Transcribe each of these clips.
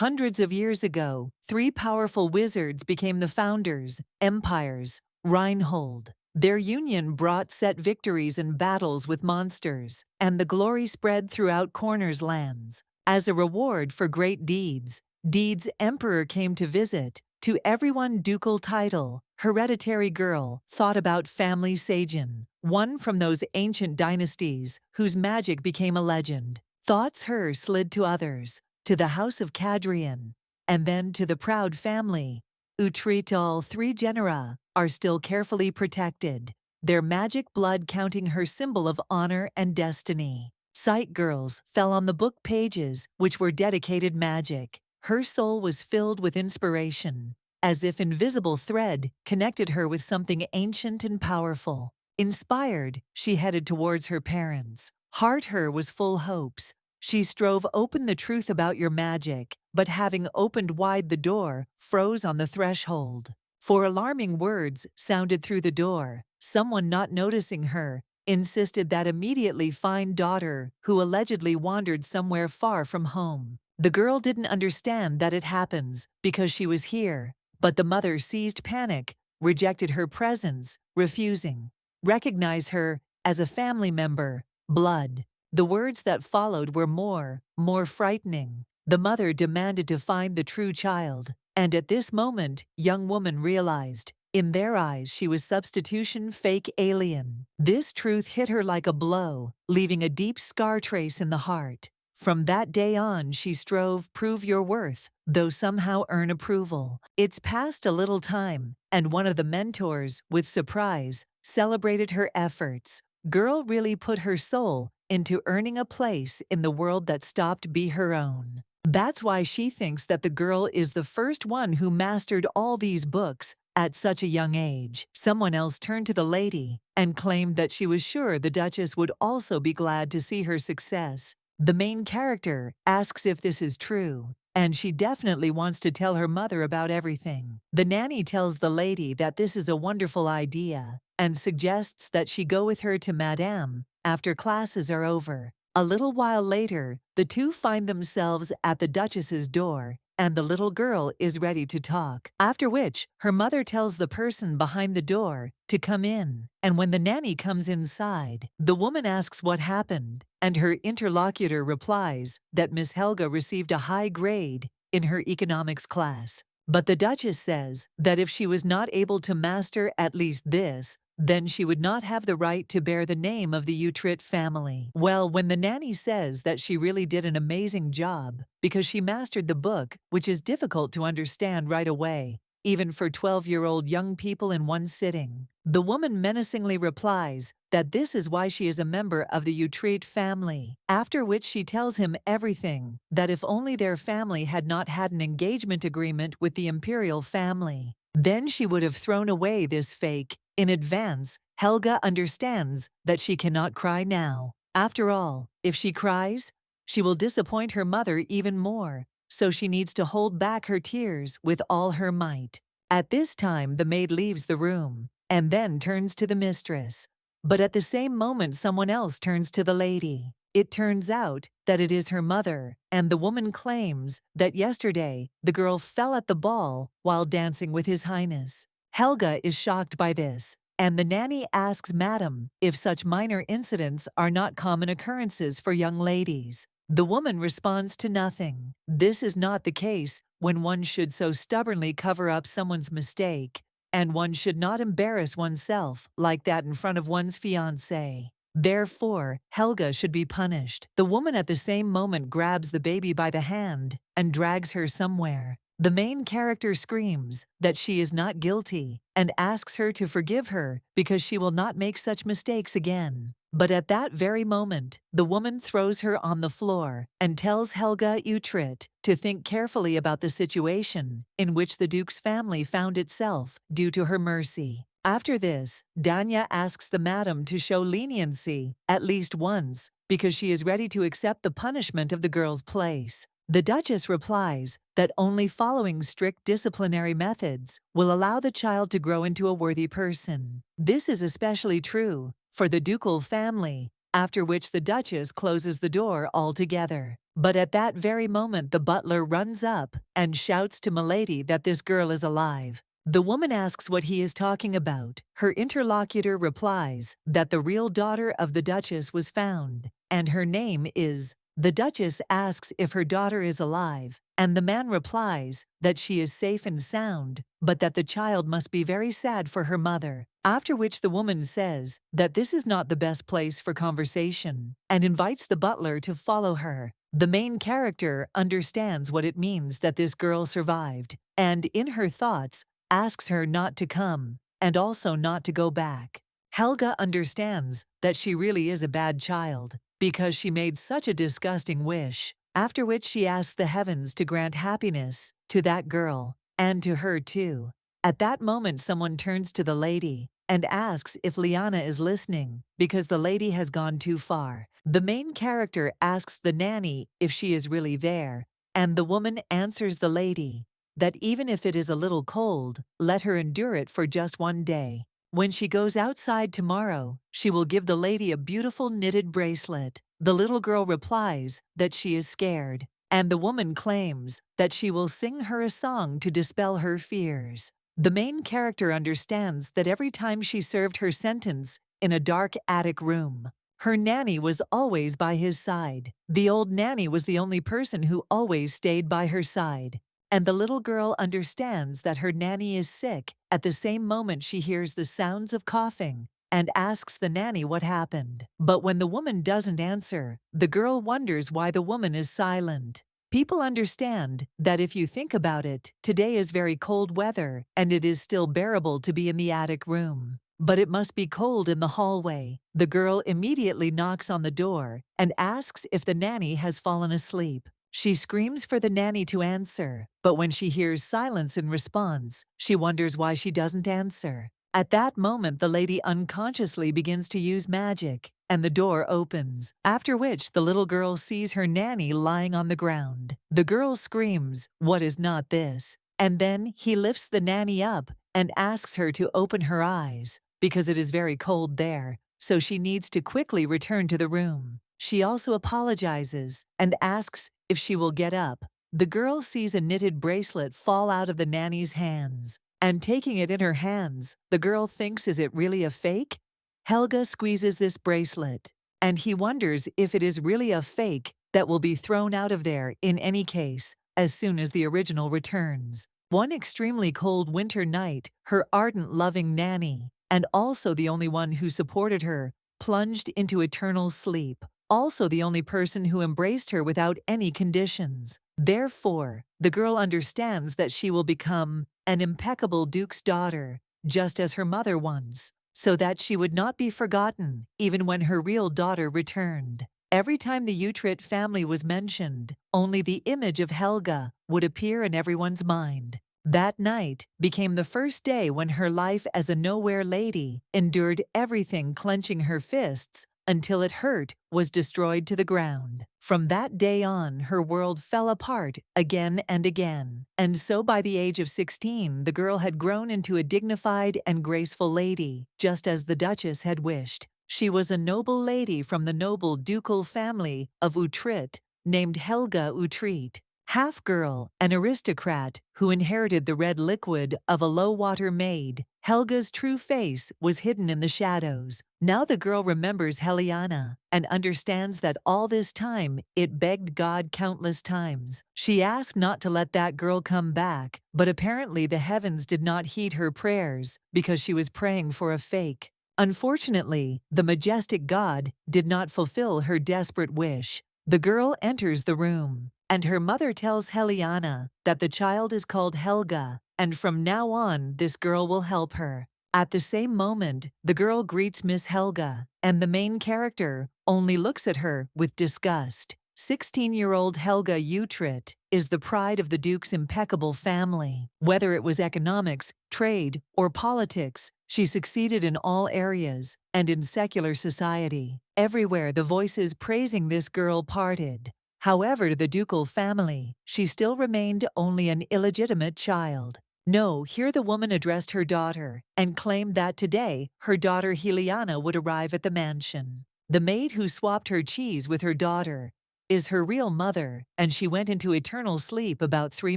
Hundreds of years ago, three powerful wizards became the founders, empires, Reinhold. Their union brought set victories in battles with monsters, and the glory spread throughout Corner's lands. As a reward for great deeds, Deed's emperor came to visit. To everyone ducal title, hereditary girl, thought about family Sajin, one from those ancient dynasties whose magic became a legend. Thoughts her slid to others, to the house of Cadrian, and then to the proud family. Utrecht. All three genera are still carefully protected, their magic blood counting her symbol of honor and destiny. Sight girls fell on the book pages which were dedicated magic. Her soul was filled with inspiration, as if invisible thread connected her with something ancient and powerful. Inspired, she headed towards her parents. Heart her was full hopes. She strove open the truth about your magic, but having opened wide the door, froze on the threshold. For alarming words sounded through the door. Someone not noticing her insisted that immediately find daughter who allegedly wandered somewhere far from home. The girl didn't understand that it happens because she was here, but the mother seized panic, rejected her presence, refusing recognize her as a family member, blood. The words that followed were more frightening. The mother demanded to find the true child, and at this moment, young woman realized, in their eyes she was substitution, fake alien. This truth hit her like a blow, leaving a deep scar trace in the heart. From that day on, she strove prove your worth, though somehow earn approval. It's passed a little time, and one of the mentors, with surprise, celebrated her efforts. Girl really put her soul into earning a place in the world that stopped be her own. That's why she thinks that the girl is the first one who mastered all these books at such a young age. Someone else turned to the lady and claimed that she was sure the Duchess would also be glad to see her success. The main character asks if this is true, and she definitely wants to tell her mother about everything. The nanny tells the lady that this is a wonderful idea and suggests that she go with her to Madame after classes are over. A little while later, the two find themselves at the Duchess's door, and the little girl is ready to talk. After which, her mother tells the person behind the door to come in, and when the nanny comes inside, the woman asks what happened, and her interlocutor replies that Miss Helga received a high grade in her economics class. But the Duchess says that if she was not able to master at least this, then she would not have the right to bear the name of the Utrecht family. Well, when the nanny says that she really did an amazing job because she mastered the book, which is difficult to understand right away, even for 12-year-old young people in one sitting, the woman menacingly replies that this is why she is a member of the Utrecht family, after which she tells him everything, that if only their family had not had an engagement agreement with the imperial family, then she would have thrown away this fake. In advance, Helga understands that she cannot cry now. After all, if she cries, she will disappoint her mother even more, so she needs to hold back her tears with all her might. At this time, the maid leaves the room, and then turns to the mistress. But at the same moment, someone else turns to the lady. It turns out that it is her mother, and the woman claims that yesterday the girl fell at the ball while dancing with His Highness. Helga is shocked by this, and the nanny asks Madam if such minor incidents are not common occurrences for young ladies. The woman responds to nothing. This is not the case when one should so stubbornly cover up someone's mistake, and one should not embarrass oneself like that in front of one's fiancé. Therefore, Helga should be punished. The woman at the same moment grabs the baby by the hand and drags her somewhere. The main character screams that she is not guilty and asks her to forgive her because she will not make such mistakes again. But at that very moment, the woman throws her on the floor and tells Helga Utrecht to think carefully about the situation in which the Duke's family found itself due to her mercy. After this, Danya asks the madam to show leniency at least once because she is ready to accept the punishment of the girl's place. The Duchess replies that only following strict disciplinary methods will allow the child to grow into a worthy person. This is especially true for the ducal family, after which the Duchess closes the door altogether. But at that very moment the butler runs up and shouts to Milady that this girl is alive. The woman asks what he is talking about. Her interlocutor replies that the real daughter of the Duchess was found, and her name is. The Duchess asks if her daughter is alive, and the man replies that she is safe and sound, but that the child must be very sad for her mother. After which the woman says that this is not the best place for conversation, and invites the butler to follow her. The main character understands what it means that this girl survived, and in her thoughts asks her not to come, and also not to go back. Helga understands that she really is a bad child, because she made such a disgusting wish, after which she asks the heavens to grant happiness to that girl, and to her too. At that moment someone turns to the lady and asks if Liana is listening, because the lady has gone too far. The main character asks the nanny if she is really there, and the woman answers the lady that even if it is a little cold, let her endure it for just one day. When she goes outside tomorrow, she will give the lady a beautiful knitted bracelet. The little girl replies that she is scared, and the woman claims that she will sing her a song to dispel her fears. The main character understands that every time she served her sentence in a dark attic room, her nanny was always by his side. The old nanny was the only person who always stayed by her side. And the little girl understands that her nanny is sick at the same moment she hears the sounds of coughing and asks the nanny what happened. But when the woman doesn't answer, the girl wonders why the woman is silent. People understand that if you think about it, today is very cold weather and it is still bearable to be in the attic room. But it must be cold in the hallway. The girl immediately knocks on the door and asks if the nanny has fallen asleep. She screams for the nanny to answer, but when she hears silence in response, she wonders why she doesn't answer. At that moment, the lady unconsciously begins to use magic, and the door opens, after which the little girl sees her nanny lying on the ground. The girl screams, "What is not this?" And then he lifts the nanny up and asks her to open her eyes, because it is very cold there, so she needs to quickly return to the room. She also apologizes and asks if she will get up. The girl sees a knitted bracelet fall out of the nanny's hands, and taking it in her hands, the girl thinks, is it really a fake? Helga squeezes this bracelet, and he wonders if it is really a fake that will be thrown out of there in any case as soon as the original returns. One extremely cold winter night, her ardent, loving nanny, and also the only one who supported her, plunged into eternal sleep. Also the only person who embraced her without any conditions. Therefore, the girl understands that she will become an impeccable duke's daughter, just as her mother once, so that she would not be forgotten even when her real daughter returned. Every time the Utrecht family was mentioned, only the image of Helga would appear in everyone's mind. That night became the first day when her life as a nowhere lady endured everything, clenching her fists until it hurt, was destroyed to the ground. From that day on, her world fell apart again and again. And so by the age of 16, the girl had grown into a dignified and graceful lady, just as the Duchess had wished. She was a noble lady from the noble ducal family of Utrecht, named Helga Utrecht. Half-girl, an aristocrat who inherited the red liquid of a low-water maid. Helga's true face was hidden in the shadows. Now the girl remembers Helena and understands that all this time it begged God countless times. She asked not to let that girl come back, but apparently the heavens did not heed her prayers because she was praying for a fake. Unfortunately, the majestic God did not fulfill her desperate wish. The girl enters the room, and her mother tells Helena that the child is called Helga, and from now on this girl will help her. At the same moment, the girl greets Miss Helga, and the main character only looks at her with disgust. 16-year-old Helga Utrecht is the pride of the Duke's impeccable family. Whether it was economics, trade, or politics, she succeeded in all areas, and in secular society. Everywhere the voices praising this girl parted. However, to the ducal family, she still remained only an illegitimate child. No, here the woman addressed her daughter and claimed that today her daughter Helena would arrive at the mansion. The maid who swapped her cheese with her daughter is her real mother, and she went into eternal sleep about 3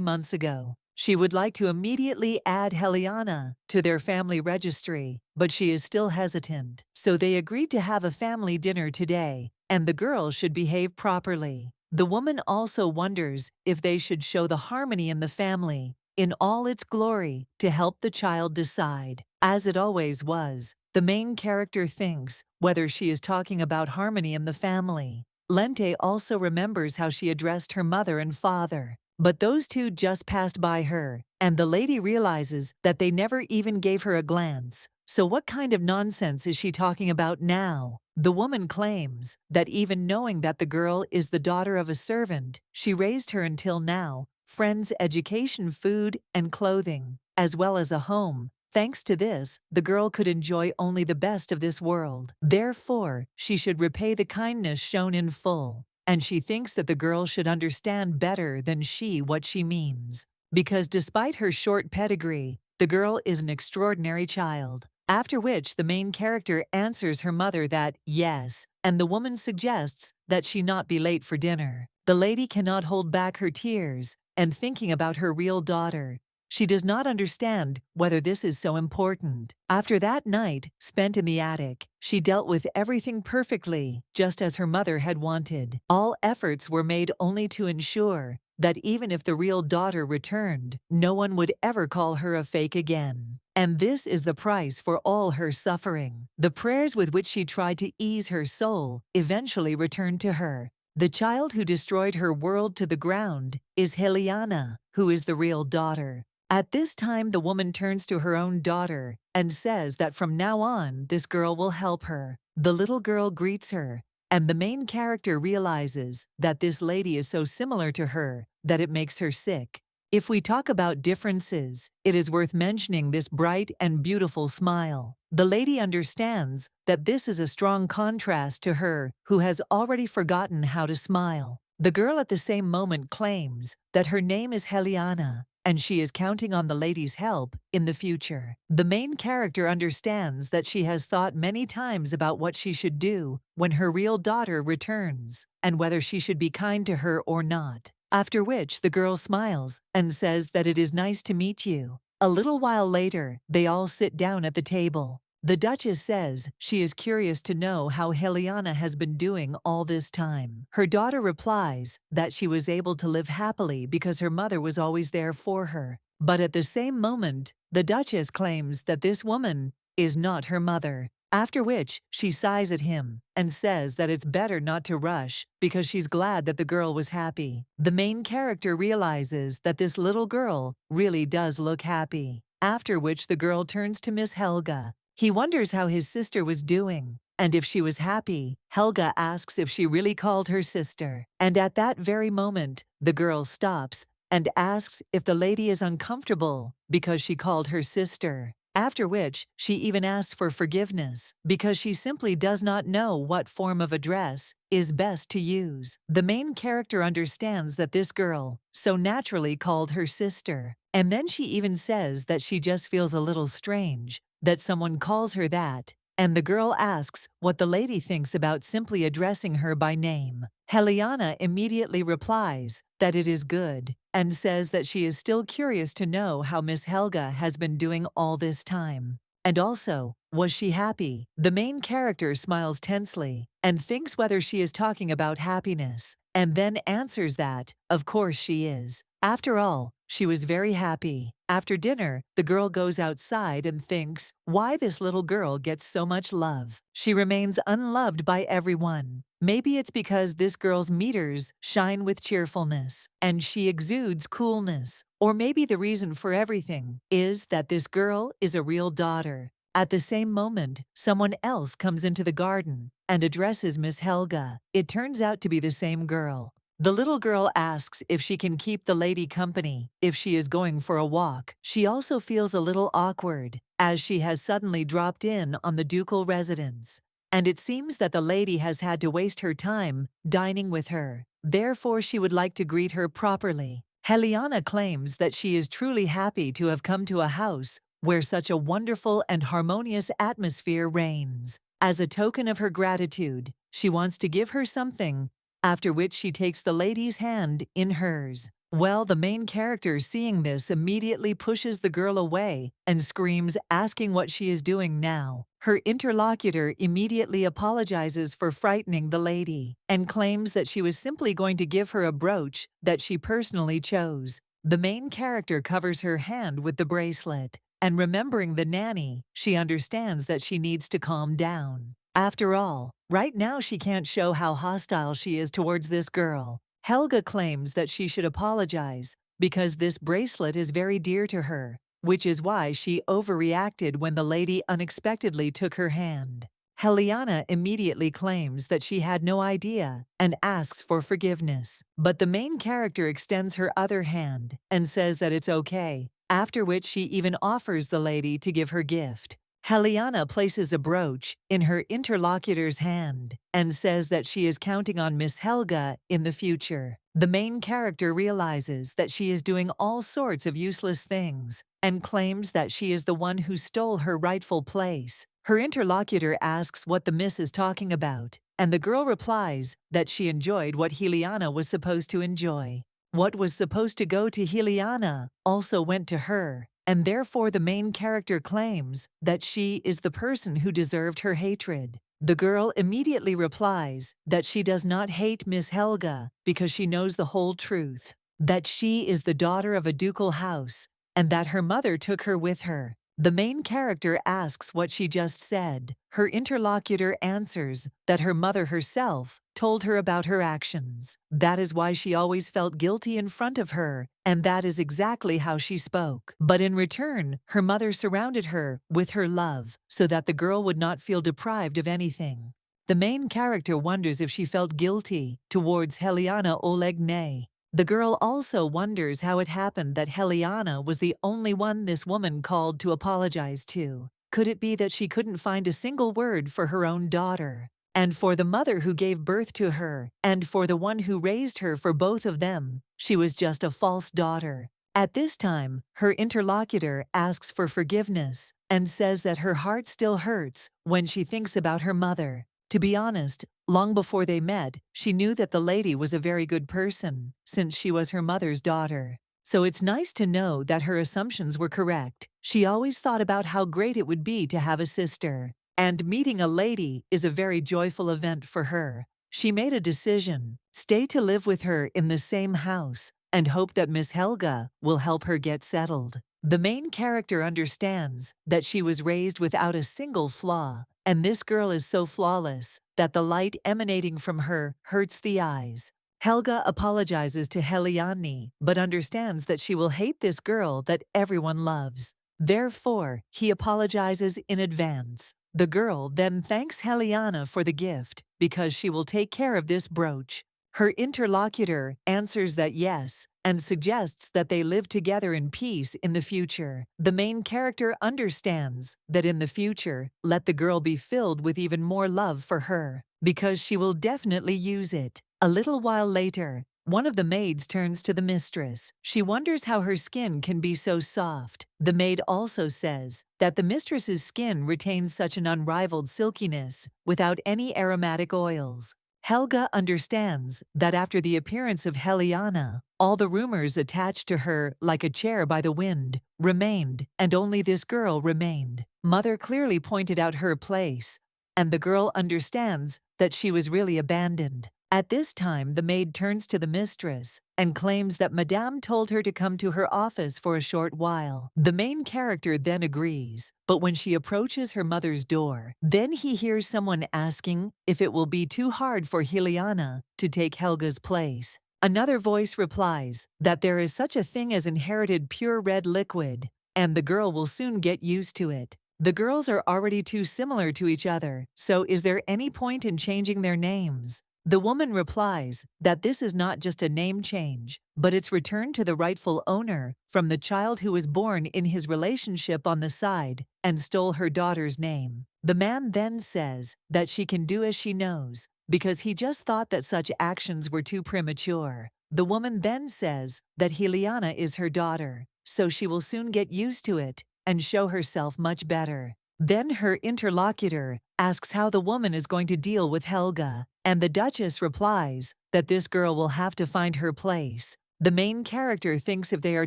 months ago. She would like to immediately add Helga to their family registry, but she is still hesitant. So they agreed to have a family dinner today, and the girl should behave properly. The woman also wonders if they should show the harmony in the family in all its glory to help the child decide. As it always was, the main character thinks whether she is talking about harmony in the family. Lente also remembers how she addressed her mother and father, but those two just passed by her, and the lady realizes that they never even gave her a glance. So what kind of nonsense is she talking about now? The woman claims that even knowing that the girl is the daughter of a servant, she raised her until now, friends, education, food, and clothing, as well as a home. Thanks to this, the girl could enjoy only the best of this world. Therefore, she should repay the kindness shown in full. And she thinks that the girl should understand better than she what she means. Because despite her short pedigree, the girl is an extraordinary child. After which the main character answers her mother that yes, and the woman suggests that she not be late for dinner. The lady cannot hold back her tears, and thinking about her real daughter, she does not understand whether this is so important. After that night spent in the attic, she dealt with everything perfectly, just as her mother had wanted. All efforts were made only to ensure that even if the real daughter returned, no one would ever call her a fake again. And this is the price for all her suffering. The prayers with which she tried to ease her soul eventually returned to her. The child who destroyed her world to the ground is Helga, who is the real daughter. At this time, the woman turns to her own daughter and says that from now on, this girl will help her. The little girl greets her, and the main character realizes that this lady is so similar to her that it makes her sick. If we talk about differences, it is worth mentioning this bright and beautiful smile. The lady understands that this is a strong contrast to her who has already forgotten how to smile. The girl at the same moment claims that her name is Helga, and she is counting on the lady's help in the future. The main character understands that she has thought many times about what she should do when her real daughter returns, and whether she should be kind to her or not. After which the girl smiles and says that it is nice to meet you. A little while later, they all sit down at the table. The Duchess says she is curious to know how Helga has been doing all this time. Her daughter replies that she was able to live happily because her mother was always there for her. But at the same moment, the Duchess claims that this woman is not her mother. After which, she sighs at him and says that it's better not to rush because she's glad that the girl was happy. The main character realizes that this little girl really does look happy. After which the girl turns to Miss Helga. He wonders how his sister was doing, and if she was happy. Helga asks if she really called her sister. And at that very moment, the girl stops and asks if the lady is uncomfortable because she called her sister. After which, she even asks for forgiveness because she simply does not know what form of address is best to use. The main character understands that this girl so naturally called her sister. And then she even says that she just feels a little strange that someone calls her that, and the girl asks what the lady thinks about simply addressing her by name. Helga immediately replies that it is good, and says that she is still curious to know how Miss Helga has been doing all this time. And also, was she happy? The main character smiles tensely and thinks whether she is talking about happiness, and then answers that, of course she is. After all, she was very happy. After dinner, the girl goes outside and thinks why this little girl gets so much love. She remains unloved by everyone. Maybe it's because this girl's meters shine with cheerfulness, and she exudes coolness. Or maybe the reason for everything is that this girl is a real daughter. At the same moment, someone else comes into the garden and addresses Miss Helga. It turns out to be the same girl. The little girl asks if she can keep the lady company if she is going for a walk. She also feels a little awkward, as she has suddenly dropped in on the ducal residence, and it seems that the lady has had to waste her time dining with her. Therefore, she would like to greet her properly. Helga claims that she is truly happy to have come to a house where such a wonderful and harmonious atmosphere reigns. As a token of her gratitude, She wants to give her something, after which she takes the lady's hand in hers. Well, the main character, seeing this, immediately pushes the girl away and screams, asking what she is doing now. Her interlocutor immediately apologizes for frightening the lady and claims that she was simply going to give her a brooch that she personally chose. The main character covers her hand with the bracelet, and remembering the nanny, she understands that she needs to calm down. After all, right now she can't show how hostile she is towards this girl. Helga claims that she should apologize because this bracelet is very dear to her, which is why she overreacted when the lady unexpectedly took her hand. Helena immediately claims that she had no idea and asks for forgiveness. But the main character extends her other hand and says that it's okay, after which she even offers the lady to give her gift. Helena places a brooch in her interlocutor's hand and says that she is counting on Miss Helga in the future. The main character realizes that she is doing all sorts of useless things and claims that she is the one who stole her rightful place. Her interlocutor asks what the miss is talking about, and the girl replies that she enjoyed what Helena was supposed to enjoy. What was supposed to go to Helena also went to her, and therefore the main character claims that she is the person who deserved her hatred. The girl immediately replies that she does not hate Miss Helga because she knows the whole truth, that she is the daughter of a ducal house, and that her mother took her with her. The main character asks what she just said. Her interlocutor answers that her mother herself told her about her actions. That is why she always felt guilty in front of her, and that is exactly how she spoke. But in return, her mother surrounded her with her love so that the girl would not feel deprived of anything. The main character wonders if she felt guilty towards Helena Olegne. The girl also wonders how it happened that Helena was the only one this woman called to apologize to. Could it be that she couldn't find a single word for her own daughter? And for the mother who gave birth to her, and for the one who raised her, for both of them, she was just a false daughter. At this time, her interlocutor asks for forgiveness and says that her heart still hurts when she thinks about her mother. To be honest, long before they met, she knew that the lady was a very good person, since she was her mother's daughter. So it's nice to know that her assumptions were correct. She always thought about how great it would be to have a sister, and meeting a lady is a very joyful event for her. She made a decision: stay to live with her in the same house, and hope that Miss Helga will help her get settled. The main character understands that she was raised without a single flaw, and this girl is so flawless that the light emanating from her hurts the eyes. Helga apologizes to Helena, but understands that she will hate this girl that everyone loves. Therefore, he apologizes in advance. The girl then thanks Helena for the gift because she will take care of this brooch. Her interlocutor answers that yes, and suggests that they live together in peace in the future. The main character understands that in the future, let the girl be filled with even more love for her, because she will definitely use it. A little while later, one of the maids turns to the mistress. She wonders how her skin can be so soft. The maid also says that the mistress's skin retains such an unrivaled silkiness without any aromatic oils. Helga understands that after the appearance of Helena, all the rumors attached to her like a chair by the wind remained, and only this girl remained. Mother clearly pointed out her place, and the girl understands that she was really abandoned. At this time, the maid turns to the mistress and claims that Madame told her to come to her office for a short while. The main character then agrees, but when she approaches her mother's door, then he hears someone asking if it will be too hard for Helena to take Helga's place. Another voice replies that there is such a thing as inherited pure red liquid, and the girl will soon get used to it. The girls are already too similar to each other, so is there any point in changing their names? The woman replies that this is not just a name change, but it's returned to the rightful owner from the child who was born in his relationship on the side and stole her daughter's name. The man then says that she can do as she knows because he just thought that such actions were too premature. The woman then says that Helena is her daughter, so she will soon get used to it and show herself much better. Then her interlocutor asks how the woman is going to deal with Helga. And the Duchess replies that this girl will have to find her place. The main character thinks if they are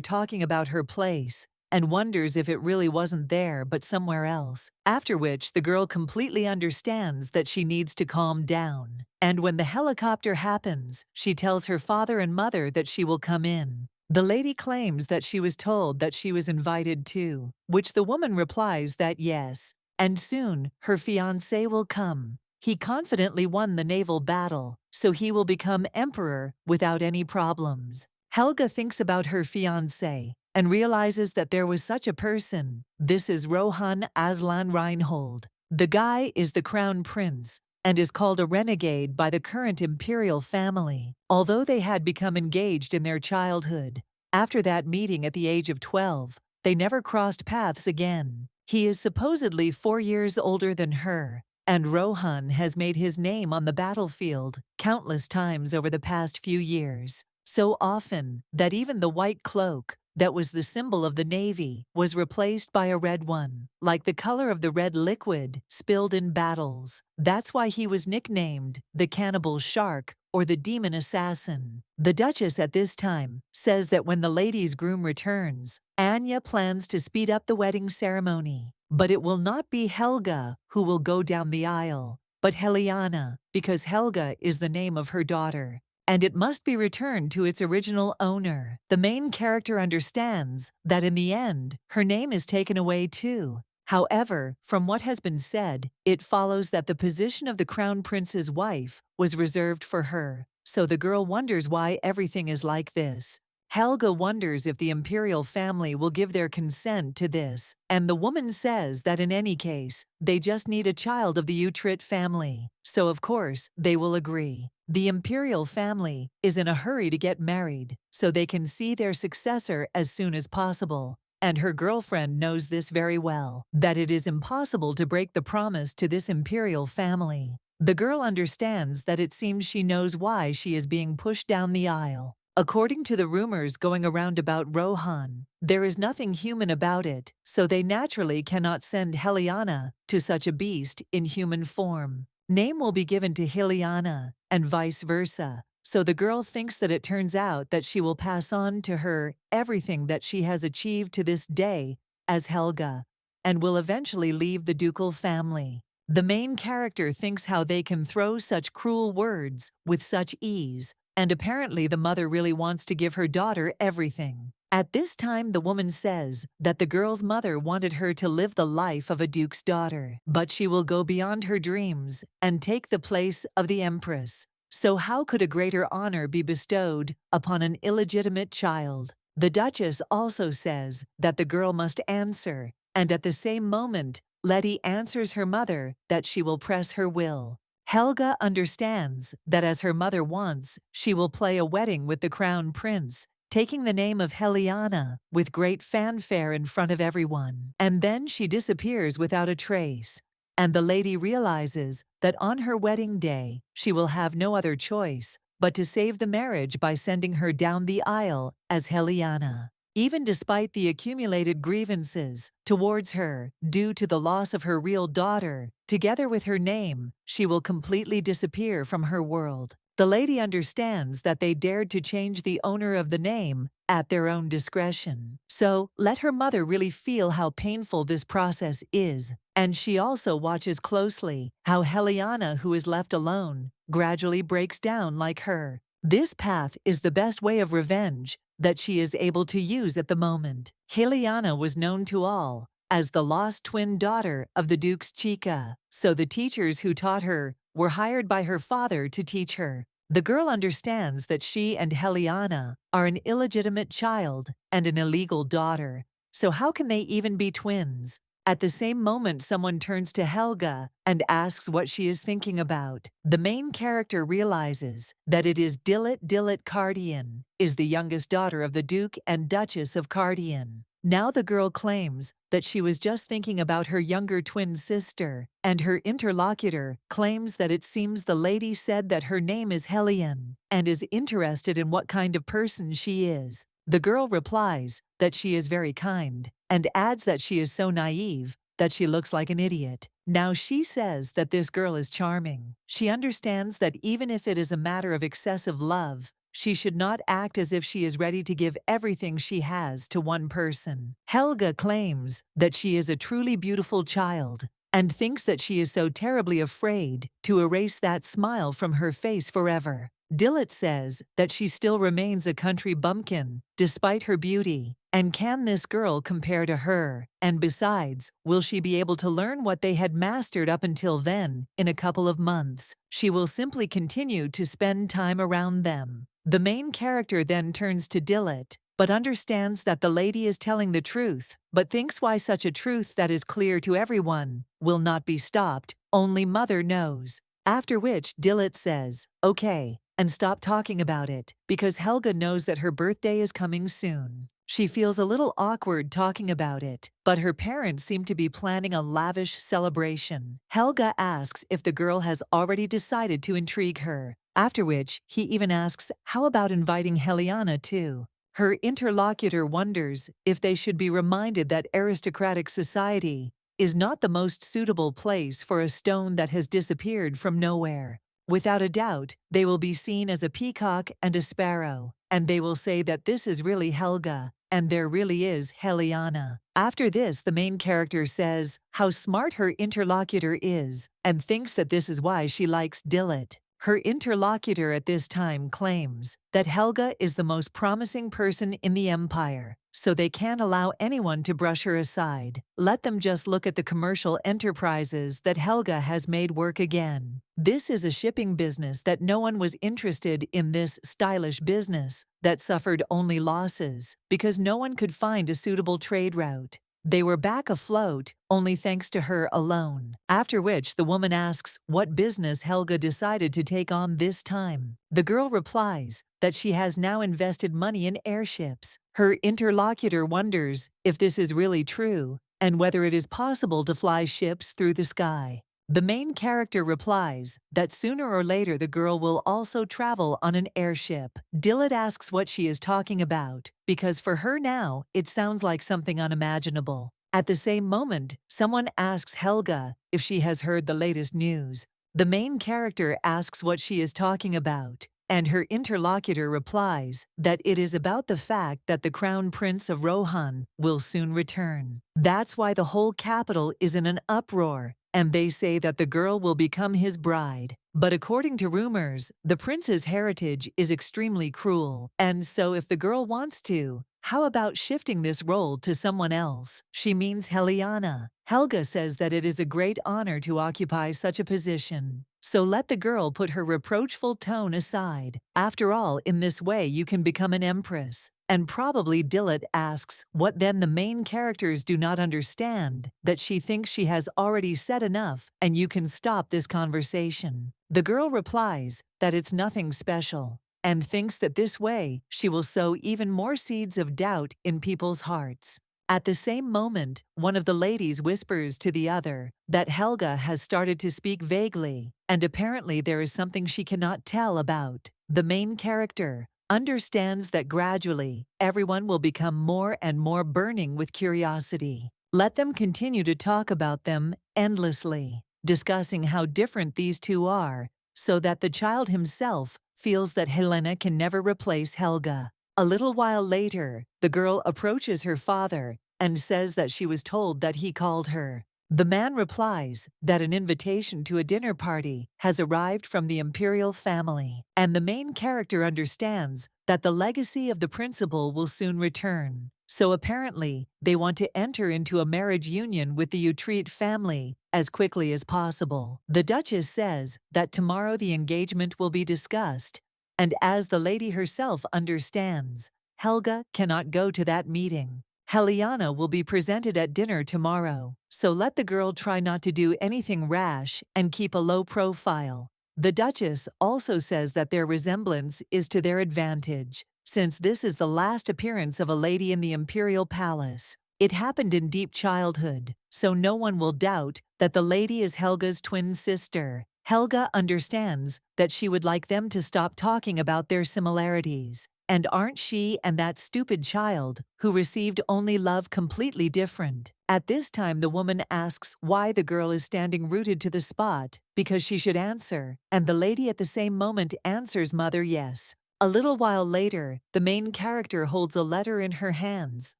talking about her place and wonders if it really wasn't there but somewhere else, after which the girl completely understands that she needs to calm down. And when the helicopter happens, she tells her father and mother that she will come in. The lady claims that she was told that she was invited too, which the woman replies that yes, and soon her fiancé will come. He confidently won the naval battle, so he will become emperor without any problems. Helga thinks about her fiancé and realizes that there was such a person. This is Rohan Aslan Reinhold. The guy is the crown prince and is called a renegade by the current imperial family, although they had become engaged in their childhood. After that meeting at the age of 12, they never crossed paths again. He is supposedly 4 years older than her, and Rohan has made his name on the battlefield countless times over the past few years, so often that even the white cloak that was the symbol of the Navy was replaced by a red one, like the color of the red liquid spilled in battles. That's why he was nicknamed the Cannibal Shark or the Demon Assassin. The Duchess at this time says that when the lady's groom returns, Anya plans to speed up the wedding ceremony. But it will not be Helga who will go down the aisle, but Helena, because Helga is the name of her daughter, and it must be returned to its original owner. The main character understands that in the end, her name is taken away too. However, from what has been said, it follows that the position of the crown prince's wife was reserved for her, so the girl wonders why everything is like this. Helga wonders if the imperial family will give their consent to this, and the woman says that in any case, they just need a child of the Utrecht family, so of course they will agree. The imperial family is in a hurry to get married, so they can see their successor as soon as possible, and her girlfriend knows this very well, that it is impossible to break the promise to this imperial family. The girl understands that it seems she knows why she is being pushed down the aisle. According to the rumors going around about Rohan, there is nothing human about it, so they naturally cannot send Helena to such a beast in human form. Name will be given to Helena, and vice versa, so the girl thinks that it turns out that she will pass on to her everything that she has achieved to this day as Helga, and will eventually leave the ducal family. The main character thinks how they can throw such cruel words with such ease, and apparently the mother really wants to give her daughter everything. At this time, the woman says that the girl's mother wanted her to live the life of a duke's daughter, but she will go beyond her dreams and take the place of the empress. So how could a greater honor be bestowed upon an illegitimate child? The Duchess also says that the girl must answer, and at the same moment, Letty answers her mother that she will press her will. Helga understands that as her mother wants, she will play a wedding with the crown prince, taking the name of Helena with great fanfare in front of everyone. And then she disappears without a trace. And the lady realizes that on her wedding day, she will have no other choice but to save the marriage by sending her down the aisle as Helena. Even despite the accumulated grievances towards her due to the loss of her real daughter, together with her name, she will completely disappear from her world. The lady understands that they dared to change the owner of the name at their own discretion. So, let her mother really feel how painful this process is. And she also watches closely how Helena, who is left alone, gradually breaks down like her. This path is the best way of revenge that she is able to use at the moment. Helena was known to all as the lost twin daughter of the Duke's Chica, so the teachers who taught her were hired by her father to teach her. The girl understands that she and Helena are an illegitimate child and an illegal daughter, so how can they even be twins? At the same moment, someone turns to Helga and asks what she is thinking about. The main character realizes that it is Dillot. Dillot Cardian is the youngest daughter of the Duke and Duchess of Cardian. Now the girl claims that she was just thinking about her younger twin sister, and her interlocutor claims that it seems the lady said that her name is Helion and is interested in what kind of person she is. The girl replies that she is very kind and adds that she is so naive that she looks like an idiot. Now she says that this girl is charming. She understands that even if it is a matter of excessive love, she should not act as if she is ready to give everything she has to one person. Helga claims that she is a truly beautiful child and thinks that she is so terribly afraid to erase that smile from her face forever. Dillot says that she still remains a country bumpkin, despite her beauty, and can this girl compare to her? And besides, will she be able to learn what they had mastered up until then in a couple of months? She will simply continue to spend time around them. The main character then turns to Dillot, but understands that the lady is telling the truth, but thinks why such a truth that is clear to everyone will not be stopped, only Mother knows. After which Dillot says, "Okay," and stop talking about it, because Helga knows that her birthday is coming soon. She feels a little awkward talking about it, but her parents seem to be planning a lavish celebration. Helga asks if the girl has already decided to intrigue her, after which he even asks how about inviting Helena too. Her interlocutor wonders if they should be reminded that aristocratic society is not the most suitable place for a stone that has disappeared from nowhere. Without a doubt, they will be seen as a peacock and a sparrow, and they will say that this is really Helga, and there really is Helena. After this, the main character says how smart her interlocutor is, and thinks that this is why she likes Dillot. Her interlocutor at this time claims that Helga is the most promising person in the empire, so they can't allow anyone to brush her aside. Let them just look at the commercial enterprises that Helga has made work again. This is a shipping business that no one was interested in, this stylish business that suffered only losses because no one could find a suitable trade route. They were back afloat, only thanks to her alone. After which the woman asks what business Helga decided to take on this time. The girl replies that she has now invested money in airships. Her interlocutor wonders if this is really true and whether it is possible to fly ships through the sky. The main character replies that sooner or later the girl will also travel on an airship. Dillot asks what she is talking about, because for her now, it sounds like something unimaginable. At the same moment, someone asks Helga if she has heard the latest news. The main character asks what she is talking about, and her interlocutor replies that it is about the fact that the crown prince of Rohan will soon return. That's why the whole capital is in an uproar, and they say that the girl will become his bride. But according to rumors, the prince's heritage is extremely cruel, and so if the girl wants to, how about shifting this role to someone else? She means Helena. Helga says that it is a great honor to occupy such a position. So let the girl put her reproachful tone aside. After all, in this way you can become an empress. And probably Dillot asks what then the main characters do not understand, that she thinks she has already said enough and you can stop this conversation. The girl replies that it's nothing special, and thinks that this way she will sow even more seeds of doubt in people's hearts. At the same moment, one of the ladies whispers to the other that Helga has started to speak vaguely, and apparently there is something she cannot tell about. The main character understands that gradually everyone will become more and more burning with curiosity. Let them continue to talk about them endlessly, discussing how different these two are, so that the child himself feels that Helena can never replace Helga. A little while later, the girl approaches her father and says that she was told that he called her. The man replies that an invitation to a dinner party has arrived from the imperial family, and the main character understands that the legacy of the principal will soon return. So apparently, they want to enter into a marriage union with the Utrecht family as quickly as possible. The Duchess says that tomorrow the engagement will be discussed, and as the lady herself understands, Helga cannot go to that meeting. Helena will be presented at dinner tomorrow, so let the girl try not to do anything rash and keep a low profile. The Duchess also says that their resemblance is to their advantage, since this is the last appearance of a lady in the imperial palace. It happened in deep childhood, so no one will doubt that the lady is Helga's twin sister. Helga understands that she would like them to stop talking about their similarities. And aren't she and that stupid child, who received only love, completely different? At this time, the woman asks why the girl is standing rooted to the spot, because she should answer, and the lady at the same moment answers, "Mother, yes." A little while later, the main character holds a letter in her hands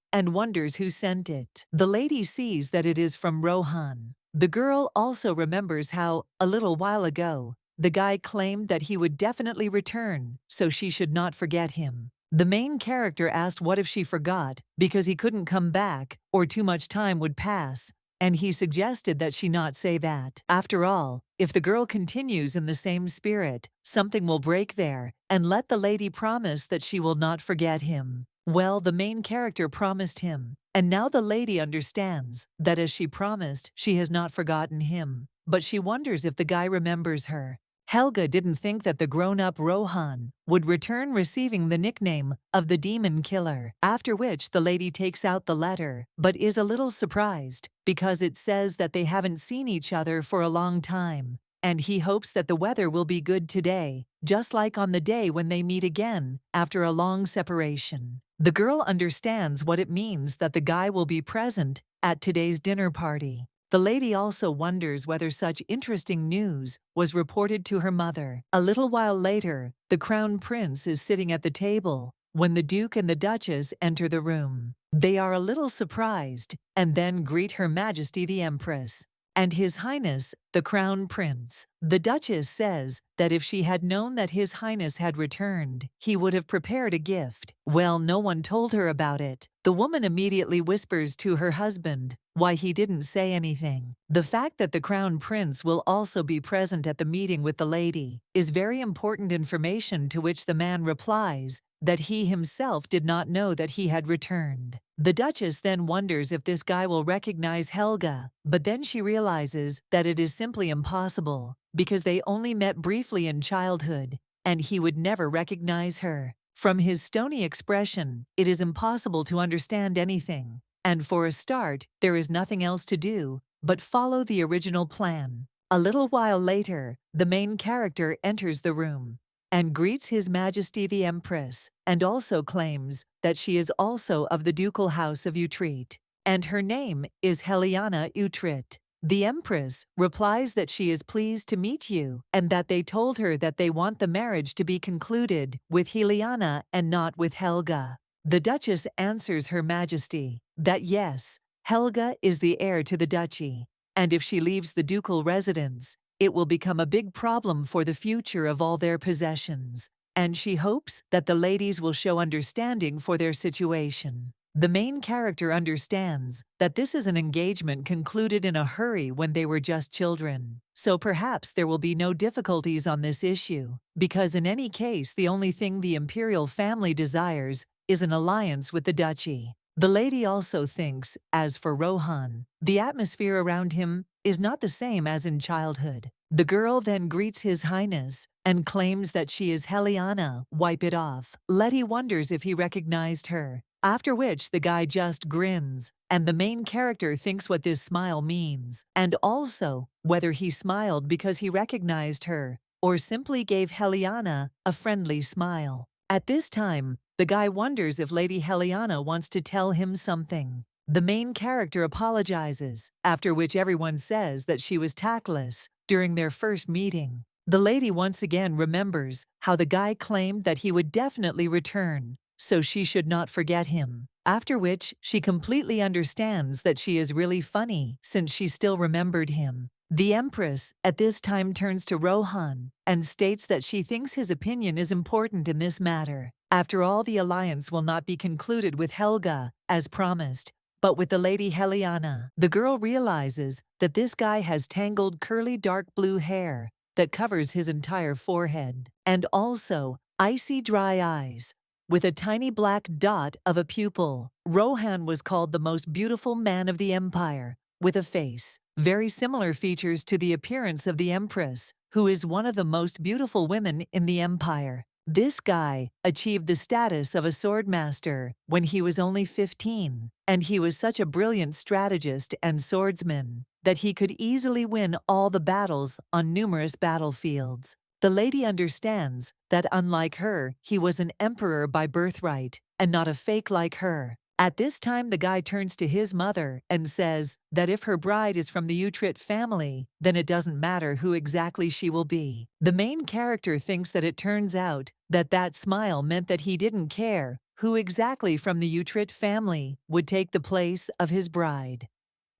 and wonders who sent it. The lady sees that it is from Rohan. The girl also remembers how, a little while ago, the guy claimed that he would definitely return, so she should not forget him. The main character asked what if she forgot because he couldn't come back or too much time would pass, and he suggested that she not say that. After all, if the girl continues in the same spirit, something will break there, and let the lady promise that she will not forget him. Well, the main character promised him, and now the lady understands that as she promised, she has not forgotten him, but she wonders if the guy remembers her. Helga didn't think that the grown-up Rohan would return, receiving the nickname of the demon killer, after which the lady takes out the letter, but is a little surprised because it says that they haven't seen each other for a long time, and he hopes that the weather will be good today, just like on the day when they meet again after a long separation. The girl understands what it means that the guy will be present at today's dinner party. The lady also wonders whether such interesting news was reported to her mother. A little while later, the crown prince is sitting at the table when the Duke and the Duchess enter the room. They are a little surprised and then greet Her Majesty the Empress and His Highness the Crown Prince. The Duchess says that if she had known that His Highness had returned, he would have prepared a gift. Well, no one told her about it. The woman immediately whispers to her husband why he didn't say anything. The fact that the Crown Prince will also be present at the meeting with the lady is very important information, to which the man replies that he himself did not know that he had returned. The Duchess then wonders if this guy will recognize Helga, but then she realizes that it is simply impossible because they only met briefly in childhood, and he would never recognize her. From his stony expression, it is impossible to understand anything, and for a start, there is nothing else to do but follow the original plan. A little while later, the main character enters the room and greets His Majesty the Empress, and also claims that she is also of the ducal house of Utrecht, and her name is Helena Utrecht. The Empress replies that she is pleased to meet you, and that they told her that they want the marriage to be concluded with Helena and not with Helga. The Duchess answers Her Majesty that yes, Helga is the heir to the duchy, and if she leaves the ducal residence, it will become a big problem for the future of all their possessions, and she hopes that the ladies will show understanding for their situation. The main character understands that this is an engagement concluded in a hurry when they were just children, so perhaps there will be no difficulties on this issue, because in any case the only thing the imperial family desires is an alliance with the duchy. The lady also thinks, as for Rohan, the atmosphere around him is not the same as in childhood. The girl then greets His Highness and claims that she is Helena. Wipe it off. Letty wonders if he recognized her, after which the guy just grins, and the main character thinks what this smile means, and also whether he smiled because he recognized her or simply gave Helena a friendly smile. At this time, the guy wonders if Lady Helena wants to tell him something. The main character apologizes, after which everyone says that she was tactless during their first meeting. The lady once again remembers how the guy claimed that he would definitely return, so she should not forget him. After which, she completely understands that she is really funny since she still remembered him. The Empress at this time turns to Rohan and states that she thinks his opinion is important in this matter. After all, the alliance will not be concluded with Helga, as promised, but with the Lady Helena. The girl realizes that this guy has tangled curly dark blue hair that covers his entire forehead, and also icy dry eyes with a tiny black dot of a pupil. Rohan was called the most beautiful man of the empire, with a face very similar features to the appearance of the Empress, who is one of the most beautiful women in the empire. This guy achieved the status of a swordmaster when he was only 15, and he was such a brilliant strategist and swordsman that he could easily win all the battles on numerous battlefields. The lady understands that unlike her, he was an emperor by birthright and not a fake like her. At this time, the guy turns to his mother and says that if her bride is from the Utrecht family, then it doesn't matter who exactly she will be. The main character thinks that it turns out that that smile meant that he didn't care who exactly from the Utrecht family would take the place of his bride.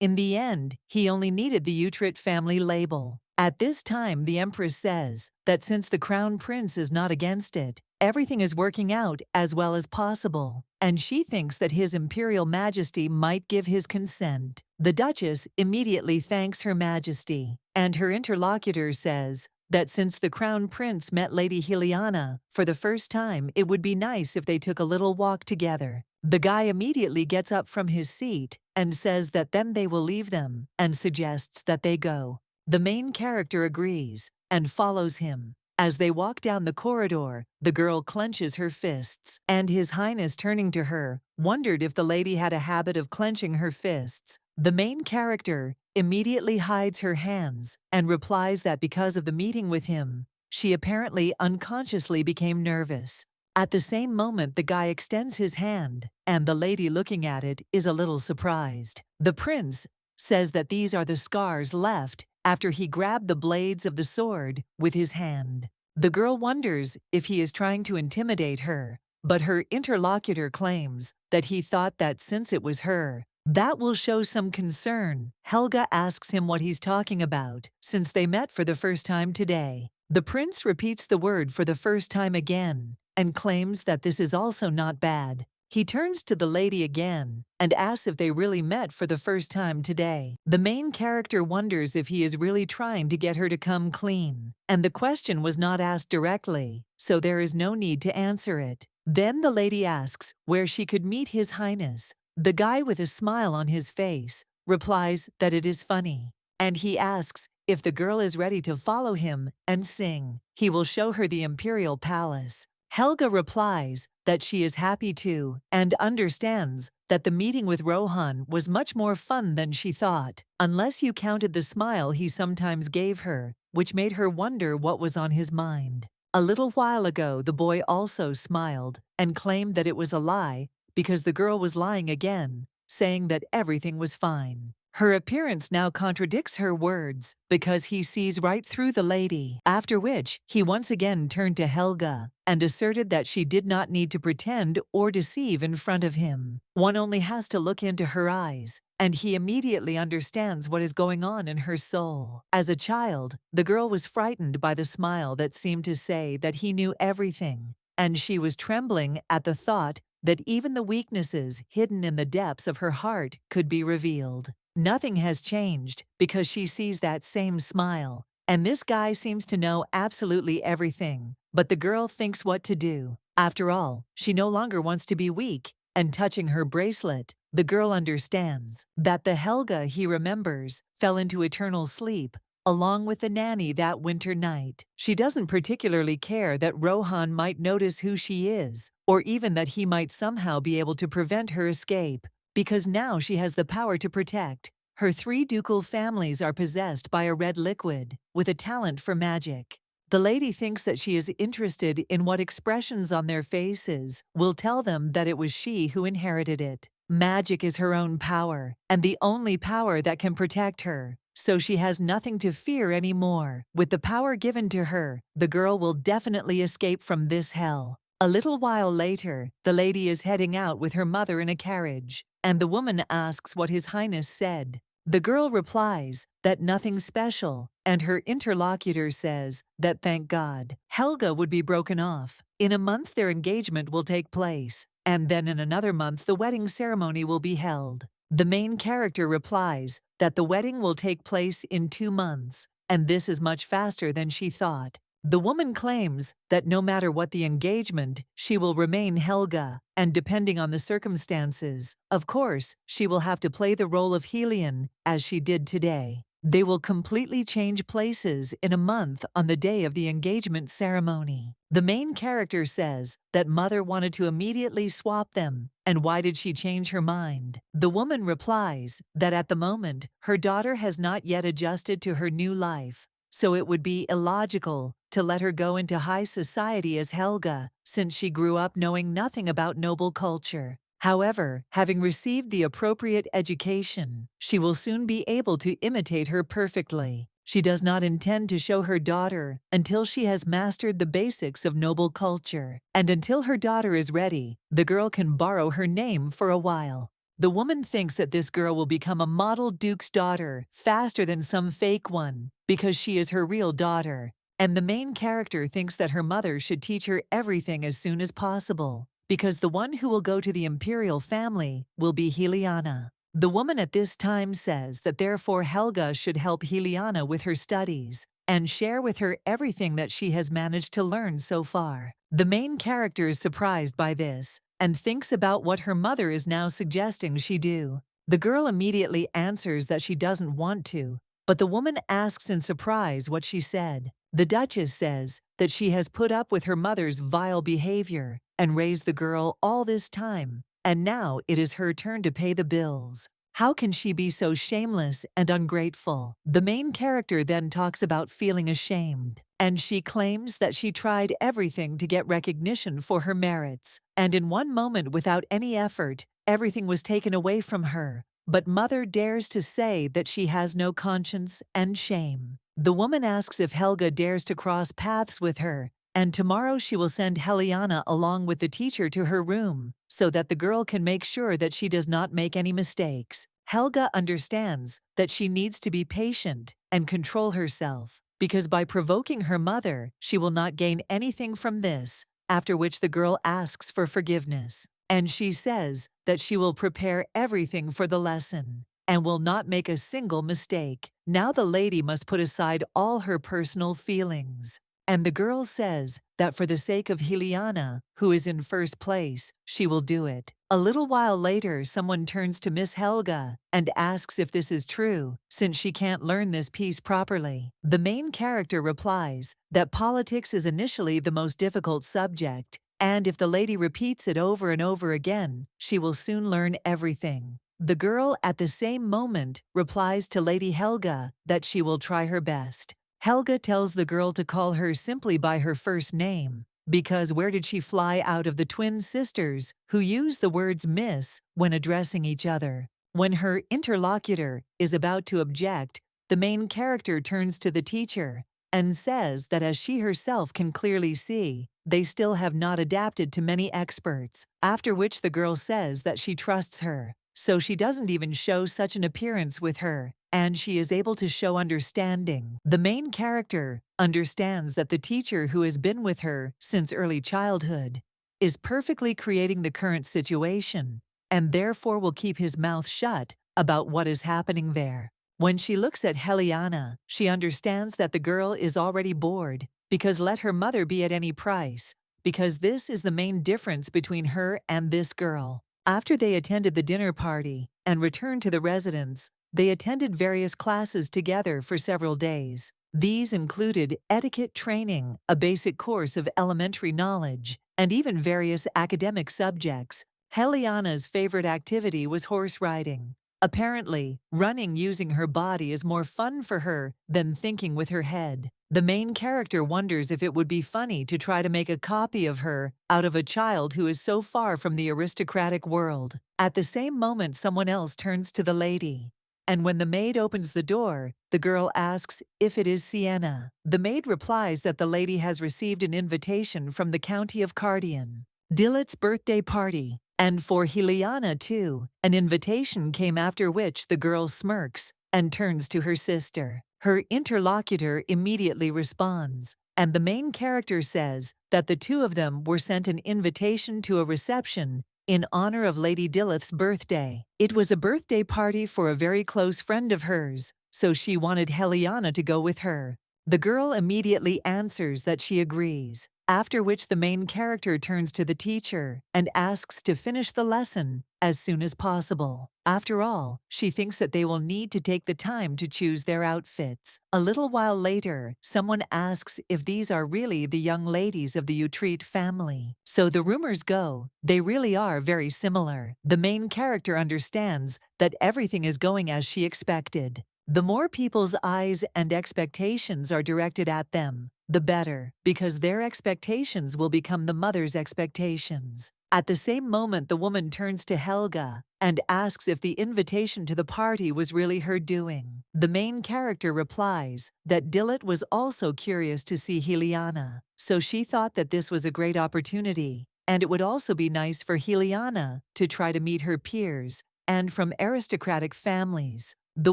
In the end, he only needed the Utrecht family label. At this time, the Empress says that since the Crown Prince is not against it, everything is working out as well as possible, and she thinks that His Imperial Majesty might give his consent. The Duchess immediately thanks Her Majesty, and her interlocutor says that since the Crown Prince met Lady Heliana for the first time, it would be nice if they took a little walk together. The guy immediately gets up from his seat and says that then they will leave them and suggests that they go. The main character agrees and follows him. As they walk down the corridor, the girl clenches her fists, and His Highness, turning to her, wondered if the lady had a habit of clenching her fists. The main character immediately hides her hands and replies that because of the meeting with him, she apparently unconsciously became nervous. At the same moment, the guy extends his hand, and the lady looking at it is a little surprised. The prince says that these are the scars left after he grabbed the blades of the sword with his hand. The girl wonders if he is trying to intimidate her, but her interlocutor claims that he thought that since it was her, that will show some concern. Helga asks him what he's talking about, since they met for the first time today. The prince repeats the word for the first time again, and claims that this is also not bad. He turns to the lady again and asks if they really met for the first time today. The main character wonders if he is really trying to get her to come clean, and the question was not asked directly, so there is no need to answer it. Then the lady asks where she could meet His Highness. The guy, with a smile on his face, replies that it is funny, and he asks if the girl is ready to follow him and sing. He will show her the Imperial Palace. Helga replies that she is happy to and understands that the meeting with Rohan was much more fun than she thought, unless you counted the smile he sometimes gave her, which made her wonder what was on his mind. A little while ago, the boy also smiled and claimed that it was a lie because the girl was lying again, saying that everything was fine. Her appearance now contradicts her words because he sees right through the lady, after which he once again turned to Helga and asserted that she did not need to pretend or deceive in front of him. One only has to look into her eyes, and he immediately understands what is going on in her soul. As a child, the girl was frightened by the smile that seemed to say that he knew everything, and she was trembling at the thought that even the weaknesses hidden in the depths of her heart could be revealed. Nothing has changed because she sees that same smile, and this guy seems to know absolutely everything, but the girl thinks what to do. After all, she no longer wants to be weak, and touching her bracelet, the girl understands that the Helga he remembers fell into eternal sleep along with the nanny that winter night. She doesn't particularly care that Rohan might notice who she is, or even that he might somehow be able to prevent her escape, because now she has the power to protect. Her 3 ducal families are possessed by a red liquid with a talent for magic. The lady thinks that she is interested in what expressions on their faces will tell them that it was she who inherited it. Magic is her own power, and the only power that can protect her, so she has nothing to fear anymore. With the power given to her, the girl will definitely escape from this hell. A little while later, the lady is heading out with her mother in a carriage, and the woman asks what His Highness said. The girl replies that nothing special, and her interlocutor says that thank God, Helga would be broken off. In a month their engagement will take place, and then in another month the wedding ceremony will be held. The main character replies that the wedding will take place in 2 months, and this is much faster than she thought. The woman claims that no matter what the engagement, she will remain Helga, and depending on the circumstances, of course, she will have to play the role of Helion as she did today. They will completely change places in a month on the day of the engagement ceremony. The main character says that mother wanted to immediately swap them, and why did she change her mind? The woman replies that at the moment, her daughter has not yet adjusted to her new life, so it would be illogical to let her go into high society as Helga, since she grew up knowing nothing about noble culture. However, having received the appropriate education, she will soon be able to imitate her perfectly. She does not intend to show her daughter until she has mastered the basics of noble culture, and until her daughter is ready, the girl can borrow her name for a while. The woman thinks that this girl will become a model duke's daughter faster than some fake one, because she is her real daughter. And the main character thinks that her mother should teach her everything as soon as possible, because the one who will go to the imperial family will be Heliana. The woman at this time says that therefore Helga should help Heliana with her studies and share with her everything that she has managed to learn so far. The main character is surprised by this and thinks about what her mother is now suggesting she do. The girl immediately answers that she doesn't want to, but the woman asks in surprise what she said. The Duchess says that she has put up with her mother's vile behavior and raised the girl all this time, and now it is her turn to pay the bills. How can she be so shameless and ungrateful? The main character then talks about feeling ashamed, and she claims that she tried everything to get recognition for her merits, and in one moment without any effort, everything was taken away from her. But mother dares to say that she has no conscience and shame. The woman asks if Helga dares to cross paths with her, and tomorrow she will send Heliana along with the teacher to her room, so that the girl can make sure that she does not make any mistakes. Helga understands that she needs to be patient and control herself, because by provoking her mother, she will not gain anything from this, after which the girl asks for forgiveness. And she says that she will prepare everything for the lesson and will not make a single mistake. Now the lady must put aside all her personal feelings. And the girl says that for the sake of Heliana, who is in first place, she will do it. A little while later, someone turns to Miss Helga and asks if this is true, since she can't learn this piece properly. The main character replies that politics is initially the most difficult subject, and if the lady repeats it over and over again, she will soon learn everything. The girl at the same moment replies to Lady Helga that she will try her best. Helga tells the girl to call her simply by her first name, because where did she fly out of the twin sisters who use the words miss when addressing each other? When her interlocutor is about to object, the main character turns to the teacher and says that as she herself can clearly see, they still have not adapted to many experts, after which the girl says that she trusts her, so she doesn't even show such an appearance with her, and she is able to show understanding. The main character understands that the teacher who has been with her since early childhood is perfectly creating the current situation, and therefore will keep his mouth shut about what is happening there. When she looks at Heliana, she understands that the girl is already bored, because let her mother be at any price, because this is the main difference between her and this girl. After they attended the dinner party and returned to the residence, they attended various classes together for several days. These included etiquette training, a basic course of elementary knowledge, and even various academic subjects. Heliana's favorite activity was horse riding. Apparently, running using her body is more fun for her than thinking with her head. The main character wonders if it would be funny to try to make a copy of her out of a child who is so far from the aristocratic world. At the same moment, someone else turns to the lady, and when the maid opens the door, the girl asks if it is Sienna. The maid replies that the lady has received an invitation from the County of Cardian, Dillot's birthday party, and for Heliana too. An invitation came, after which the girl smirks and turns to her sister. Her interlocutor immediately responds, and the main character says that the two of them were sent an invitation to a reception in honor of Lady Dillot's birthday. It was a birthday party for a very close friend of hers, so she wanted Heliana to go with her. The girl immediately answers that she agrees, after which the main character turns to the teacher and asks to finish the lesson as soon as possible. After all, she thinks that they will need to take the time to choose their outfits. A little while later, someone asks if these are really the young ladies of the Utrecht family. So the rumors go, they really are very similar. The main character understands that everything is going as she expected. The more people's eyes and expectations are directed at them, the better, because their expectations will become the mother's expectations. At the same moment, the woman turns to Helga and asks if the invitation to the party was really her doing. The main character replies that Dillot was also curious to see Heliana, so she thought that this was a great opportunity, and it would also be nice for Heliana to try to meet her peers and from aristocratic families. The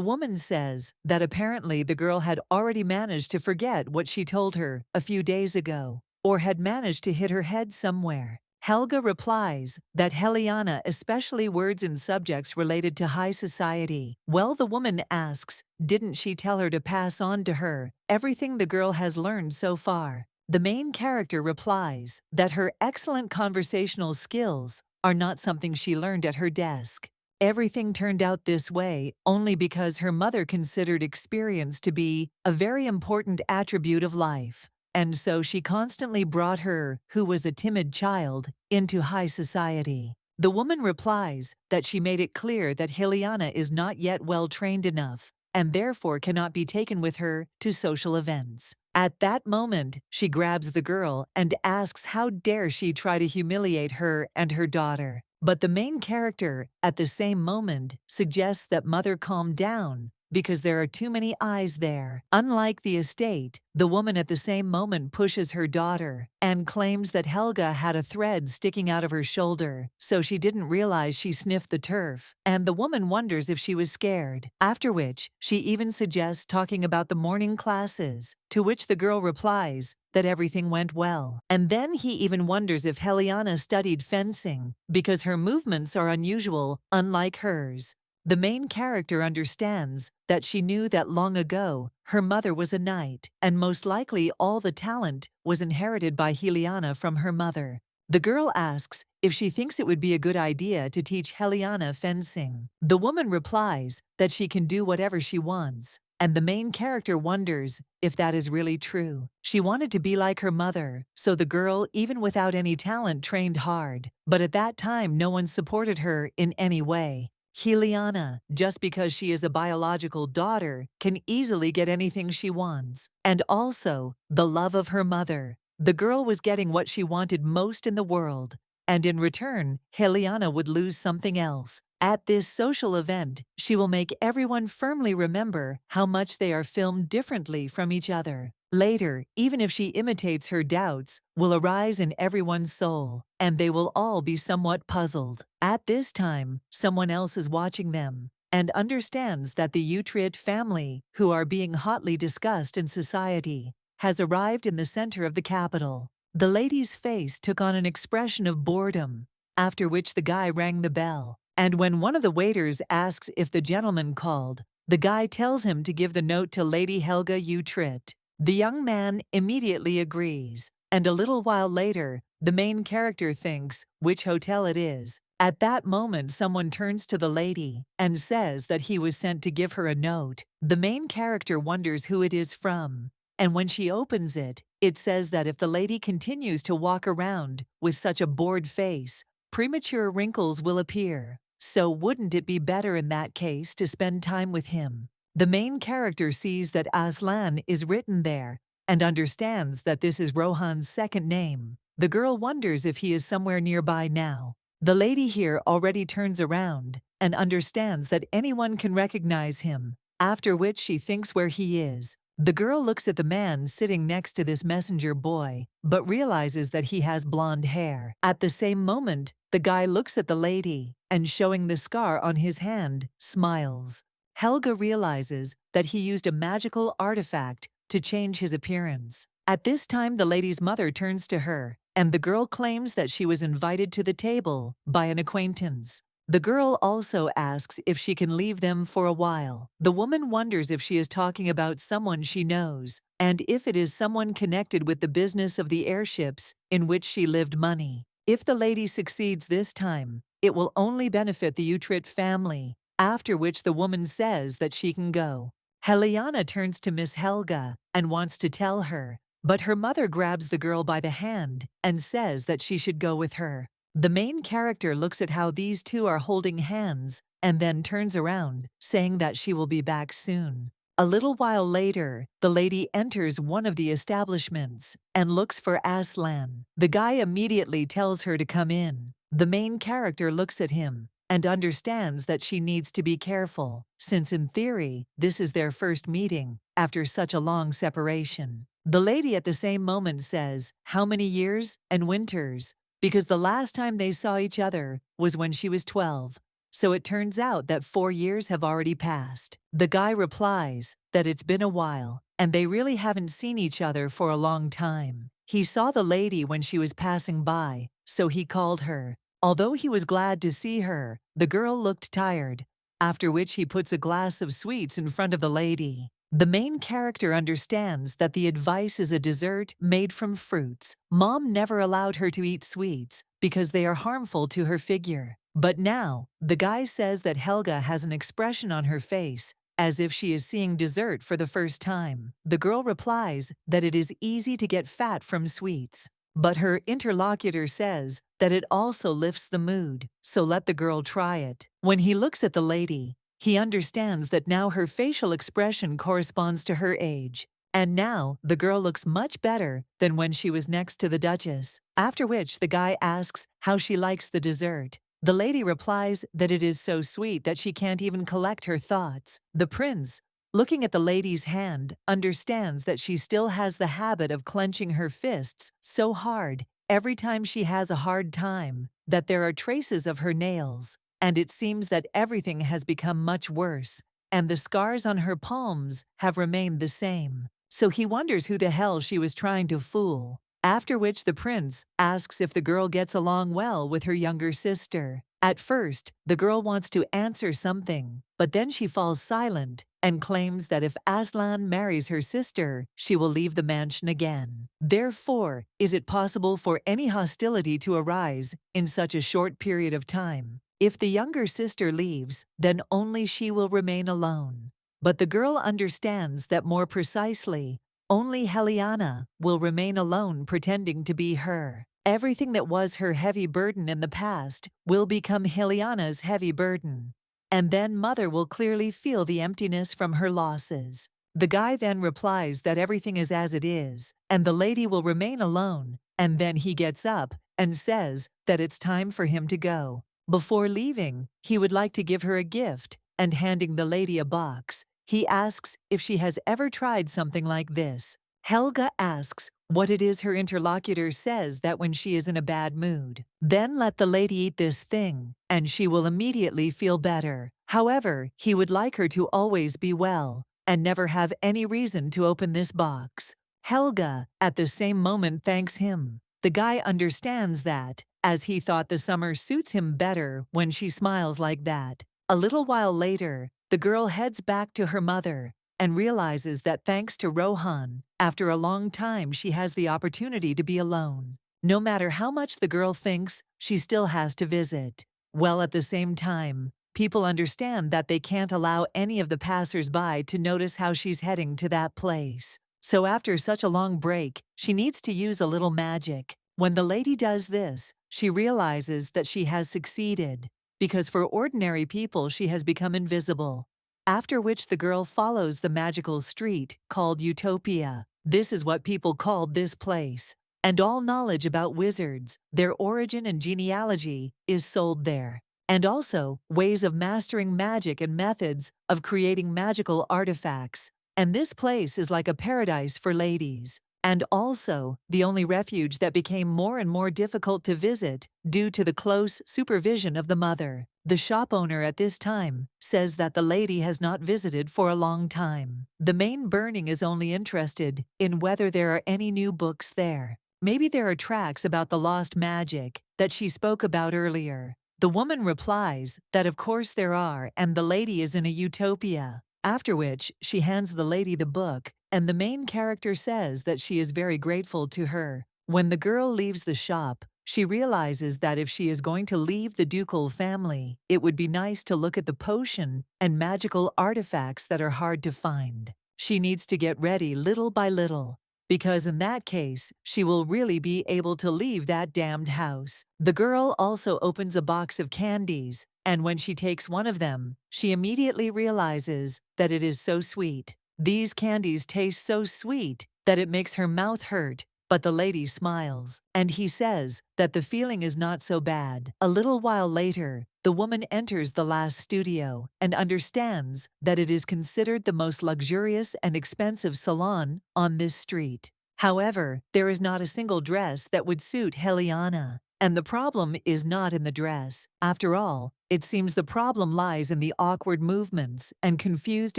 woman says that apparently the girl had already managed to forget what she told her a few days ago, or had managed to hit her head somewhere. Helga replies that Heliana especially words and subjects related to high society. Well, the woman asks, didn't she tell her to pass on to her everything the girl has learned so far? The main character replies that her excellent conversational skills are not something she learned at her desk. Everything turned out this way only because her mother considered experience to be a very important attribute of life, and so she constantly brought her, who was a timid child, into high society. The woman replies that she made it clear that Heliana is not yet well trained enough and therefore cannot be taken with her to social events. At that moment, she grabs the girl and asks how dare she try to humiliate her and her daughter. But the main character, at the same moment, suggests that mother calm down because there are too many eyes there. Unlike the estate, the woman at the same moment pushes her daughter and claims that Helga had a thread sticking out of her shoulder, so she didn't realize she sniffed the turf, and the woman wonders if she was scared, after which she even suggests talking about the morning classes, to which the girl replies that everything went well. And then he even wonders if Heliana studied fencing, because her movements are unusual, unlike hers. The main character understands that she knew that long ago her mother was a knight, and most likely all the talent was inherited by Heliana from her mother. The girl asks if she thinks it would be a good idea to teach Heliana fencing. The woman replies that she can do whatever she wants, and the main character wonders if that is really true. She wanted to be like her mother, so the girl, even without any talent, trained hard. But at that time, no one supported her in any way. Heliana, just because she is a biological daughter, can easily get anything she wants. And also, the love of her mother. The girl was getting what she wanted most in the world, and in return, Heliana would lose something else. At this social event, she will make everyone firmly remember how much they are filmed differently from each other. Later, even if she imitates her doubts, will arise in everyone's soul, and they will all be somewhat puzzled. At this time, someone else is watching them and understands that the Utrecht family, who are being hotly discussed in society, has arrived in the center of the capital. The lady's face took on an expression of boredom, after which the guy rang the bell. And when one of the waiters asks if the gentleman called, the guy tells him to give the note to Lady Helga Utrecht. The young man immediately agrees, and a little while later, the main character thinks which hotel it is. At that moment, someone turns to the lady and says that he was sent to give her a note. The main character wonders who it is from, and when she opens it, it says that if the lady continues to walk around with such a bored face, premature wrinkles will appear. So wouldn't it be better in that case to spend time with him? The main character sees that Aslan is written there and understands that this is Rohan's second name. The girl wonders if he is somewhere nearby now. The lady here already turns around and understands that anyone can recognize him, after which she thinks where he is. The girl looks at the man sitting next to this messenger boy, but realizes that he has blonde hair. At the same moment, the guy looks at the lady and, showing the scar on his hand, smiles. Helga realizes that he used a magical artifact to change his appearance. At this time, the lady's mother turns to her, and the girl claims that she was invited to the table by an acquaintance. The girl also asks if she can leave them for a while. The woman wonders if she is talking about someone she knows, and if it is someone connected with the business of the airships in which she lived money. If the lady succeeds this time, it will only benefit the Utrecht family, after which the woman says that she can go. Helga turns to Miss Helga and wants to tell her, but her mother grabs the girl by the hand and says that she should go with her. The main character looks at how these two are holding hands and then turns around, saying that she will be back soon. A little while later, the lady enters one of the establishments and looks for Aslan. The guy immediately tells her to come in. The main character looks at him and understands that she needs to be careful, since in theory, this is their first meeting after such a long separation. The lady at the same moment says, "How many years and winters?" Because the last time they saw each other was when she was 12. So it turns out that 4 years have already passed. The guy replies that it's been a while, and they really haven't seen each other for a long time. He saw the lady when she was passing by, so he called her. Although he was glad to see her, the girl looked tired, after which he puts a glass of sweets in front of the lady. The main character understands that the advice is a dessert made from fruits. Mom never allowed her to eat sweets because they are harmful to her figure. But now, the guy says that Helga has an expression on her face as if she is seeing dessert for the first time. The girl replies that it is easy to get fat from sweets. But her interlocutor says that it also lifts the mood, so let the girl try it. When he looks at the lady, he understands that now her facial expression corresponds to her age. And now, the girl looks much better than when she was next to the Duchess. After which, the guy asks how she likes the dessert. The lady replies that it is so sweet that she can't even collect her thoughts. The prince, looking at the lady's hand, understands that she still has the habit of clenching her fists so hard every time she has a hard time that there are traces of her nails, and it seems that everything has become much worse, and the scars on her palms have remained the same. So he wonders who the hell she was trying to fool. After which the prince asks if the girl gets along well with her younger sister. At first, the girl wants to answer something, but then she falls silent and claims that if Aslan marries her sister, she will leave the mansion again. Therefore, is it possible for any hostility to arise in such a short period of time? If the younger sister leaves, then only she will remain alone. But the girl understands that more precisely, only Helga will remain alone pretending to be her. Everything that was her heavy burden in the past will become Helga's heavy burden. And then Mother will clearly feel the emptiness from her losses. The guy then replies that everything is as it is, and the lady will remain alone, and then he gets up and says that it's time for him to go. Before leaving, he would like to give her a gift, and handing the lady a box, he asks if she has ever tried something like this. Helga asks what it is. Her interlocutor says that when she is in a bad mood, then let the lady eat this thing, and she will immediately feel better. However, he would like her to always be well, and never have any reason to open this box. Helga, at the same moment, thanks him. The guy understands that, as he thought the summer suits him better when she smiles like that. A little while later, the girl heads back to her mother and realizes that thanks to Rohan, after a long time she has the opportunity to be alone. No matter how much the girl thinks, she still has to visit. Well, at the same time, people understand that they can't allow any of the passers-by to notice how she's heading to that place. So after such a long break, she needs to use a little magic. When the lady does this, she realizes that she has succeeded, because for ordinary people she has become invisible. After which the girl follows the magical street called Utopia. This is what people called this place. And all knowledge about wizards, their origin and genealogy, is sold there. And also ways of mastering magic and methods of creating magical artifacts. And this place is like a paradise for ladies. And also the only refuge that became more and more difficult to visit due to the close supervision of the mother. The shop owner at this time says that the lady has not visited for a long time. The main burning is only interested in whether there are any new books there. Maybe there are tracks about the lost magic that she spoke about earlier. The woman replies that of course there are, and the lady is in a utopia. After which, she hands the lady the book and the main character says that she is very grateful to her. When the girl leaves the shop, she realizes that if she is going to leave the ducal family, it would be nice to look at the potion and magical artifacts that are hard to find. She needs to get ready little by little, because in that case, she will really be able to leave that damned house. The girl also opens a box of candies, and when she takes one of them, she immediately realizes that it is so sweet. These candies taste so sweet that it makes her mouth hurt, but the lady smiles, and he says that the feeling is not so bad. A little while later, the woman enters the last studio and understands that it is considered the most luxurious and expensive salon on this street. However, there is not a single dress that would suit Helena. And the problem is not in the dress. After all, it seems the problem lies in the awkward movements and confused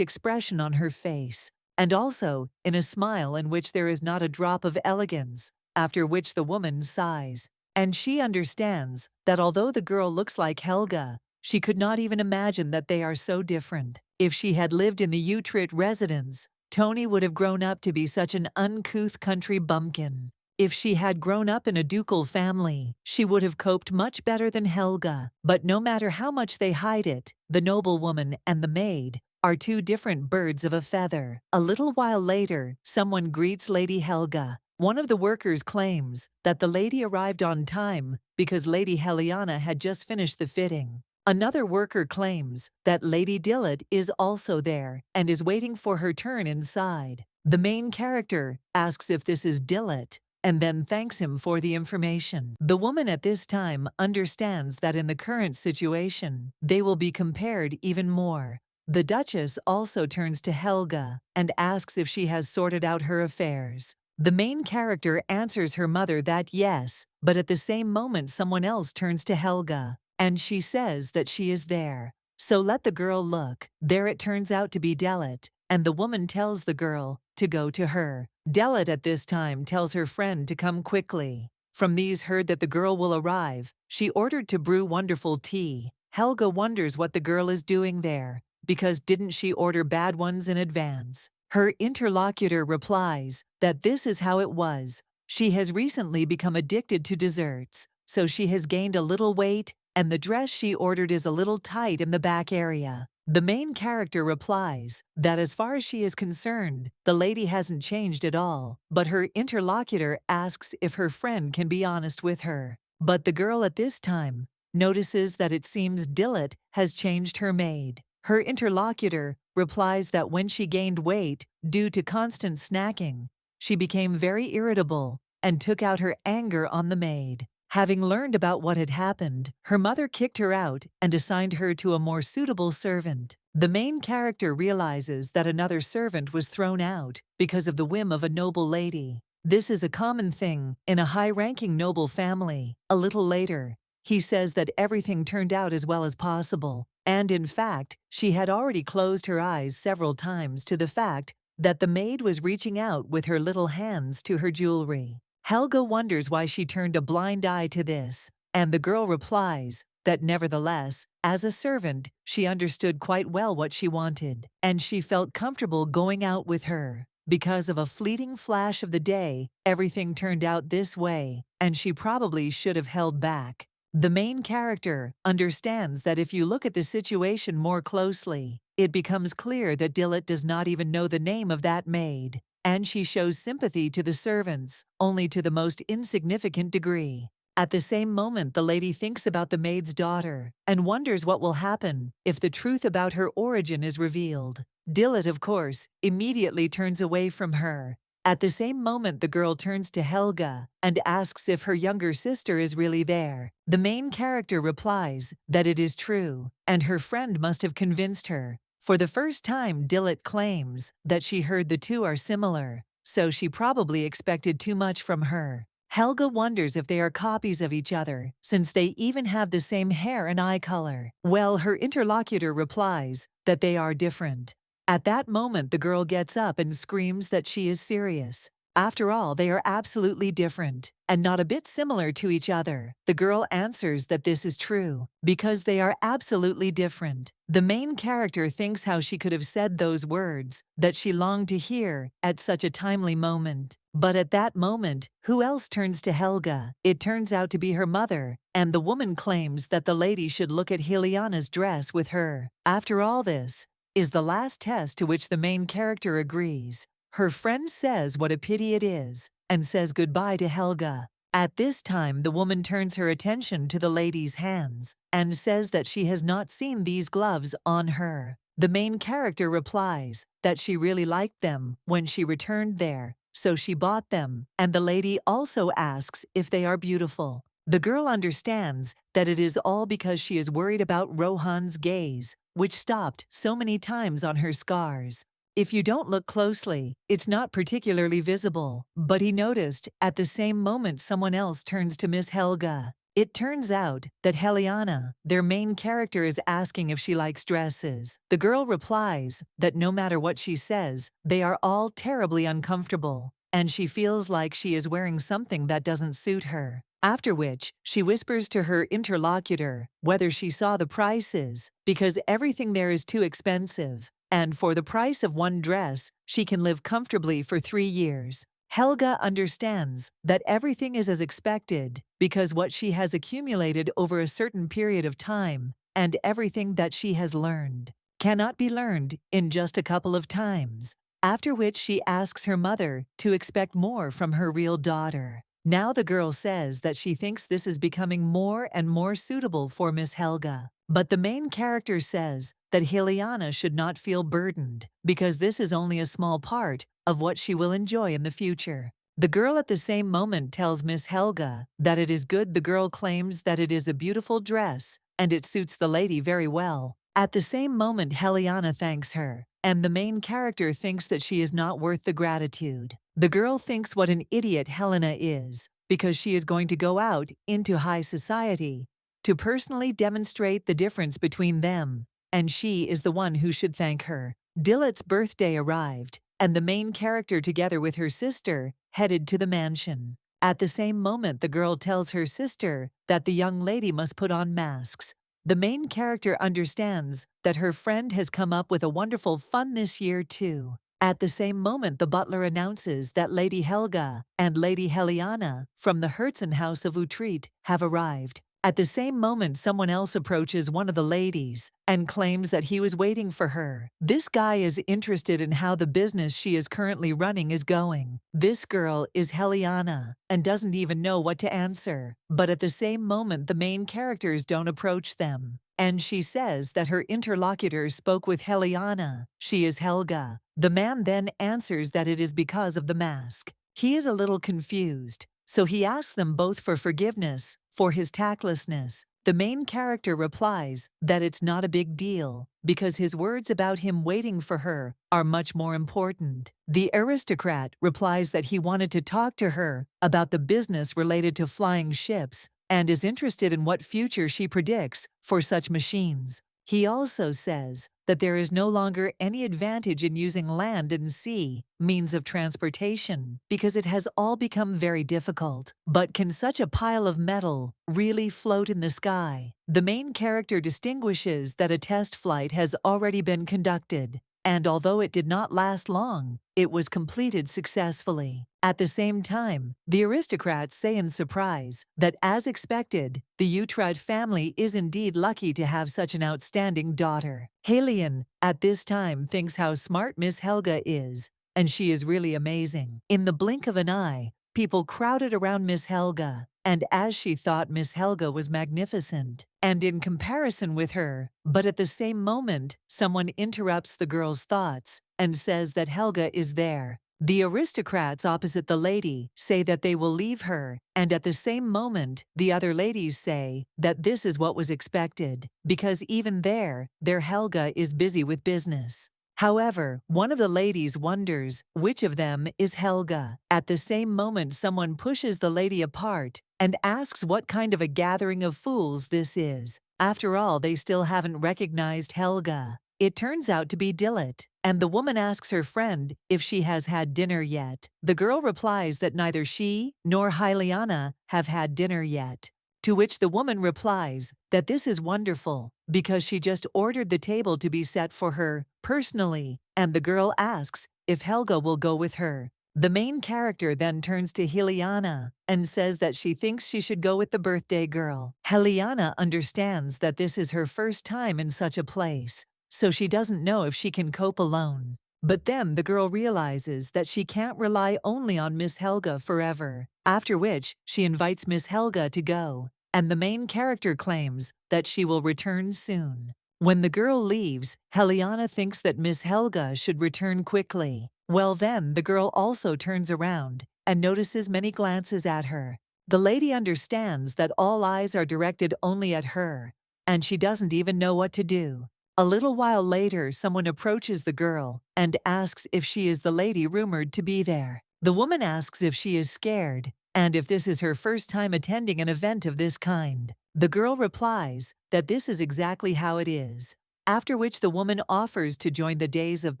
expression on her face, and also in a smile in which there is not a drop of elegance, after which the woman sighs. And she understands that although the girl looks like Helga, she could not even imagine that they are so different. If she had lived in the Utrecht residence, Tony would have grown up to be such an uncouth country bumpkin. If she had grown up in a ducal family, she would have coped much better than Helga. But no matter how much they hide it, the noblewoman and the maid are two different birds of a feather. A little while later, someone greets Lady Helga. One of the workers claims that the lady arrived on time because Lady Helena had just finished the fitting. Another worker claims that Lady Dillot is also there and is waiting for her turn inside. The main character asks if this is Dillot, and then thanks him for the information. The woman at this time understands that in the current situation, they will be compared even more. The Duchess also turns to Helga and asks if she has sorted out her affairs. The main character answers her mother that yes, but at the same moment someone else turns to Helga, and she says that she is there. So let the girl look. There it turns out to be Dillot, and the woman tells the girl to go to her. Dillot at this time tells her friend to come quickly. From these heard that the girl will arrive, she ordered to brew wonderful tea. Helga wonders what the girl is doing there, because didn't she order bad ones in advance? Her interlocutor replies that this is how it was. She has recently become addicted to desserts, so she has gained a little weight, and the dress she ordered is a little tight in the back area. The main character replies that as far as she is concerned, the lady hasn't changed at all, but her interlocutor asks if her friend can be honest with her. But the girl at this time notices that it seems Dillot has changed her maid. Her interlocutor replies that when she gained weight due to constant snacking, she became very irritable and took out her anger on the maid. Having learned about what had happened, her mother kicked her out and assigned her to a more suitable servant. The main character realizes that another servant was thrown out because of the whim of a noble lady. This is a common thing in a high-ranking noble family. A little later, he says that everything turned out as well as possible, and in fact, she had already closed her eyes several times to the fact that the maid was reaching out with her little hands to her jewelry. Helga wonders why she turned a blind eye to this, and the girl replies that nevertheless, as a servant, she understood quite well what she wanted, and she felt comfortable going out with her. Because of a fleeting flash of the day, everything turned out this way, and she probably should have held back. The main character understands that if you look at the situation more closely, it becomes clear that Dillot does not even know the name of that maid, and she shows sympathy to the servants, only to the most insignificant degree. At the same moment, the lady thinks about the maid's daughter and wonders what will happen if the truth about her origin is revealed. Dillot, of course, immediately turns away from her. At the same moment, the girl turns to Helga and asks if her younger sister is really there. The main character replies that it is true, and her friend must have convinced her. For the first time, Dillot claims that she heard the two are similar, so she probably expected too much from her. Helga wonders if they are copies of each other, since they even have the same hair and eye color. Well, her interlocutor replies that they are different. At that moment, the girl gets up and screams that she is serious. After all, they are absolutely different and not a bit similar to each other. The girl answers that this is true because they are absolutely different. The main character thinks how she could have said those words that she longed to hear at such a timely moment. But at that moment, who else turns to Helga? It turns out to be her mother, and the woman claims that the lady should look at Heliona's dress with her. After all, this is the last test to which the main character agrees. Her friend says what a pity it is and says goodbye to Helga. At this time, the woman turns her attention to the lady's hands and says that she has not seen these gloves on her. The main character replies that she really liked them when she returned there, so she bought them, and the lady also asks if they are beautiful. The girl understands that it is all because she is worried about Rohan's gaze, which stopped so many times on her scars. If you don't look closely, it's not particularly visible, but he noticed at the same moment someone else turns to Miss Helga. It turns out that Helena, their main character, is asking if she likes dresses. The girl replies that no matter what she says, they are all terribly uncomfortable, and she feels like she is wearing something that doesn't suit her. After which, she whispers to her interlocutor whether she saw the prices, because everything there is too expensive. And for the price of one dress, she can live comfortably for 3 years. Helga understands that everything is as expected because what she has accumulated over a certain period of time and everything that she has learned cannot be learned in just a couple of times. After which she asks her mother to expect more from her real daughter. Now the girl says that she thinks this is becoming more and more suitable for Miss Helga. But the main character says that Helena should not feel burdened because this is only a small part of what she will enjoy in the future. The girl at the same moment tells Miss Helga that it is good. The girl claims that it is a beautiful dress and it suits the lady very well. At the same moment, Helena thanks her, and the main character thinks that she is not worth the gratitude. The girl thinks what an idiot Helena is because she is going to go out into high society to personally demonstrate the difference between them, and she is the one who should thank her. Dillot's birthday arrived, and the main character together with her sister headed to the mansion. At the same moment, the girl tells her sister that the young lady must put on masks. The main character understands that her friend has come up with a wonderful fun this year too. At the same moment, the butler announces that Lady Helga and Lady Helena from the Herzen house of Utrecht have arrived. At the same moment, someone else approaches one of the ladies and claims that he was waiting for her. This guy is interested in how the business she is currently running is going. This girl is Helena and doesn't even know what to answer. But at the same moment, the main characters don't approach them. And she says that her interlocutor spoke with Helena. She is Helga. The man then answers that it is because of the mask. He is a little confused, so he asks them both for forgiveness for his tactlessness. The main character replies that it's not a big deal because his words about him waiting for her are much more important. The aristocrat replies that he wanted to talk to her about the business related to flying ships and is interested in what future she predicts for such machines. He also says that there is no longer any advantage in using land and sea means of transportation because it has all become very difficult. But can such a pile of metal really float in the sky? The main character distinguishes that a test flight has already been conducted, and although it did not last long, it was completed successfully. At the same time, the aristocrats say in surprise that, as expected, the Utrecht family is indeed lucky to have such an outstanding daughter. Helion, at this time, thinks how smart Miss Helga is, and she is really amazing. In the blink of an eye, people crowded around Miss Helga, and as she thought Miss Helga was magnificent, and in comparison with her, but at the same moment, someone interrupts the girl's thoughts and says that Helga is there. The aristocrats opposite the lady say that they will leave her, and at the same moment, the other ladies say that this is what was expected, because even there, their Helga is busy with business. However, one of the ladies wonders which of them is Helga. At the same moment, someone pushes the lady apart and asks what kind of a gathering of fools this is. After all, they still haven't recognized Helga. It turns out to be Dillot, and the woman asks her friend if she has had dinner yet. The girl replies that neither she nor Hyliana have had dinner yet. To which the woman replies that this is wonderful because she just ordered the table to be set for her personally, and the girl asks if Helga will go with her. The main character then turns to Hyliana and says that she thinks she should go with the birthday girl. Hyliana understands that this is her first time in such a place, so she doesn't know if she can cope alone. But then the girl realizes that she can't rely only on Miss Helga forever, after which she invites Miss Helga to go, and the main character claims that she will return soon. When the girl leaves, Hyliana thinks that Miss Helga should return quickly. Well then, the girl also turns around and notices many glances at her. The lady understands that all eyes are directed only at her, and she doesn't even know what to do. A little while later, someone approaches the girl and asks if she is the lady rumored to be there. The woman asks if she is scared and if this is her first time attending an event of this kind. The girl replies that this is exactly how it is, after which the woman offers to join the days of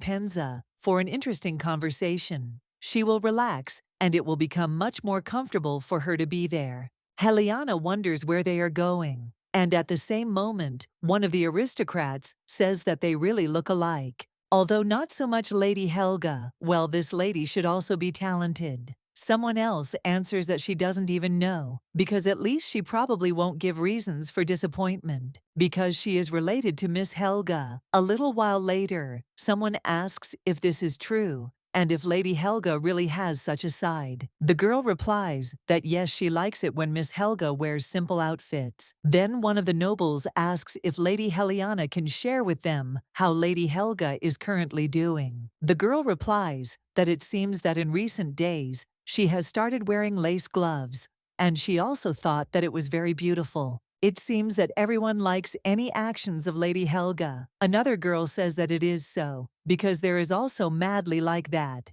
Penza for an interesting conversation. She will relax and it will become much more comfortable for her to be there. Hyliana wonders where they are going, and at the same moment, one of the aristocrats says that they really look alike. Although not so much Lady Helga, well, this lady should also be talented. Someone else answers that she doesn't even know, because at least she probably won't give reasons for disappointment, because she is related to Miss Helga. A little while later, someone asks if this is true, and if Lady Helga really has such a side. The girl replies that yes, she likes it when Miss Helga wears simple outfits. Then one of the nobles asks if Lady Hyliana can share with them how Lady Helga is currently doing. The girl replies that it seems that in recent days, she has started wearing lace gloves, and she also thought that it was very beautiful. It seems that everyone likes any actions of Lady Helga. Another girl says that it is so, because there is also madly like that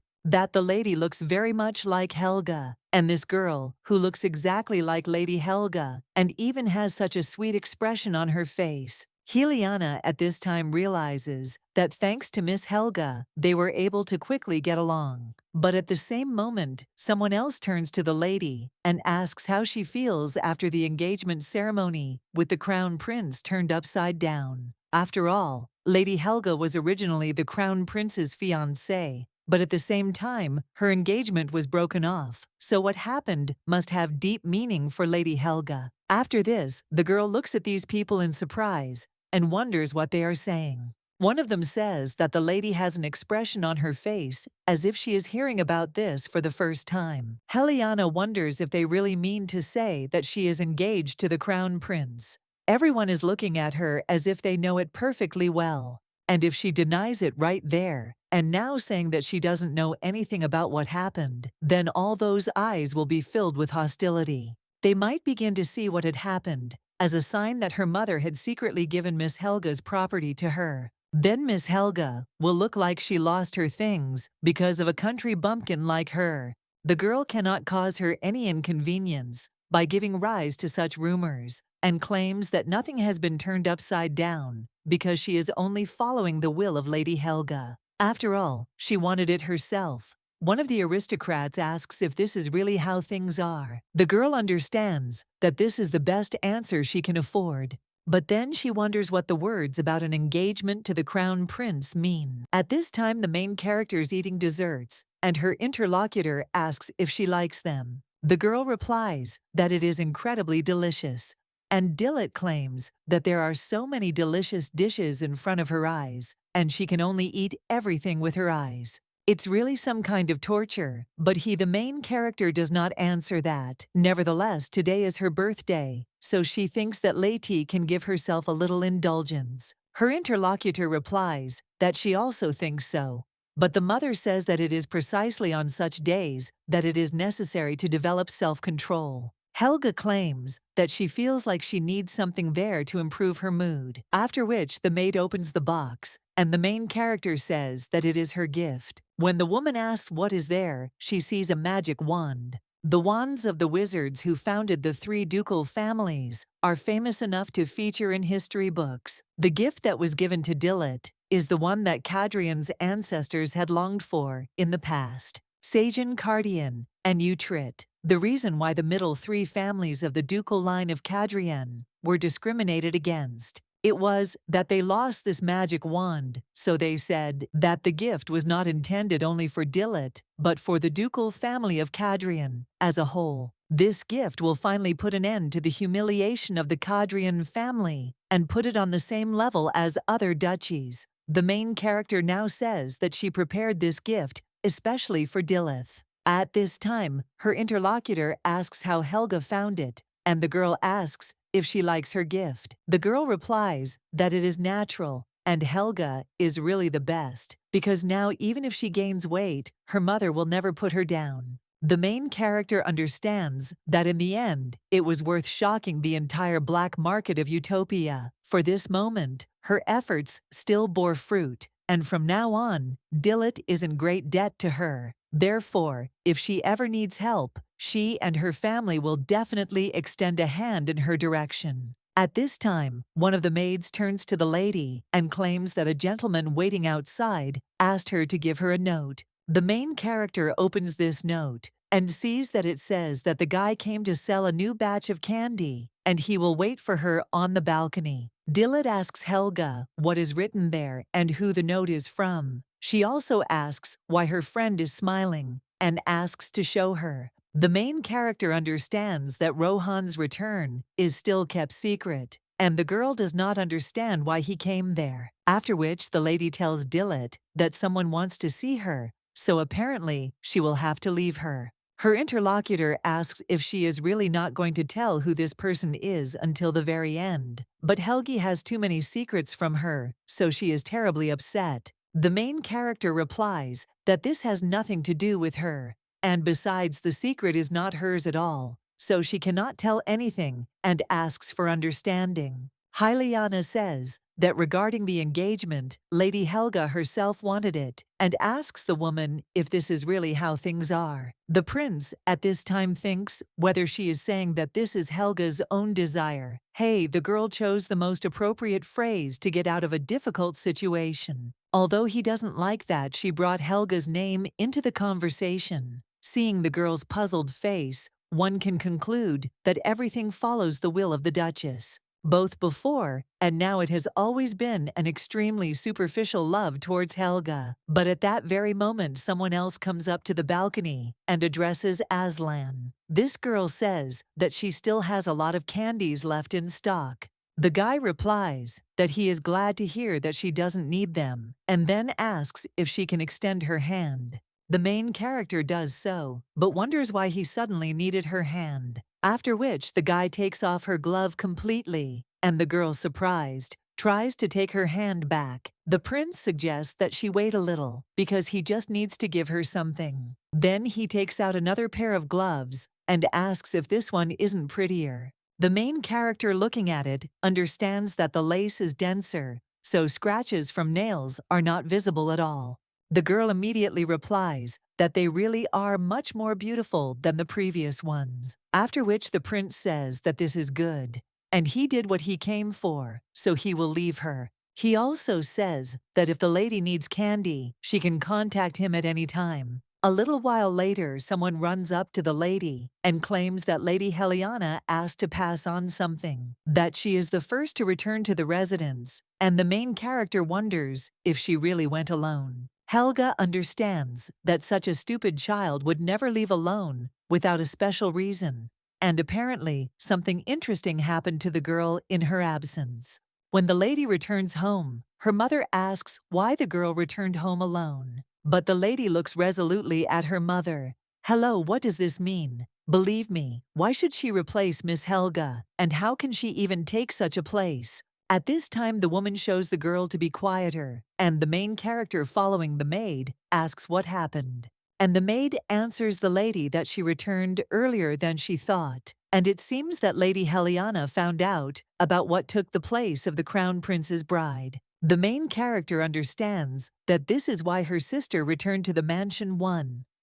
the lady looks very much like Helga, and this girl, who looks exactly like Lady Helga, and even has such a sweet expression on her face. Hyliana at this time realizes that thanks to Miss Helga, they were able to quickly get along. But at the same moment, someone else turns to the lady and asks how she feels after the engagement ceremony with the crown prince turned upside down. After all, Lady Helga was originally the crown prince's fiancée, but at the same time, her engagement was broken off, so what happened must have deep meaning for Lady Helga. After this, the girl looks at these people in surprise and wonders what they are saying. One of them says that the lady has an expression on her face as if she is hearing about this for the first time. Hyliana wonders if they really mean to say that she is engaged to the crown prince. Everyone is looking at her as if they know it perfectly well, and if she denies it right there, and now saying that she doesn't know anything about what happened, then all those eyes will be filled with hostility. They might begin to see what had happened as a sign that her mother had secretly given Miss Helga's property to her. Then Miss Helga will look like she lost her things because of a country bumpkin like her. The girl cannot cause her any inconvenience by giving rise to such rumors, and claims that nothing has been turned upside down because she is only following the will of Lady Helga. After all, she wanted it herself. One of the aristocrats asks if this is really how things are. The girl understands that this is the best answer she can afford, but then she wonders what the words about an engagement to the crown prince mean. At this time, the main character is eating desserts, and her interlocutor asks if she likes them. The girl replies that it is incredibly delicious, and Dillot claims that there are so many delicious dishes in front of her eyes, and she can only eat everything with her eyes. It's really some kind of torture, but he, the main character, does not answer that. Nevertheless, today is her birthday, so she thinks that Leti can give herself a little indulgence. Her interlocutor replies that she also thinks so, but the mother says that it is precisely on such days that it is necessary to develop self-control. Helga claims that she feels like she needs something there to improve her mood, after which the maid opens the box, and the main character says that it is her gift. When the woman asks what is there, she sees a magic wand. The wands of the wizards who founded the three ducal families are famous enough to feature in history books. The gift that was given to Dillot is the one that Kadrian's ancestors had longed for in the past. Sajan Cardian and Utrit. The reason why the middle three families of the ducal line of Kadrian were discriminated against. It was that they lost this magic wand, so they said that the gift was not intended only for Dillot, but for the ducal family of Kadrian as a whole. This gift will finally put an end to the humiliation of the Kadrian family and put it on the same level as other duchies. The main character now says that she prepared this gift especially for Dillot. At this time, her interlocutor asks how Helga found it, and the girl asks if she likes her gift. The girl replies that it is natural, and Helga is really the best, because now even if she gains weight, her mother will never put her down. The main character understands that in the end, it was worth shocking the entire black market of Utopia. For this moment, her efforts still bore fruit, and from now on, Dillot is in great debt to her. Therefore, if she ever needs help, she and her family will definitely extend a hand in her direction. At this time, one of the maids turns to the lady and claims that a gentleman waiting outside asked her to give her a note. The main character opens this note and sees that it says that the guy came to sell a new batch of candy and he will wait for her on the balcony. Dillot asks Helga what is written there and who the note is from. She also asks why her friend is smiling and asks to show her. The main character understands that Rohan's return is still kept secret, and the girl does not understand why he came there. After which, the lady tells Dillot that someone wants to see her, so apparently she will have to leave her. Her interlocutor asks if she is really not going to tell who this person is until the very end. But Helgi has too many secrets from her, so she is terribly upset. The main character replies that this has nothing to do with her, and besides, the secret is not hers at all, so she cannot tell anything and asks for understanding. Hyliana says that regarding the engagement, Lady Helga herself wanted it and asks the woman if this is really how things are. The prince at this time thinks whether she is saying that this is Helga's own desire. Hey, the girl chose the most appropriate phrase to get out of a difficult situation. Although he doesn't like that she brought Helga's name into the conversation. Seeing the girl's puzzled face, one can conclude that everything follows the will of the Duchess. Both before and now it has always been an extremely superficial love towards Helga. But at that very moment someone else comes up to the balcony and addresses Aslan. This girl says that she still has a lot of candies left in stock. The guy replies that he is glad to hear that she doesn't need them, and then asks if she can extend her hand. The main character does so, but wonders why he suddenly needed her hand. After which, the guy takes off her glove completely, and the girl, surprised, tries to take her hand back. The prince suggests that she wait a little, because he just needs to give her something. Then he takes out another pair of gloves and asks if this one isn't prettier. The main character, looking at it, understands that the lace is denser, so scratches from nails are not visible at all. The girl immediately replies that they really are much more beautiful than the previous ones. After which the prince says that this is good, and he did what he came for, so he will leave her. He also says that if the lady needs candy, she can contact him at any time. A little while later, someone runs up to the lady and claims that Lady Helena asked to pass on something, that she is the first to return to the residence, and the main character wonders if she really went alone. Helga understands that such a stupid child would never leave alone without a special reason, and apparently something interesting happened to the girl in her absence. When the lady returns home, her mother asks why the girl returned home alone. But the lady looks resolutely at her mother. Hello, what does this mean? Believe me, why should she replace Miss Helga? And how can she even take such a place? At this time, the woman shows the girl to be quieter, and the main character, following the maid, asks what happened. And the maid answers the lady that she returned earlier than she thought, and it seems that Lady Helena found out about what took the place of the Crown Prince's bride. The main character understands that this is why her sister returned to the mansion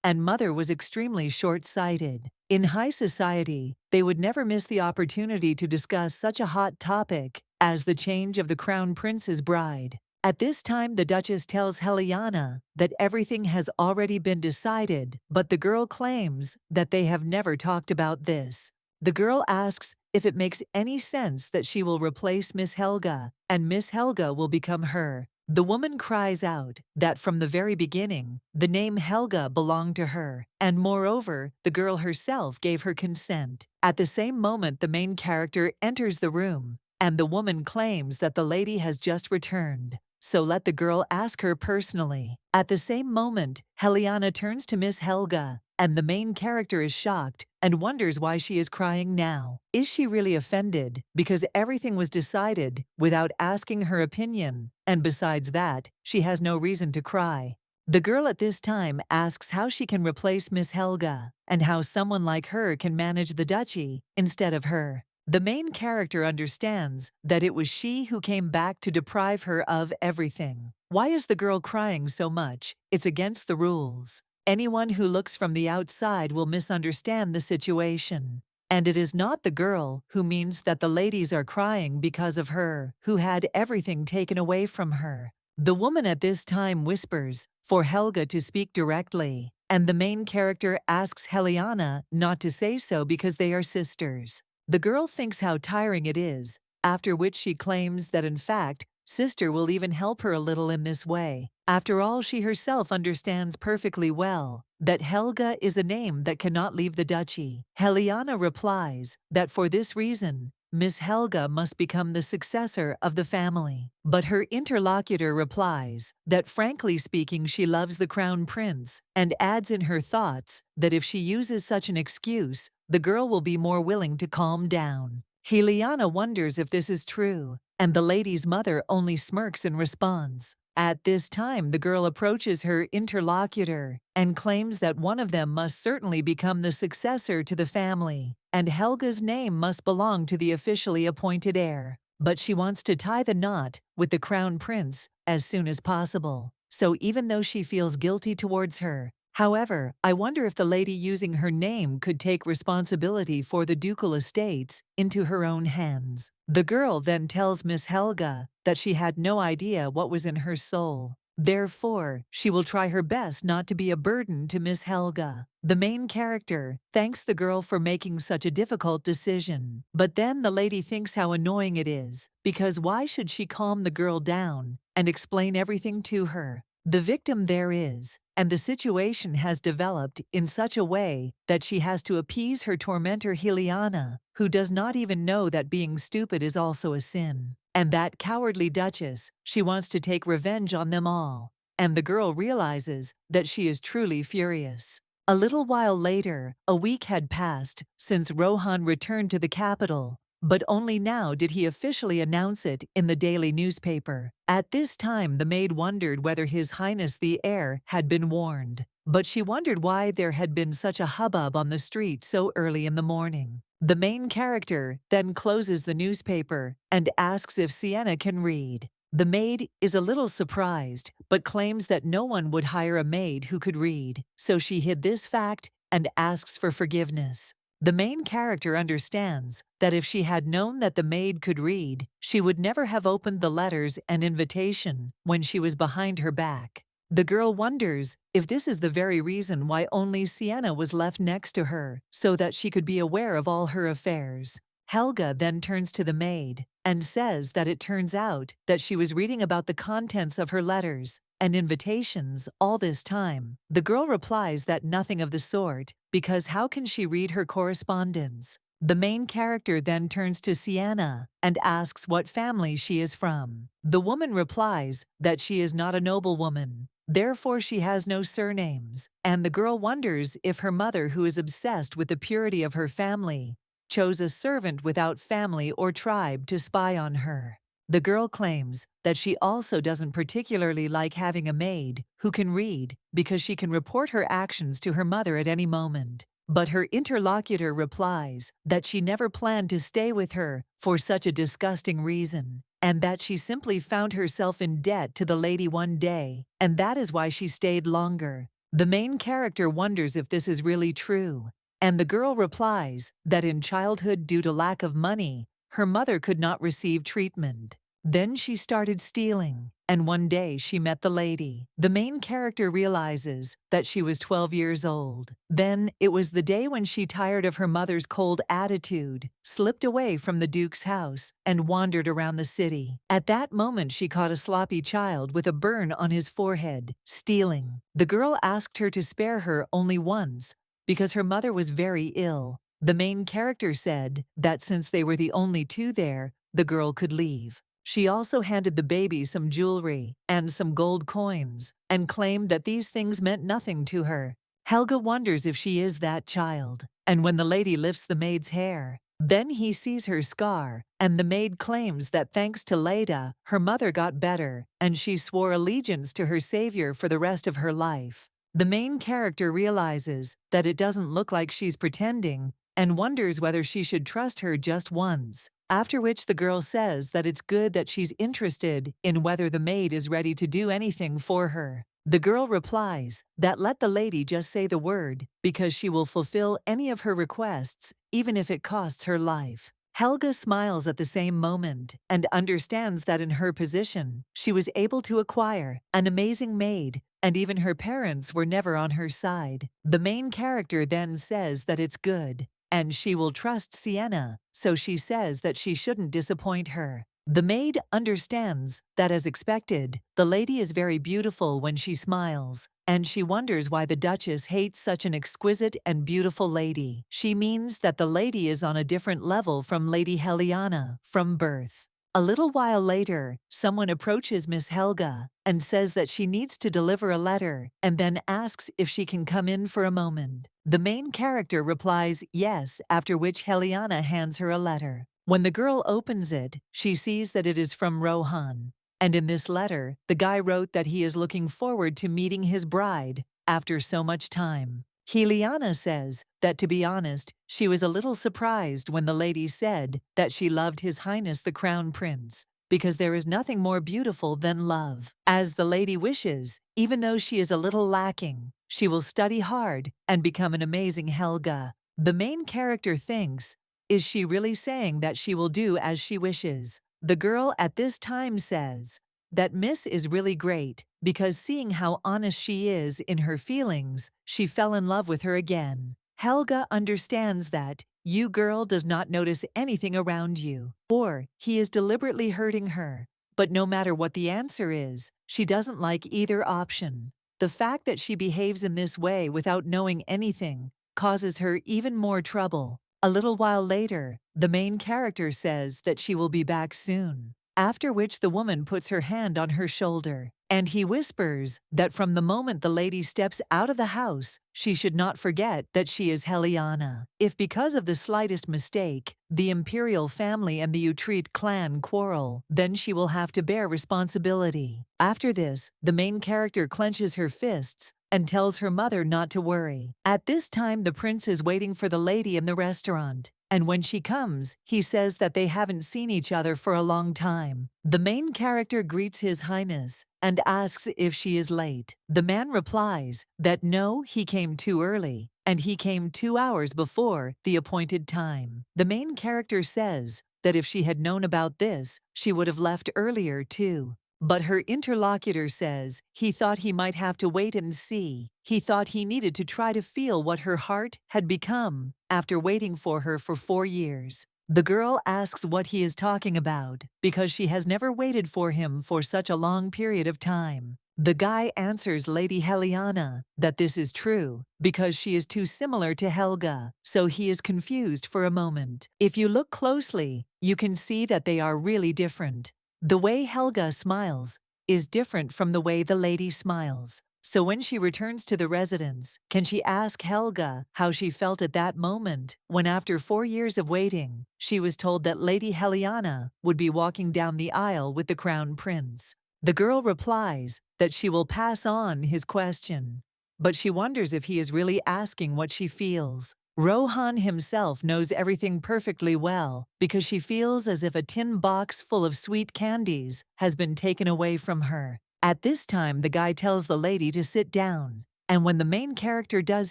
and mother was extremely short-sighted. In high society, they would never miss the opportunity to discuss such a hot topic as the change of the Crown Prince's bride. At this time, the Duchess tells Helena that everything has already been decided, but the girl claims that they have never talked about this. The girl asks if it makes any sense that she will replace Miss Helga, and Miss Helga will become her. The woman cries out that from the very beginning, the name Helga belonged to her, and moreover, the girl herself gave her consent. At the same moment, the main character enters the room, and the woman claims that the lady has just returned. So let the girl ask her personally. At the same moment, Helena turns to Miss Helga, and the main character is shocked and wonders why she is crying now. Is she really offended because everything was decided without asking her opinion? And besides that, she has no reason to cry. The girl at this time asks how she can replace Miss Helga and how someone like her can manage the duchy instead of her. The main character understands that it was she who came back to deprive her of everything. Why is the girl crying so much? It's against the rules. Anyone who looks from the outside will misunderstand the situation. And it is not the girl who means that the ladies are crying because of her, who had everything taken away from her. The woman at this time whispers for Helga to speak directly, and the main character asks Helena not to say so because they are sisters. The girl thinks how tiring it is, after which she claims that in fact, sister will even help her a little in this way. After all, she herself understands perfectly well that Helga is a name that cannot leave the duchy. Helena replies that for this reason, Miss Helga must become the successor of the family. But her interlocutor replies that frankly speaking she loves the crown prince, and adds in her thoughts that if she uses such an excuse, the girl will be more willing to calm down. Helena wonders if this is true, and the lady's mother only smirks and responds. At this time, the girl approaches her interlocutor and claims that one of them must certainly become the successor to the family, and Helga's name must belong to the officially appointed heir. But she wants to tie the knot with the crown prince as soon as possible. So even though she feels guilty towards her, however, I wonder if the lady using her name could take responsibility for the ducal estates into her own hands. The girl then tells Miss Helga that she had no idea what was in her soul. Therefore, she will try her best not to be a burden to Miss Helga. The main character thanks the girl for making such a difficult decision. But then the lady thinks how annoying it is, because why should she calm the girl down and explain everything to her? The victim there is, and the situation has developed in such a way that she has to appease her tormentor Helena, who does not even know that being stupid is also a sin. And that cowardly duchess, she wants to take revenge on them all. And the girl realizes that she is truly furious. A little while later, a week had passed since Rohan returned to the capital, but only now did he officially announce it in the daily newspaper. At this time, the maid wondered whether His Highness the heir had been warned, but she wondered why there had been such a hubbub on the street so early in the morning. The main character then closes the newspaper and asks if Sienna can read. The maid is a little surprised, but claims that no one would hire a maid who could read, so she hid this fact and asks for forgiveness. The main character understands that if she had known that the maid could read, she would never have opened the letters and invitation when she was behind her back. The girl wonders if this is the very reason why only Sienna was left next to her, so that she could be aware of all her affairs. Helga then turns to the maid and says that it turns out that she was reading about the contents of her letters and invitations all this time. The girl replies that nothing of the sort, because how can she read her correspondence? The main character then turns to Sienna and asks what family she is from. The woman replies that she is not a noblewoman, therefore she has no surnames, and the girl wonders if her mother, who is obsessed with the purity of her family, chose a servant without family or tribe to spy on her. The girl claims that she also doesn't particularly like having a maid who can read because she can report her actions to her mother at any moment. But her interlocutor replies that she never planned to stay with her for such a disgusting reason, and that she simply found herself in debt to the lady one day, and that is why she stayed longer. The main character wonders if this is really true, and the girl replies that in childhood, due to lack of money, her mother could not receive treatment. Then she started stealing, and one day she met the lady. The main character realizes that she was 12 years old. Then it was the day when she, tired of her mother's cold attitude, slipped away from the Duke's house and wandered around the city. At that moment she caught a sloppy child with a burn on his forehead, stealing. The girl asked her to spare her only once, because her mother was very ill. The main character said that since they were the only two there, the girl could leave. She also handed the baby some jewelry and some gold coins and claimed that these things meant nothing to her. Helga wonders if she is that child, and when the lady lifts the maid's hair, then he sees her scar, and the maid claims that thanks to Leda, her mother got better, and she swore allegiance to her savior for the rest of her life. The main character realizes that it doesn't look like she's pretending and wonders whether she should trust her just once. After which the girl says that it's good that she's interested in whether the maid is ready to do anything for her. The girl replies that let the lady just say the word because she will fulfill any of her requests, even if it costs her life. Helga smiles at the same moment and understands that in her position, she was able to acquire an amazing maid, and even her parents were never on her side. The main character then says that it's good, and she will trust Sienna, so she says that she shouldn't disappoint her. The maid understands that, as expected, the lady is very beautiful when she smiles, and she wonders why the Duchess hates such an exquisite and beautiful lady. She means that the lady is on a different level from Lady Helena from birth. A little while later, someone approaches Miss Helga and says that she needs to deliver a letter and then asks if she can come in for a moment. The main character replies yes, after which Helena hands her a letter. When the girl opens it, she sees that it is from Rohan. And in this letter, the guy wrote that he is looking forward to meeting his bride after so much time. Helena says that, to be honest, she was a little surprised when the lady said that she loved His Highness the Crown Prince, because there is nothing more beautiful than love. As the lady wishes, even though she is a little lacking, she will study hard and become an amazing Helga. The main character thinks, is she really saying that she will do as she wishes? The girl at this time says that Miss is really great, because seeing how honest she is in her feelings, she fell in love with her again. Helga understands that you girl does not notice anything around you, or he is deliberately hurting her. But no matter what the answer is, she doesn't like either option. The fact that she behaves in this way without knowing anything causes her even more trouble. A little while later, the main character says that she will be back soon, after which the woman puts her hand on her shoulder, and he whispers that from the moment the lady steps out of the house, she should not forget that she is Helena. If because of the slightest mistake, the imperial family and the Utrecht clan quarrel, then she will have to bear responsibility. After this, the main character clenches her fists and tells her mother not to worry. At this time, the prince is waiting for the lady in the restaurant, and when she comes, he says that they haven't seen each other for a long time. The main character greets His Highness and asks if she is late. The man replies that no, he came too early, and he came 2 hours before the appointed time. The main character says that if she had known about this, she would have left earlier too. But her interlocutor says he thought he might have to wait and see. He thought he needed to try to feel what her heart had become after waiting for her for 4 years. The girl asks what he is talking about, because she has never waited for him for such a long period of time. The guy answers Lady Helena that this is true, because she is too similar to Helga, so he is confused for a moment. If you look closely, you can see that they are really different. The way Helga smiles is different from the way the lady smiles. So when she returns to the residence, can she ask Helga how she felt at that moment when, after 4 years of waiting, she was told that Lady Helena would be walking down the aisle with the crown prince? The girl replies that she will pass on his question, but she wonders if he is really asking what she feels. Rohan himself knows everything perfectly well, because she feels as if a tin box full of sweet candies has been taken away from her. At this time, the guy tells the lady to sit down, and when the main character does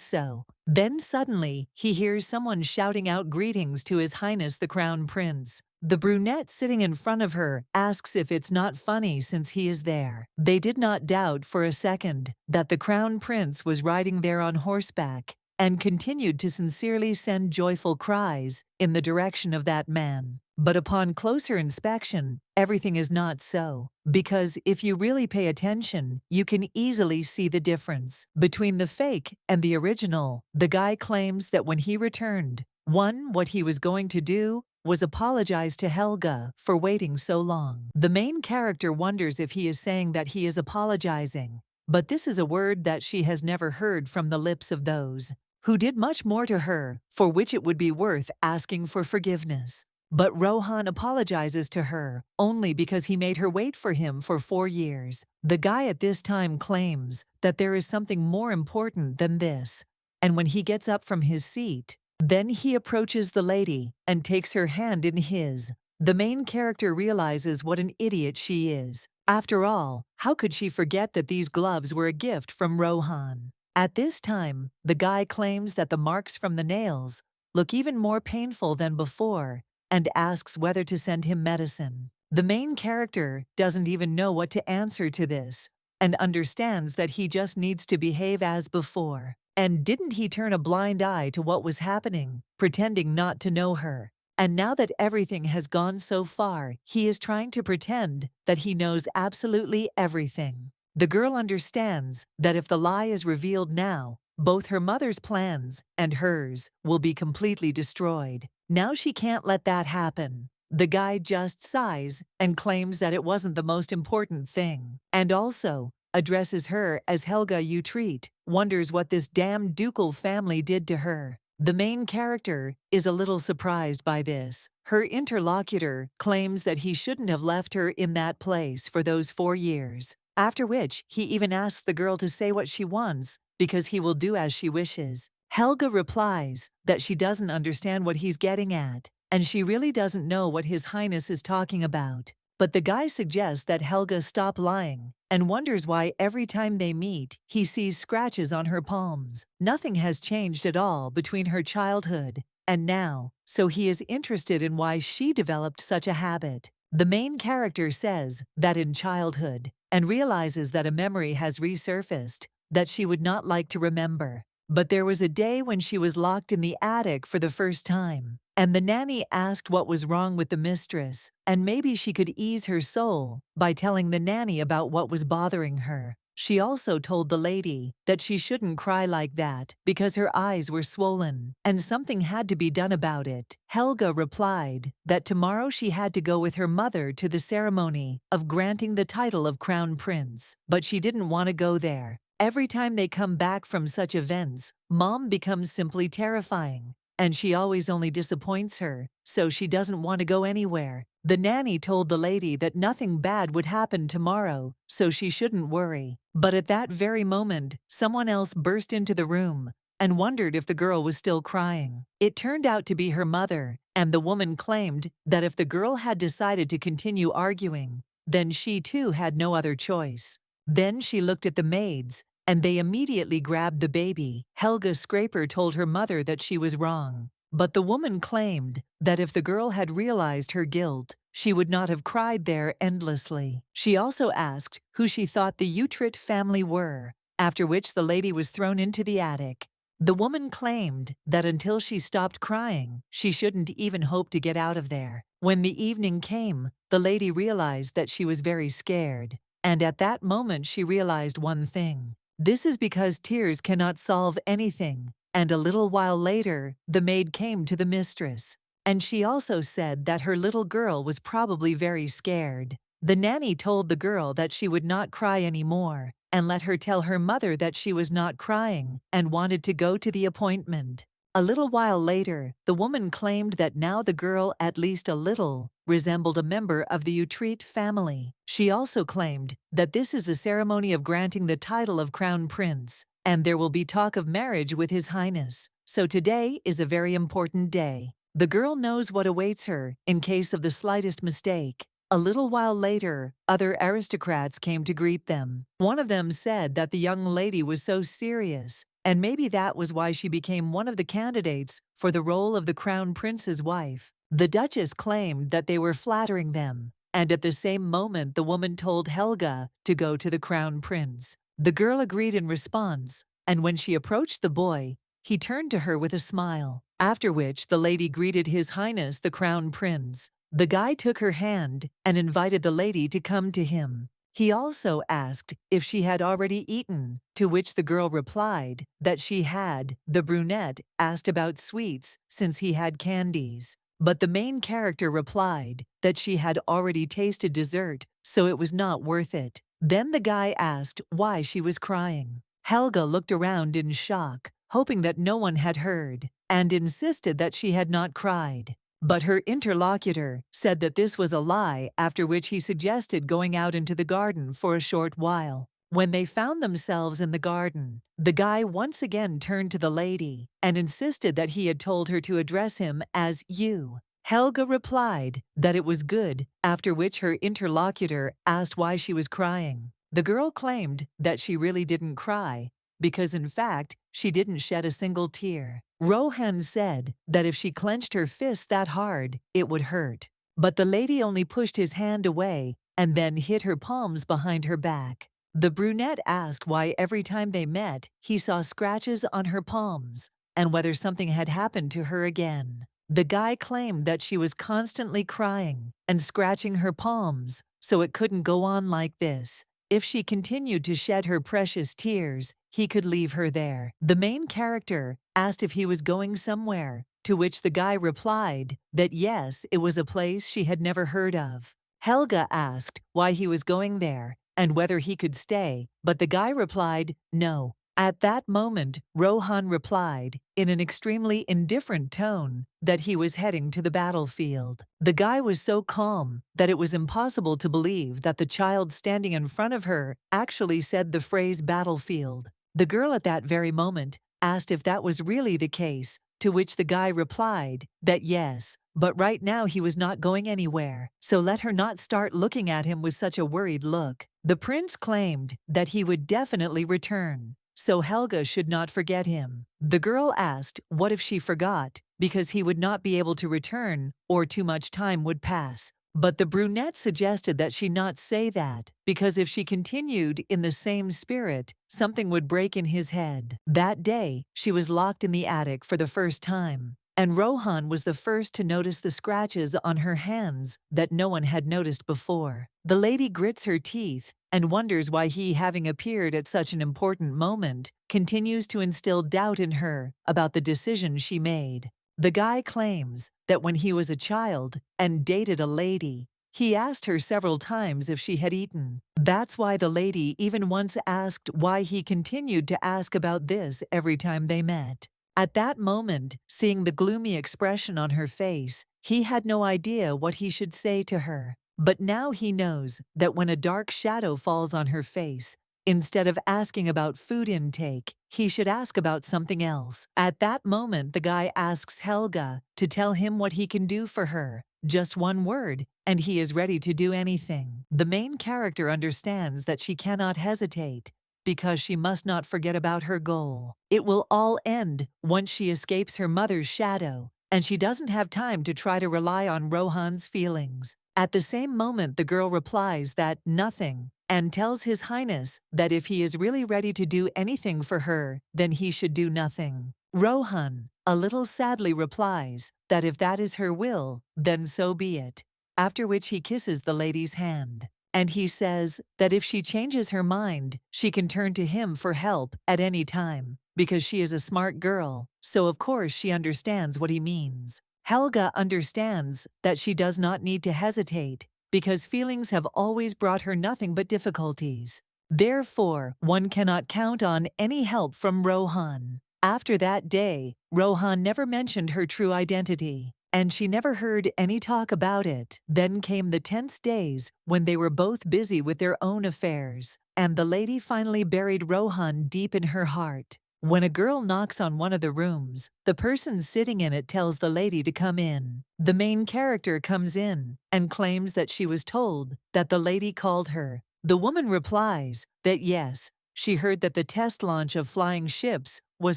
so, then suddenly he hears someone shouting out greetings to His Highness the Crown Prince. The brunette sitting in front of her asks if it's not funny since he is there. They did not doubt for a second that the crown prince was riding there on horseback and continued to sincerely send joyful cries in the direction of that man. But upon closer inspection, everything is not so, because if you really pay attention, you can easily see the difference between the fake and the original. The guy claims that when he returned, what he was going to do was apologize to Helga for waiting so long. The main character wonders if he is saying that he is apologizing, but this is a word that she has never heard from the lips of those who did much more to her, for which it would be worth asking for forgiveness. But Rohan apologizes to her only because he made her wait for him for 4 years. The guy at this time claims that there is something more important than this, and when he gets up from his seat, then he approaches the lady and takes her hand in his. The main character realizes what an idiot she is. After all, how could she forget that these gloves were a gift from Rohan? At this time, the guy claims that the marks from the nails look even more painful than before and asks whether to send him medicine. The main character doesn't even know what to answer to this and understands that he just needs to behave as before. And didn't he turn a blind eye to what was happening, pretending not to know her? And now that everything has gone so far, he is trying to pretend that he knows absolutely everything. The girl understands that if the lie is revealed now, both her mother's plans and hers will be completely destroyed. Now she can't let that happen. The guy just sighs and claims that it wasn't the most important thing, and also addresses her as Helga you treat, wonders what this damn ducal family did to her. The main character is a little surprised by this. Her interlocutor claims that he shouldn't have left her in that place for those 4 years, after which he even asks the girl to say what she wants because he will do as she wishes. Helga replies that she doesn't understand what he's getting at, and she really doesn't know what His Highness is talking about. But the guy suggests that Helga stop lying and wonders why every time they meet, he sees scratches on her palms. Nothing has changed at all between her childhood and now, so he is interested in why she developed such a habit. The main character says that in childhood and realizes that a memory has resurfaced that she would not like to remember. But there was a day when she was locked in the attic for the first time, and the nanny asked what was wrong with the mistress, and maybe she could ease her soul by telling the nanny about what was bothering her. She also told the lady that she shouldn't cry like that because her eyes were swollen, and something had to be done about it. Helga replied that tomorrow she had to go with her mother to the ceremony of granting the title of crown prince, but she didn't want to go there. Every time they come back from such events, Mom becomes simply terrifying, and she always only disappoints her, so she doesn't want to go anywhere. The nanny told the lady that nothing bad would happen tomorrow, so she shouldn't worry. But at that very moment, someone else burst into the room and wondered if the girl was still crying. It turned out to be her mother, and the woman claimed that if the girl had decided to continue arguing, then she too had no other choice. Then she looked at the maids, and they immediately grabbed the baby. Helga Scraper told her mother that she was wrong, but the woman claimed that if the girl had realized her guilt, she would not have cried there endlessly. She also asked who she thought the Utrecht family were, after which the lady was thrown into the attic. The woman claimed that until she stopped crying, she shouldn't even hope to get out of there. When the evening came, the lady realized that she was very scared, and at that moment she realized one thing. This is because tears cannot solve anything, and a little while later, the maid came to the mistress, and she also said that her little girl was probably very scared. The nanny told the girl that she would not cry anymore, and let her tell her mother that she was not crying and wanted to go to the appointment. A little while later, the woman claimed that now the girl, at least a little, resembled a member of the Utrecht family. She also claimed that this is the ceremony of granting the title of crown prince, and there will be talk of marriage with His Highness. So today is a very important day. The girl knows what awaits her in case of the slightest mistake. A little while later, other aristocrats came to greet them. One of them said that the young lady was so serious, and maybe that was why she became one of the candidates for the role of the crown prince's wife. The Duchess claimed that they were flattering them, and at the same moment the woman told Helga to go to the Crown Prince. The girl agreed in response, and when she approached the boy, he turned to her with a smile, after which the lady greeted His Highness the Crown Prince. The guy took her hand and invited the lady to come to him. He also asked if she had already eaten, to which the girl replied that she had. The brunette asked about sweets since he had candies, but the main character replied that she had already tasted dessert, so it was not worth it. Then the guy asked why she was crying. Helga looked around in shock, hoping that no one had heard, and insisted that she had not cried. But her interlocutor said that this was a lie, after which he suggested going out into the garden for a short while. When they found themselves in the garden, the guy once again turned to the lady and insisted that he had told her to address him as you. Helga replied that it was good, after which her interlocutor asked why she was crying. The girl claimed that she really didn't cry, because in fact, she didn't shed a single tear. Rohan said that if she clenched her fist that hard, it would hurt. But the lady only pushed his hand away and then hid her palms behind her back. The brunette asked why every time they met, he saw scratches on her palms, and whether something had happened to her again. The guy claimed that she was constantly crying and scratching her palms, so it couldn't go on like this. If she continued to shed her precious tears, he could leave her there. The main character asked if he was going somewhere, to which the guy replied that yes, it was a place she had never heard of. Helga asked why he was going there and whether he could stay, but the guy replied no. At that moment, Rohan replied, in an extremely indifferent tone, that he was heading to the battlefield. The guy was so calm that it was impossible to believe that the child standing in front of her actually said the phrase battlefield. The girl at that very moment asked if that was really the case, to which the guy replied that yes, but right now he was not going anywhere, so let her not start looking at him with such a worried look. The prince claimed that he would definitely return, so Helga should not forget him. The girl asked what if she forgot, because he would not be able to return or too much time would pass. But the brunette suggested that she not say that, because if she continued in the same spirit, something would break in his head. That day, she was locked in the attic for the first time, and Rohan was the first to notice the scratches on her hands that no one had noticed before. The lady grits her teeth and wonders why he, having appeared at such an important moment, continues to instill doubt in her about the decision she made. The guy claims that when he was a child and dated a lady, he asked her several times if she had eaten. That's why the lady even once asked why he continued to ask about this every time they met. At that moment, seeing the gloomy expression on her face, he had no idea what he should say to her. But now he knows that when a dark shadow falls on her face, instead of asking about food intake, he should ask about something else. At that moment, the guy asks Helga to tell him what he can do for her. Just one word, and he is ready to do anything. The main character understands that she cannot hesitate, because she must not forget about her goal. It will all end once she escapes her mother's shadow, and she doesn't have time to try to rely on Rohan's feelings. At the same moment, the girl replies that nothing, and tells His Highness that if he is really ready to do anything for her, then he should do nothing. Rohan, a little sadly, replies that if that is her will, then so be it, after which he kisses the lady's hand. And he says that if she changes her mind, she can turn to him for help at any time, because she is a smart girl, so of course she understands what he means. Helga understands that she does not need to hesitate, because feelings have always brought her nothing but difficulties. Therefore, one cannot count on any help from Rohan. After that day, Rohan never mentioned her true identity, and she never heard any talk about it. Then came the tense days when they were both busy with their own affairs, and the lady finally buried Rohan deep in her heart. When a girl knocks on one of the rooms, the person sitting in it tells the lady to come in. The main character comes in and claims that she was told that the lady called her. The woman replies that yes, she heard that the test launch of flying ships was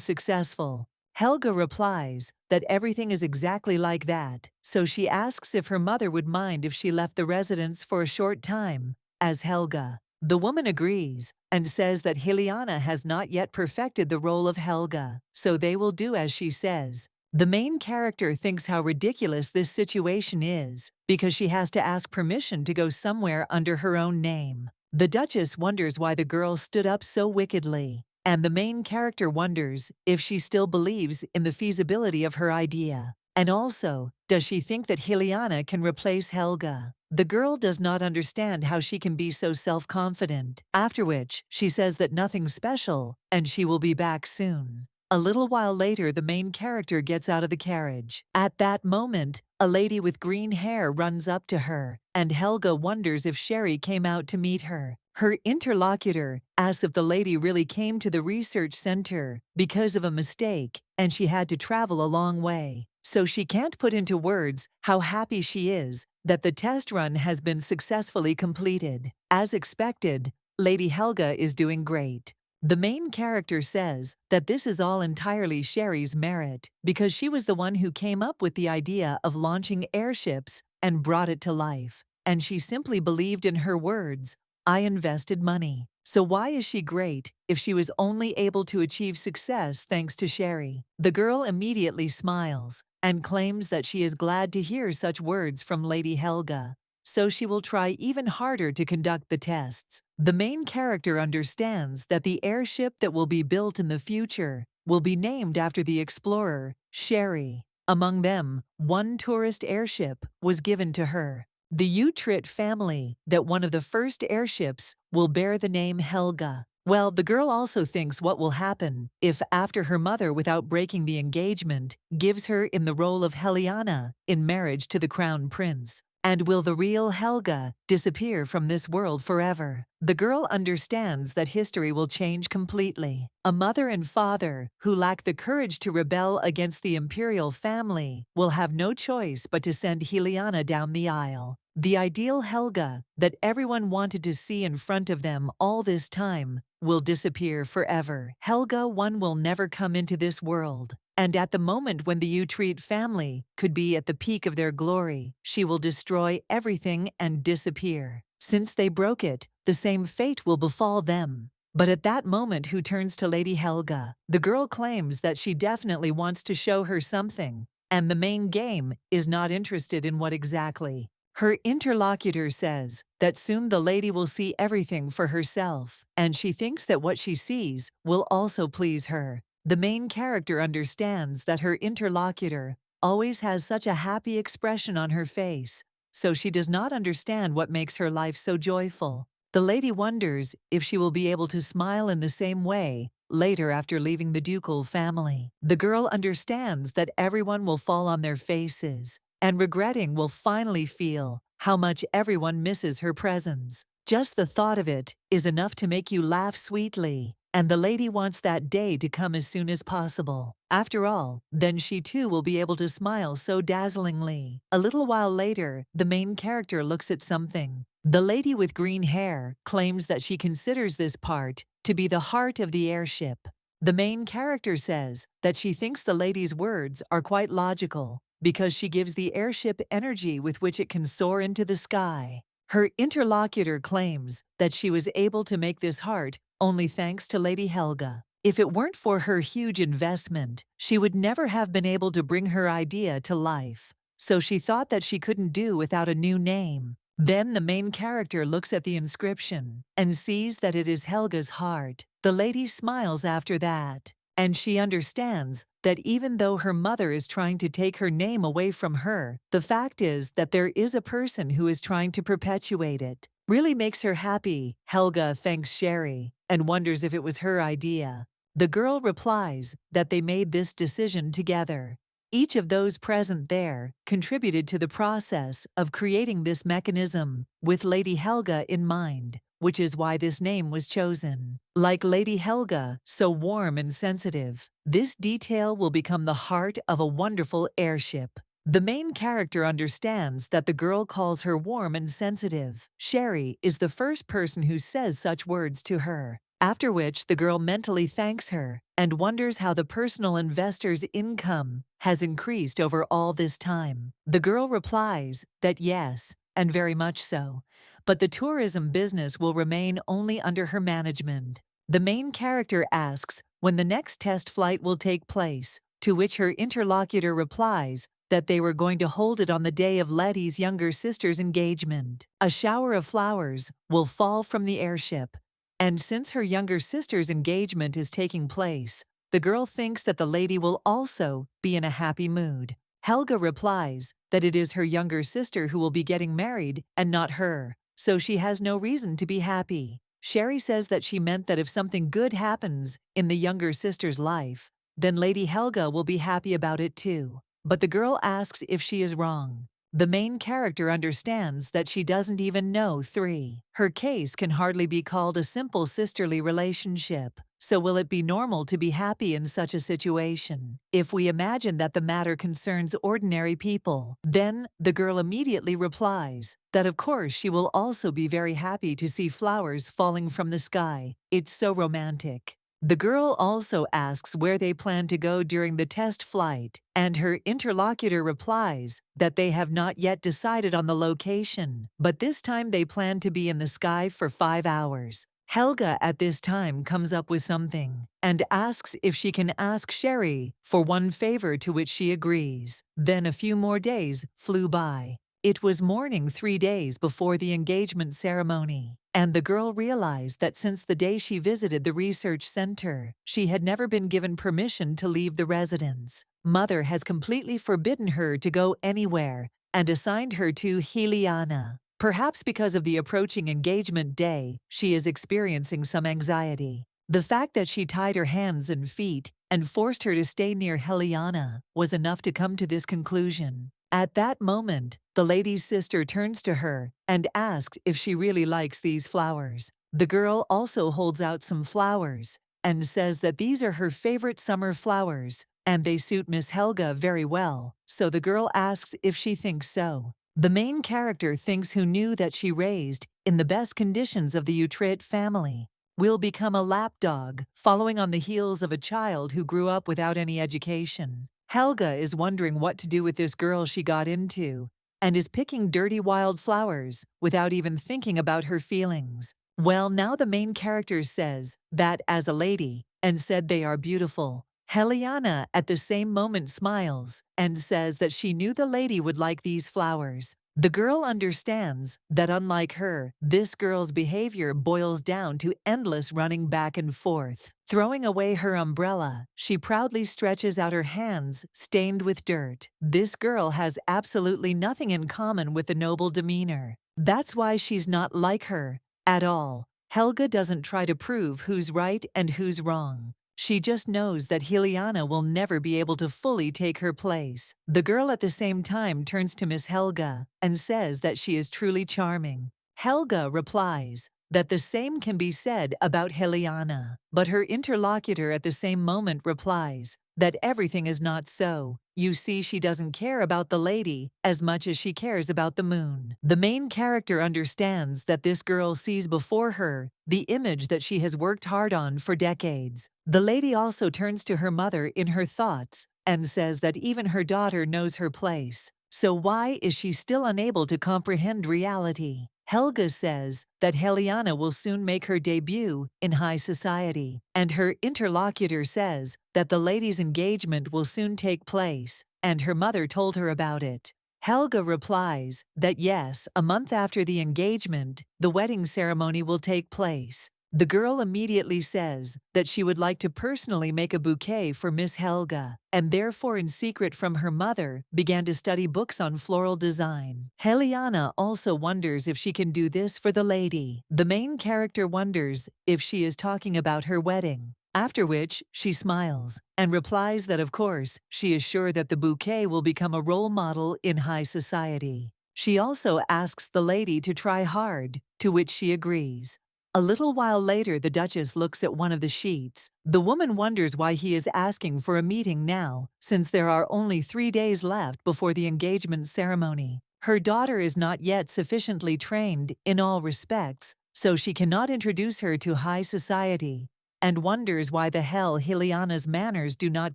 successful. Helga replies that everything is exactly like that, so she asks if her mother would mind if she left the residence for a short time, as Helga. The woman agrees and says that Heliana has not yet perfected the role of Helga, so they will do as she says. The main character thinks how ridiculous this situation is because she has to ask permission to go somewhere under her own name. The Duchess wonders why the girl stood up so wickedly, and the main character wonders if she still believes in the feasibility of her idea. And also, does she think that Heliana can replace Helga? The girl does not understand how she can be so self-confident, after which she says that nothing's special and she will be back soon. A little while later, the main character gets out of the carriage. At that moment, a lady with green hair runs up to her, and Helga wonders if Sherry came out to meet her. Her interlocutor asks if the lady really came to the research center because of a mistake and she had to travel a long way. So she can't put into words how happy she is that the test run has been successfully completed. As expected, Lady Helga is doing great. The main character says that this is all entirely Sherry's merit because she was the one who came up with the idea of launching airships and brought it to life. And she simply believed in her words, "I invested money." So why is she great if she was only able to achieve success thanks to Sherry? The girl immediately smiles and claims that she is glad to hear such words from Lady Helga, so she will try even harder to conduct the tests. The main character understands that the airship that will be built in the future will be named after the explorer, Sherry. Among them, one tourist airship was given to her. The Utrecht family that one of the first airships will bear the name Helga. Well, the girl also thinks what will happen if, after her mother, without breaking the engagement, gives her in the role of Heliana in marriage to the crown prince. And will the real Helga disappear from this world forever? The girl understands that history will change completely. A mother and father who lack the courage to rebel against the imperial family will have no choice but to send Heliana down the aisle. The ideal Helga that everyone wanted to see in front of them all this time will disappear forever. Helga one will never come into this world. And at the moment when the Utrecht family could be at the peak of their glory, she will destroy everything and disappear. Since they broke it, the same fate will befall them. But at that moment, who turns to Lady Helga? The girl claims that she definitely wants to show her something, and the main game is not interested in what exactly. Her interlocutor says that soon the lady will see everything for herself, and she thinks that what she sees will also please her. The main character understands that her interlocutor always has such a happy expression on her face, so she does not understand what makes her life so joyful. The lady wonders if she will be able to smile in the same way later after leaving the ducal family. The girl understands that everyone will fall on their faces, and regretting will finally feel how much everyone misses her presence. Just the thought of it is enough to make you laugh sweetly. And the lady wants that day to come as soon as possible. After all, then she too will be able to smile so dazzlingly. A little while later, the main character looks at something. The lady with green hair claims that she considers this part to be the heart of the airship. The main character says that she thinks the lady's words are quite logical because she gives the airship energy with which it can soar into the sky. Her interlocutor claims that she was able to make this heart only thanks to Lady Helga. If it weren't for her huge investment, she would never have been able to bring her idea to life. So she thought that she couldn't do without a new name. Then the main character looks at the inscription and sees that it is Helga's heart. The lady smiles after that, and she understands that even though her mother is trying to take her name away from her, the fact is that there is a person who is trying to perpetuate it. Really makes her happy. Helga thanks Sherry and wonders if it was her idea. The girl replies that they made this decision together. Each of those present there contributed to the process of creating this mechanism with Lady Helga in mind, which is why this name was chosen. Like Lady Helga, so warm and sensitive, this detail will become the heart of a wonderful airship. The main character understands that the girl calls her warm and sensitive. Sherry is the first person who says such words to her. After which the girl mentally thanks her and wonders how the personal investor's income has increased over all this time. The girl replies that yes, and very much so, but the tourism business will remain only under her management. The main character asks when the next test flight will take place, to which her interlocutor replies that they were going to hold it on the day of Letty's younger sister's engagement. A shower of flowers will fall from the airship, and since her younger sister's engagement is taking place, the girl thinks that the lady will also be in a happy mood. Helga replies that it is her younger sister who will be getting married and not her, so she has no reason to be happy. Sherry says that she meant that if something good happens in the younger sister's life, then Lady Helga will be happy about it too. But the girl asks if she is wrong. The main character understands that she doesn't even know 3. Her case can hardly be called a simple sisterly relationship, so will it be normal to be happy in such a situation? If we imagine that the matter concerns ordinary people, then the girl immediately replies that of course she will also be very happy to see flowers falling from the sky. It's so romantic. The girl also asks where they plan to go during the test flight, and her interlocutor replies that they have not yet decided on the location, but this time they plan to be in the sky for 5 hours. Helga at this time comes up with something and asks if she can ask Sherry for one favor, to which she agrees. Then a few more days flew by. It was morning 3 days before the engagement ceremony, and the girl realized that since the day she visited the research center, she had never been given permission to leave the residence. Mother has completely forbidden her to go anywhere and assigned her to Helga. Perhaps because of the approaching engagement day, she is experiencing some anxiety. The fact that she tied her hands and feet and forced her to stay near Helga was enough to come to this conclusion. At that moment, the lady's sister turns to her and asks if she really likes these flowers. The girl also holds out some flowers and says that these are her favorite summer flowers and they suit Miss Helga very well, so the girl asks if she thinks so. The main character thinks who knew that she raised in the best conditions of the Utrecht family will become a lapdog, following on the heels of a child who grew up without any education. Helga is wondering what to do with this girl she got into and is picking dirty wild flowers without even thinking about her feelings. Well, now the main character says that as a lady and said they are beautiful. Helga at the same moment smiles and says that she knew the lady would like these flowers. The girl understands that unlike her, this girl's behavior boils down to endless running back and forth. Throwing away her umbrella, she proudly stretches out her hands stained with dirt. This girl has absolutely nothing in common with the noble demeanor. That's why she's not like her at all. Helga doesn't try to prove who's right and who's wrong. She just knows that Helga will never be able to fully take her place. The girl at the same time turns to Miss Helga and says that she is truly charming. Helga replies that the same can be said about Helga, but her interlocutor at the same moment replies that everything is not so. You see, she doesn't care about the lady as much as she cares about the moon. The main character understands that this girl sees before her the image that she has worked hard on for decades. The lady also turns to her mother in her thoughts and says that even her daughter knows her place. So why is she still unable to comprehend reality? Helga says that Helga will soon make her debut in high society, and her interlocutor says that the lady's engagement will soon take place, and her mother told her about it. Helga replies that yes, a month after the engagement, the wedding ceremony will take place. The girl immediately says that she would like to personally make a bouquet for Miss Helga, and therefore in secret from her mother began to study books on floral design. Helga also wonders if she can do this for the lady. The main character wonders if she is talking about her wedding, after which she smiles and replies that of course she is sure that the bouquet will become a role model in high society. She also asks the lady to try hard, to which she agrees. A little while later, the Duchess looks at one of the sheets. The woman wonders why he is asking for a meeting now, since there are only 3 days left before the engagement ceremony. Her daughter is not yet sufficiently trained in all respects, so she cannot introduce her to high society, and wonders why the hell Heliana's manners do not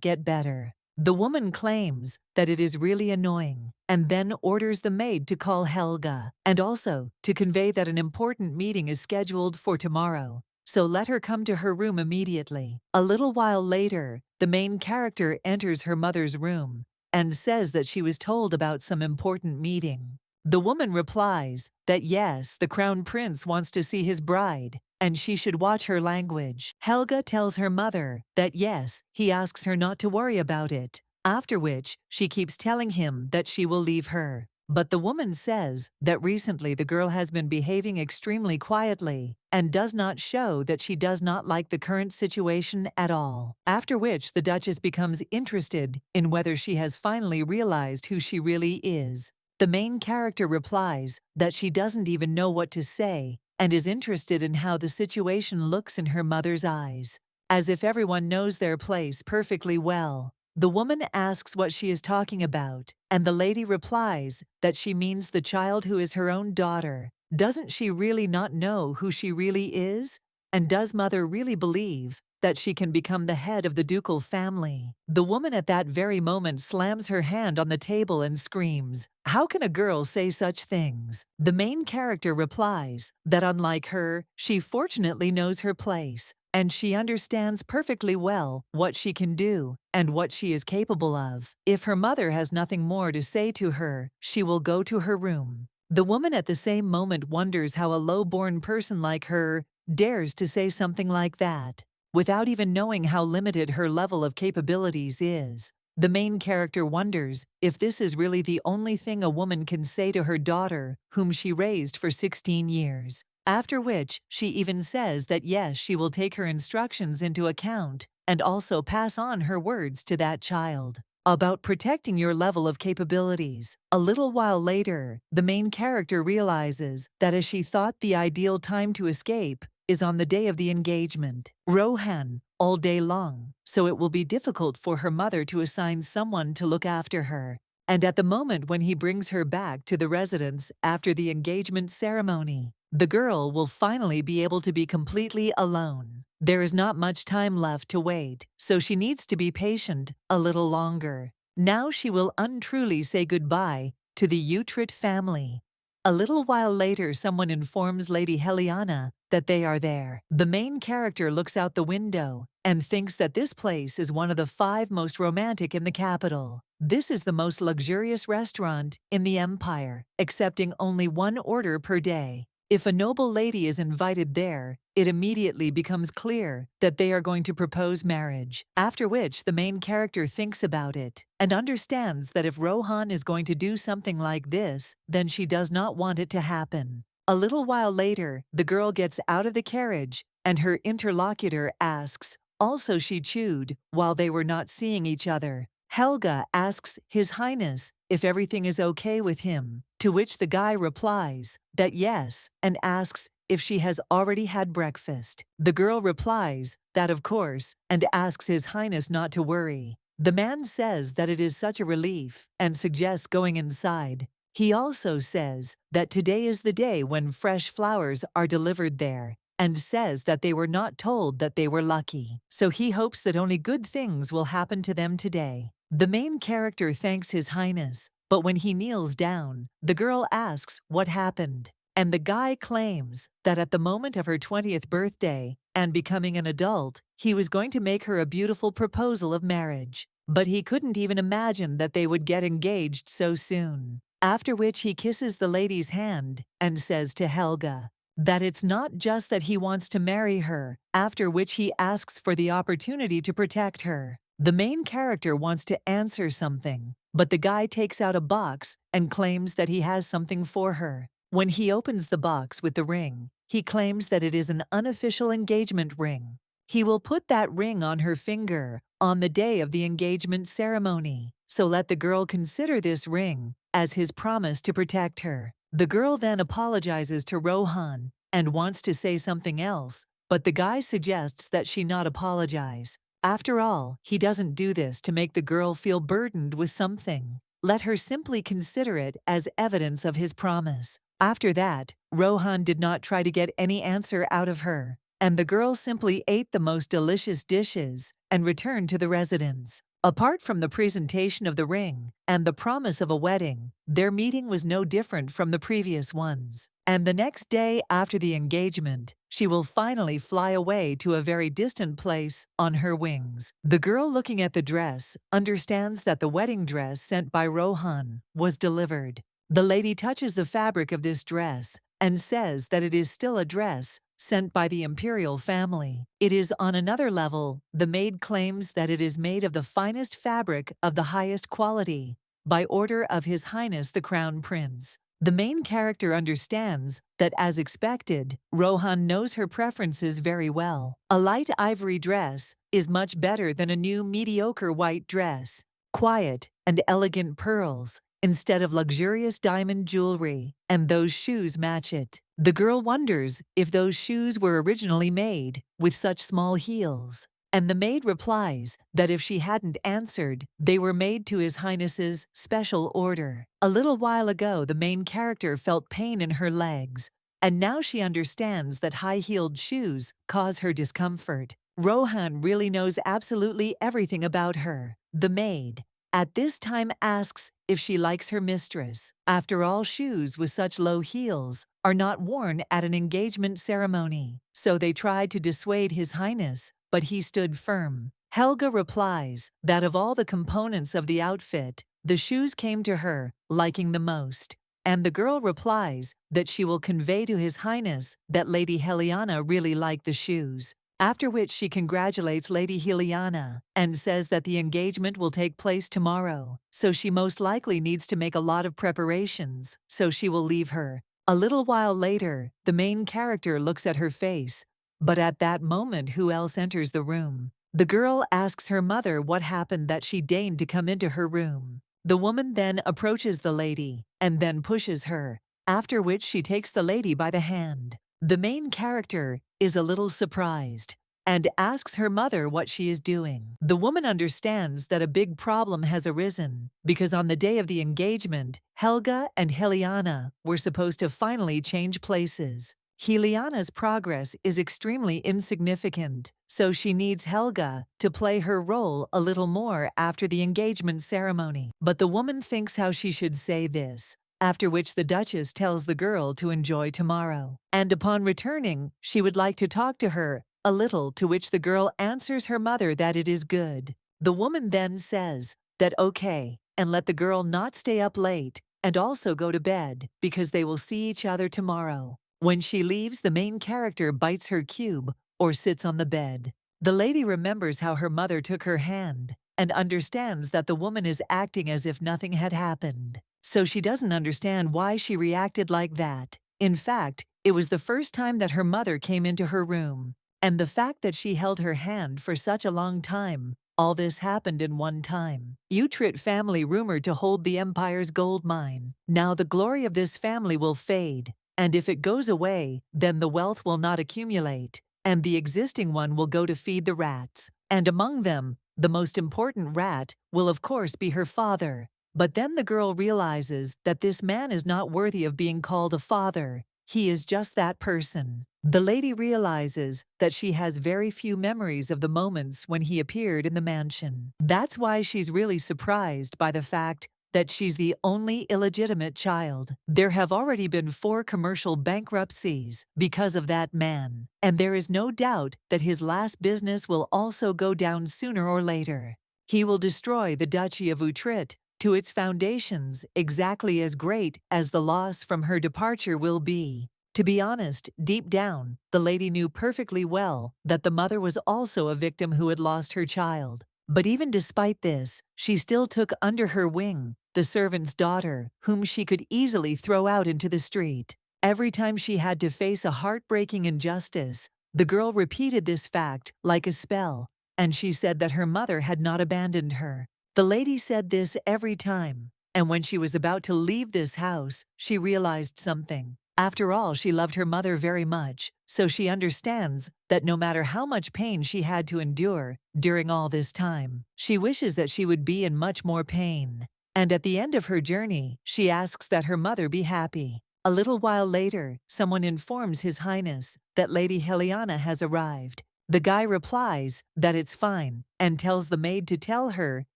get better. The woman claims that it is really annoying, and then orders the maid to call Helga, and also to convey that an important meeting is scheduled for tomorrow, so let her come to her room immediately. A little while later, the main character enters her mother's room and says that she was told about some important meeting. The woman replies that yes, the crown prince wants to see his bride, and she should watch her language. Helga tells her mother that yes, he asks her not to worry about it, after which she keeps telling him that she will leave her. But the woman says that recently the girl has been behaving extremely quietly and does not show that she does not like the current situation at all. After which the Duchess becomes interested in whether she has finally realized who she really is. The main character replies that she doesn't even know what to say and is interested in how the situation looks in her mother's eyes, as if everyone knows their place perfectly well. The woman asks what she is talking about, and the lady replies that she means the child who is her own daughter. Doesn't she really not know who she really is? And does mother really believe that she can become the head of the ducal family? The woman at that very moment slams her hand on the table and screams, "How can a girl say such things?" The main character replies that unlike her, she fortunately knows her place, and she understands perfectly well what she can do and what she is capable of. If her mother has nothing more to say to her, she will go to her room. The woman at the same moment wonders how a low-born person like her dares to say something like that, without even knowing how limited her level of capabilities is. The main character wonders if this is really the only thing a woman can say to her daughter, whom she raised for 16 years. After which, she even says that yes, she will take her instructions into account and also pass on her words to that child about protecting your level of capabilities. A little while later, the main character realizes that as she thought the ideal time to escape is on the day of the engagement, Rohan, all day long, so it will be difficult for her mother to assign someone to look after her. And at the moment when he brings her back to the residence after the engagement ceremony, the girl will finally be able to be completely alone. There is not much time left to wait, so she needs to be patient a little longer. Now she will untruly say goodbye to the Utrecht family. A little while later, someone informs Lady Heliana that they are there. The main character looks out the window and thinks that this place is one of the 5 most romantic in the capital. This is the most luxurious restaurant in the empire, accepting only 1 order per day. If a noble lady is invited there, it immediately becomes clear that they are going to propose marriage, after which the main character thinks about it and understands that if Rohan is going to do something like this, then she does not want it to happen. A little while later, the girl gets out of the carriage and her interlocutor asks, also she chewed, while they were not seeing each other. Helga asks His Highness if everything is okay with him, to which the guy replies that yes, and asks if she has already had breakfast. The girl replies that of course, and asks His Highness not to worry. The man says that it is such a relief and suggests going inside. He also says that today is the day when fresh flowers are delivered there, and says that they were not told that they were lucky, so he hopes that only good things will happen to them today. The main character thanks His Highness, but when he kneels down, the girl asks what happened, and the guy claims that at the moment of her 20th birthday and becoming an adult, he was going to make her a beautiful proposal of marriage, but he couldn't even imagine that they would get engaged so soon. After which he kisses the lady's hand and says to Helga that it's not just that he wants to marry her, after which he asks for the opportunity to protect her. The main character wants to answer something, but the guy takes out a box and claims that he has something for her. When he opens the box with the ring, he claims that it is an unofficial engagement ring. He will put that ring on her finger on the day of the engagement ceremony, so let the girl consider this ring as his promise to protect her. The girl then apologizes to Rohan and wants to say something else, but the guy suggests that she not apologize. After all, he doesn't do this to make the girl feel burdened with something. Let her simply consider it as evidence of his promise. After that, Rohan did not try to get any answer out of her, and the girl simply ate the most delicious dishes and returned to the residence. Apart from the presentation of the ring and the promise of a wedding, their meeting was no different from the previous ones. And the next day after the engagement, she will finally fly away to a very distant place on her wings. The girl looking at the dress understands that the wedding dress sent by Rohan was delivered. The lady touches the fabric of this dress and says that it is still a dress sent by the imperial family. It is on another level. The maid claims that it is made of the finest fabric of the highest quality, by order of His Highness the Crown Prince. The main character understands that, as expected, Rohan knows her preferences very well. A light ivory dress is much better than a new mediocre white dress. Quiet and elegant pearls instead of luxurious diamond jewelry, and those shoes match it. The girl wonders if those shoes were originally made with such small heels, and the maid replies that if she hadn't answered, they were made to His Highness's special order. A little while ago, the main character felt pain in her legs, and now she understands that high-heeled shoes cause her discomfort. Rohan really knows absolutely everything about her. The maid, at this time, asks if she likes her mistress. After all, shoes with such low heels are not worn at an engagement ceremony, so they tried to dissuade His Highness, but he stood firm. Helga replies that of all the components of the outfit, the shoes came to her liking the most, and the girl replies that she will convey to His Highness that Lady Helena really liked the shoes. After which she congratulates Lady Helena and says that the engagement will take place tomorrow, so she most likely needs to make a lot of preparations, so she will leave her. A little while later, the main character looks at her face, but at that moment who else enters the room? The girl asks her mother what happened that she deigned to come into her room. The woman then approaches the lady and then pushes her, after which she takes the lady by the hand. The main character is a little surprised and asks her mother what she is doing. The woman understands that a big problem has arisen because on the day of the engagement, Helga and Helena were supposed to finally change places. Helena's progress is extremely insignificant, so she needs Helga to play her role a little more after the engagement ceremony. But the woman thinks how she should say this, after which the Duchess tells the girl to enjoy tomorrow. And upon returning, she would like to talk to her a little, to which the girl answers her mother that it is good. The woman then says that okay, and let the girl not stay up late, and also go to bed, because they will see each other tomorrow. When she leaves, the main character bites her cube or sits on the bed. The lady remembers how her mother took her hand and understands that the woman is acting as if nothing had happened. So she doesn't understand why she reacted like that. In fact, it was the first time that her mother came into her room, and the fact that she held her hand for such a long time, all this happened in one time. Utrecht family rumored to hold the empire's gold mine. Now the glory of this family will fade, and if it goes away, then the wealth will not accumulate, and the existing one will go to feed the rats. And among them, the most important rat will of course be her father. But then the girl realizes that this man is not worthy of being called a father. He is just that person. The lady realizes that she has very few memories of the moments when he appeared in the mansion. That's why she's really surprised by the fact that she's the only illegitimate child. There have already been 4 commercial bankruptcies because of that man, and there is no doubt that his last business will also go down sooner or later. He will destroy the Duchy of Utrecht to its foundations, exactly as great as the loss from her departure will be. To be honest, deep down, the lady knew perfectly well that the mother was also a victim who had lost her child. But even despite this, she still took under her wing the servant's daughter, whom she could easily throw out into the street. Every time she had to face a heartbreaking injustice, the girl repeated this fact like a spell, and she said that her mother had not abandoned her. The lady said this every time, and when she was about to leave this house, she realized something. After all, she loved her mother very much, so she understands that no matter how much pain she had to endure during all this time, she wishes that she would be in much more pain. And at the end of her journey, she asks that her mother be happy. A little while later, someone informs His Highness that Lady Helena has arrived. The guy replies that it's fine and tells the maid to tell her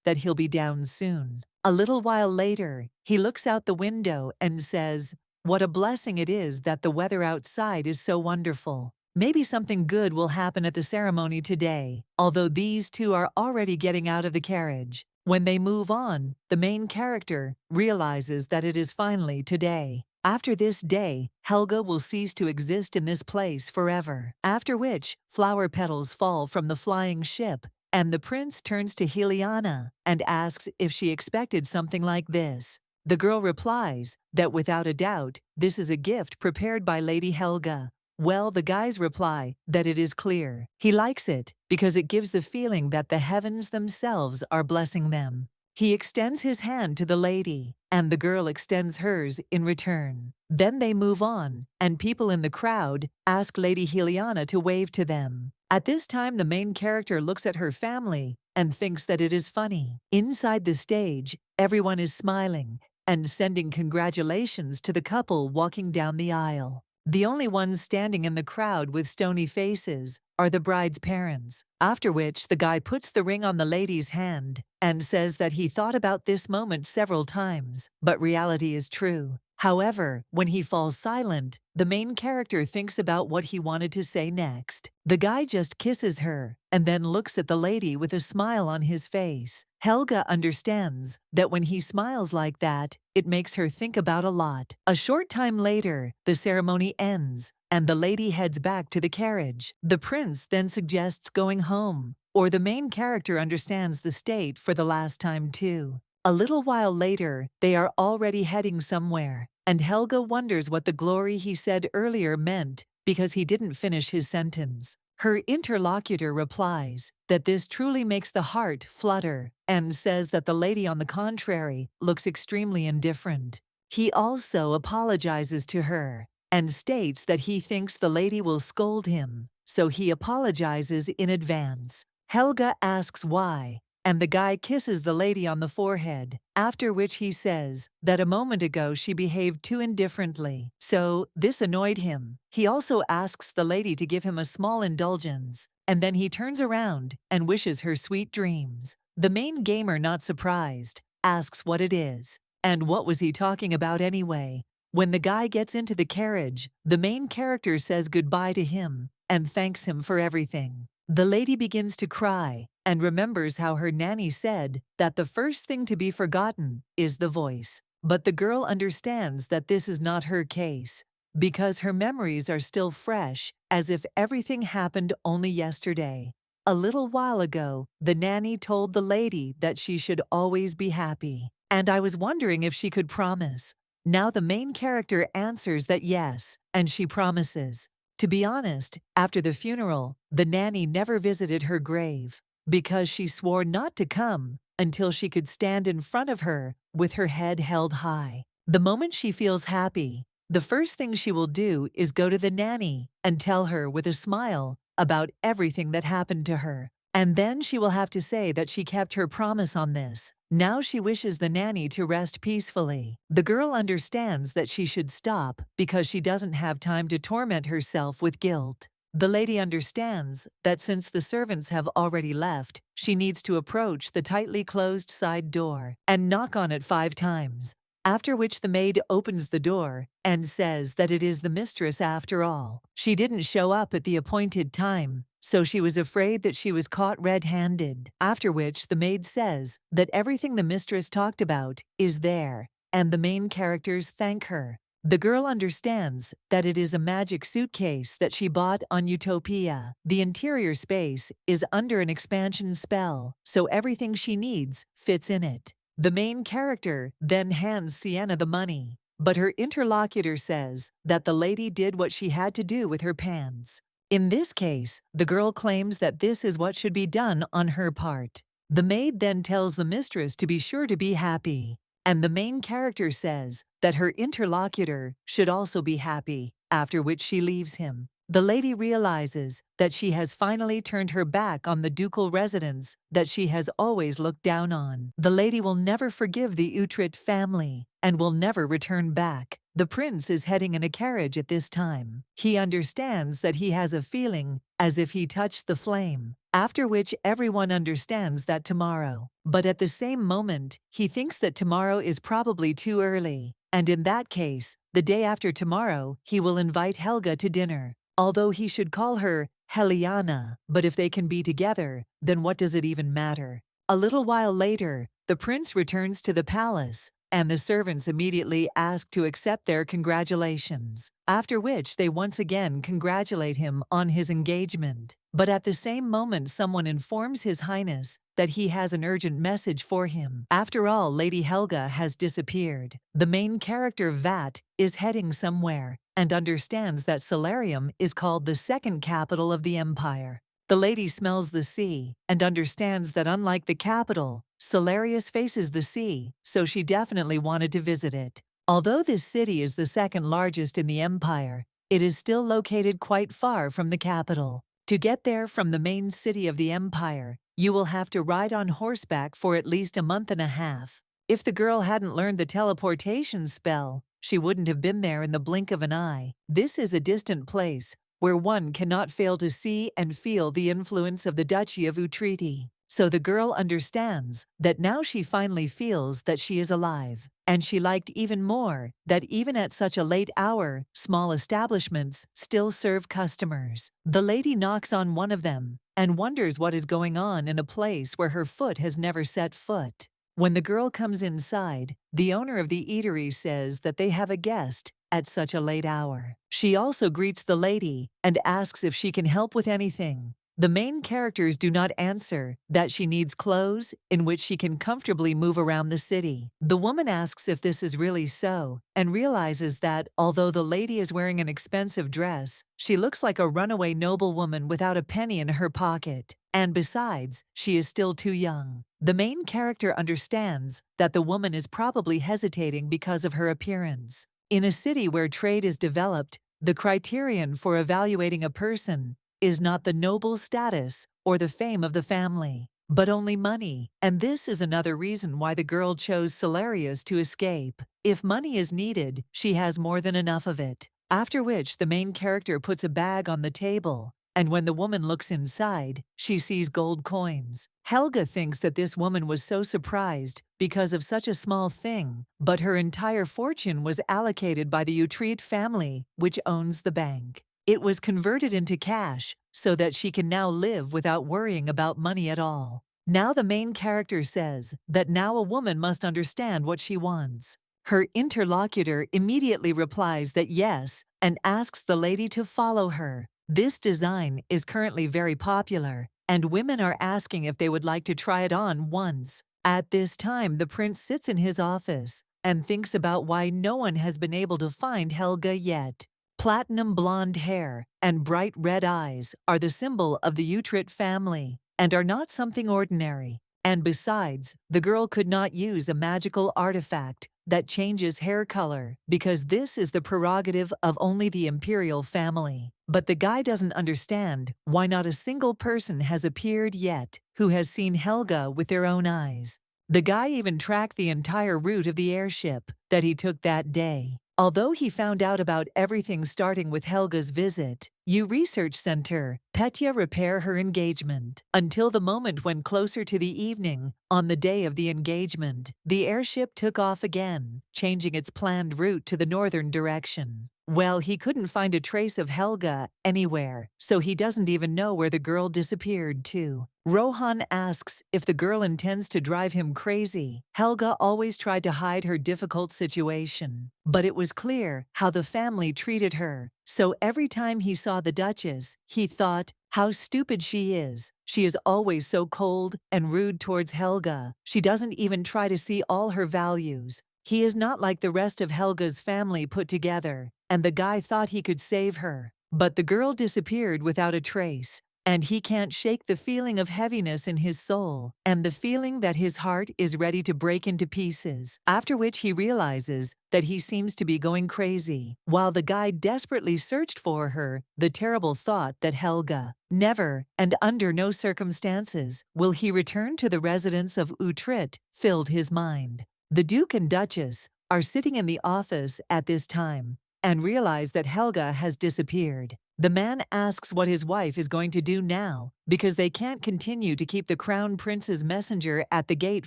that he'll be down soon. A little while later, he looks out the window and says, "What a blessing it is that the weather outside is so wonderful. Maybe something good will happen at the ceremony today," although these two are already getting out of the carriage. When they move on, the main character realizes that it is finally today. After this day, Helga will cease to exist in this place forever, after which flower petals fall from the flying ship, and the prince turns to Heliana and asks if she expected something like this. The girl replies that without a doubt, this is a gift prepared by Lady Helga. Well, the guys reply that it is clear. He likes it because it gives the feeling that the heavens themselves are blessing them. He extends his hand to the lady, and the girl extends hers in return. Then they move on, and people in the crowd ask Lady Heliana to wave to them. At this time, the main character looks at her family and thinks that it is funny. Inside the stage, everyone is smiling and sending congratulations to the couple walking down the aisle. The only ones standing in the crowd with stony faces are the bride's parents, after which the guy puts the ring on the lady's hand and says that he thought about this moment several times, but reality is true. However, when he falls silent, the main character thinks about what he wanted to say next. The guy just kisses her and then looks at the lady with a smile on his face. Helga understands that when he smiles like that, it makes her think about a lot. A short time later, the ceremony ends and the lady heads back to the carriage. The prince then suggests going home, or the main character understands the state for the last time too. A little while later, they are already heading somewhere, and Helga wonders what the glory he said earlier meant because he didn't finish his sentence. Her interlocutor replies that this truly makes the heart flutter and says that the lady, on the contrary, looks extremely indifferent. He also apologizes to her and states that he thinks the lady will scold him, so he apologizes in advance. Helga asks why, and the guy kisses the lady on the forehead, after which he says that a moment ago she behaved too indifferently, so this annoyed him. He also asks the lady to give him a small indulgence, and then he turns around and wishes her sweet dreams. The main gamer, not surprised, asks what it is, and what was he talking about anyway. When the guy gets into the carriage, the main character says goodbye to him and thanks him for everything. The lady begins to cry and remembers how her nanny said that the first thing to be forgotten is the voice. But the girl understands that this is not her case, because her memories are still fresh, as if everything happened only yesterday. A little while ago, the nanny told the lady that she should always be happy, and I was wondering if she could promise. Now the main character answers that yes, and she promises. To be honest, after the funeral, the nanny never visited her grave because she swore not to come until she could stand in front of her with her head held high. The moment she feels happy, the first thing she will do is go to the nanny and tell her with a smile about everything that happened to her. And then she will have to say that she kept her promise on this. Now she wishes the nanny to rest peacefully. The girl understands that she should stop because she doesn't have time to torment herself with guilt. The lady understands that since the servants have already left, she needs to approach the tightly closed side door and knock on it 5 times, after which the maid opens the door and says that it is the mistress after all. She didn't show up at the appointed time, so she was afraid that she was caught red-handed, after which the maid says that everything the mistress talked about is there, and the main characters thank her. The girl understands that it is a magic suitcase that she bought on Utopia. The interior space is under an expansion spell, so everything she needs fits in it. The main character then hands Sienna the money, but her interlocutor says that the lady did what she had to do with her pants. In this case, the girl claims that this is what should be done on her part. The maid then tells the mistress to be sure to be happy, and the main character says that her interlocutor should also be happy, after which she leaves him. the lady realizes that she has finally turned her back on the ducal residence that she has always looked down on. The lady will never forgive the Utrecht family and will never return back. The prince is heading in a carriage at this time. He understands that he has a feeling as if he touched the flame, after which everyone understands that tomorrow. But at the same moment, he thinks that tomorrow is probably too early, and in that case, the day after tomorrow, he will invite Helga to dinner. Although he should call her Heliana, but if they can be together, then what does it even matter? A little while later, the prince returns to the palace, and the servants immediately ask to accept their congratulations, after which they once again congratulate him on his engagement. But at the same moment someone informs His Highness that he has an urgent message for him. After all, Lady Helga has disappeared. The main character, Vat, is heading somewhere, and understands that Solarium is called the second capital of the empire. The lady smells the sea, and understands that unlike the capital, Solarius faces the sea, so she definitely wanted to visit it. Although this city is the second largest in the empire, it is still located quite far from the capital. To get there from the main city of the empire, you will have to ride on horseback for at least a month and a half. If the girl hadn't learned the teleportation spell, she wouldn't have been there in the blink of an eye. This is a distant place, where one cannot fail to see and feel the influence of the Duchy of Utrecht. So the girl understands that now she finally feels that she is alive. And she liked even more that even at such a late hour, small establishments still serve customers. The lady knocks on one of them and wonders what is going on in a place where her foot has never set foot. When the girl comes inside, the owner of the eatery says that they have a guest at such a late hour. She also greets the lady and asks if she can help with anything. The main characters do not answer that she needs clothes in which she can comfortably move around the city. The woman asks if this is really so, and realizes that, although the lady is wearing an expensive dress, she looks like a runaway noblewoman without a penny in her pocket. And besides, she is still too young. The main character understands that the woman is probably hesitating because of her appearance. In a city where trade is developed, the criterion for evaluating a person is not the noble status or the fame of the family, but only money. And this is another reason why the girl chose Solarius to escape. If money is needed, she has more than enough of it. After which the main character puts a bag on the table, and when the woman looks inside, she sees gold coins. Helga thinks that this woman was so surprised because of such a small thing, but her entire fortune was allocated by the Utrecht family, which owns the bank. It was converted into cash so that she can now live without worrying about money at all. Now the main character says that now a woman must understand what she wants. Her interlocutor immediately replies that yes and asks the lady to follow her. This design is currently very popular, and women are asking if they would like to try it on once. At this time, the prince sits in his office and thinks about why no one has been able to find Helga yet. Platinum blonde hair and bright red eyes are the symbol of the Utrecht family and are not something ordinary. And besides, the girl could not use a magical artifact that changes hair color because this is the prerogative of only the imperial family. But the guy doesn't understand why not a single person has appeared yet who has seen Helga with their own eyes. The guy even tracked the entire route of the airship that he took that day. Although he found out about everything starting with Helga's visit, Research Center, Petya repair her engagement, until the moment when closer to the evening, on the day of the engagement, the airship took off again, changing its planned route to the northern direction. Well, he couldn't find a trace of Helga anywhere, so he doesn't even know where the girl disappeared to. Rohan asks if the girl intends to drive him crazy. Helga always tried to hide her difficult situation, but it was clear how the family treated her. So every time he saw the Duchess, he thought, how stupid she is. She is always so cold and rude towards Helga. She doesn't even try to see all her values. He is not like the rest of Helga's family put together, and the guy thought he could save her. But the girl disappeared without a trace, and he can't shake the feeling of heaviness in his soul and the feeling that his heart is ready to break into pieces, after which he realizes that he seems to be going crazy. While the guide desperately searched for her, the terrible thought that Helga, never and under no circumstances will he return to the residence of Utrecht, filled his mind. The Duke and Duchess are sitting in the office at this time and realize that Helga has disappeared. The man asks what his wife is going to do now, because they can't continue to keep the crown prince's messenger at the gate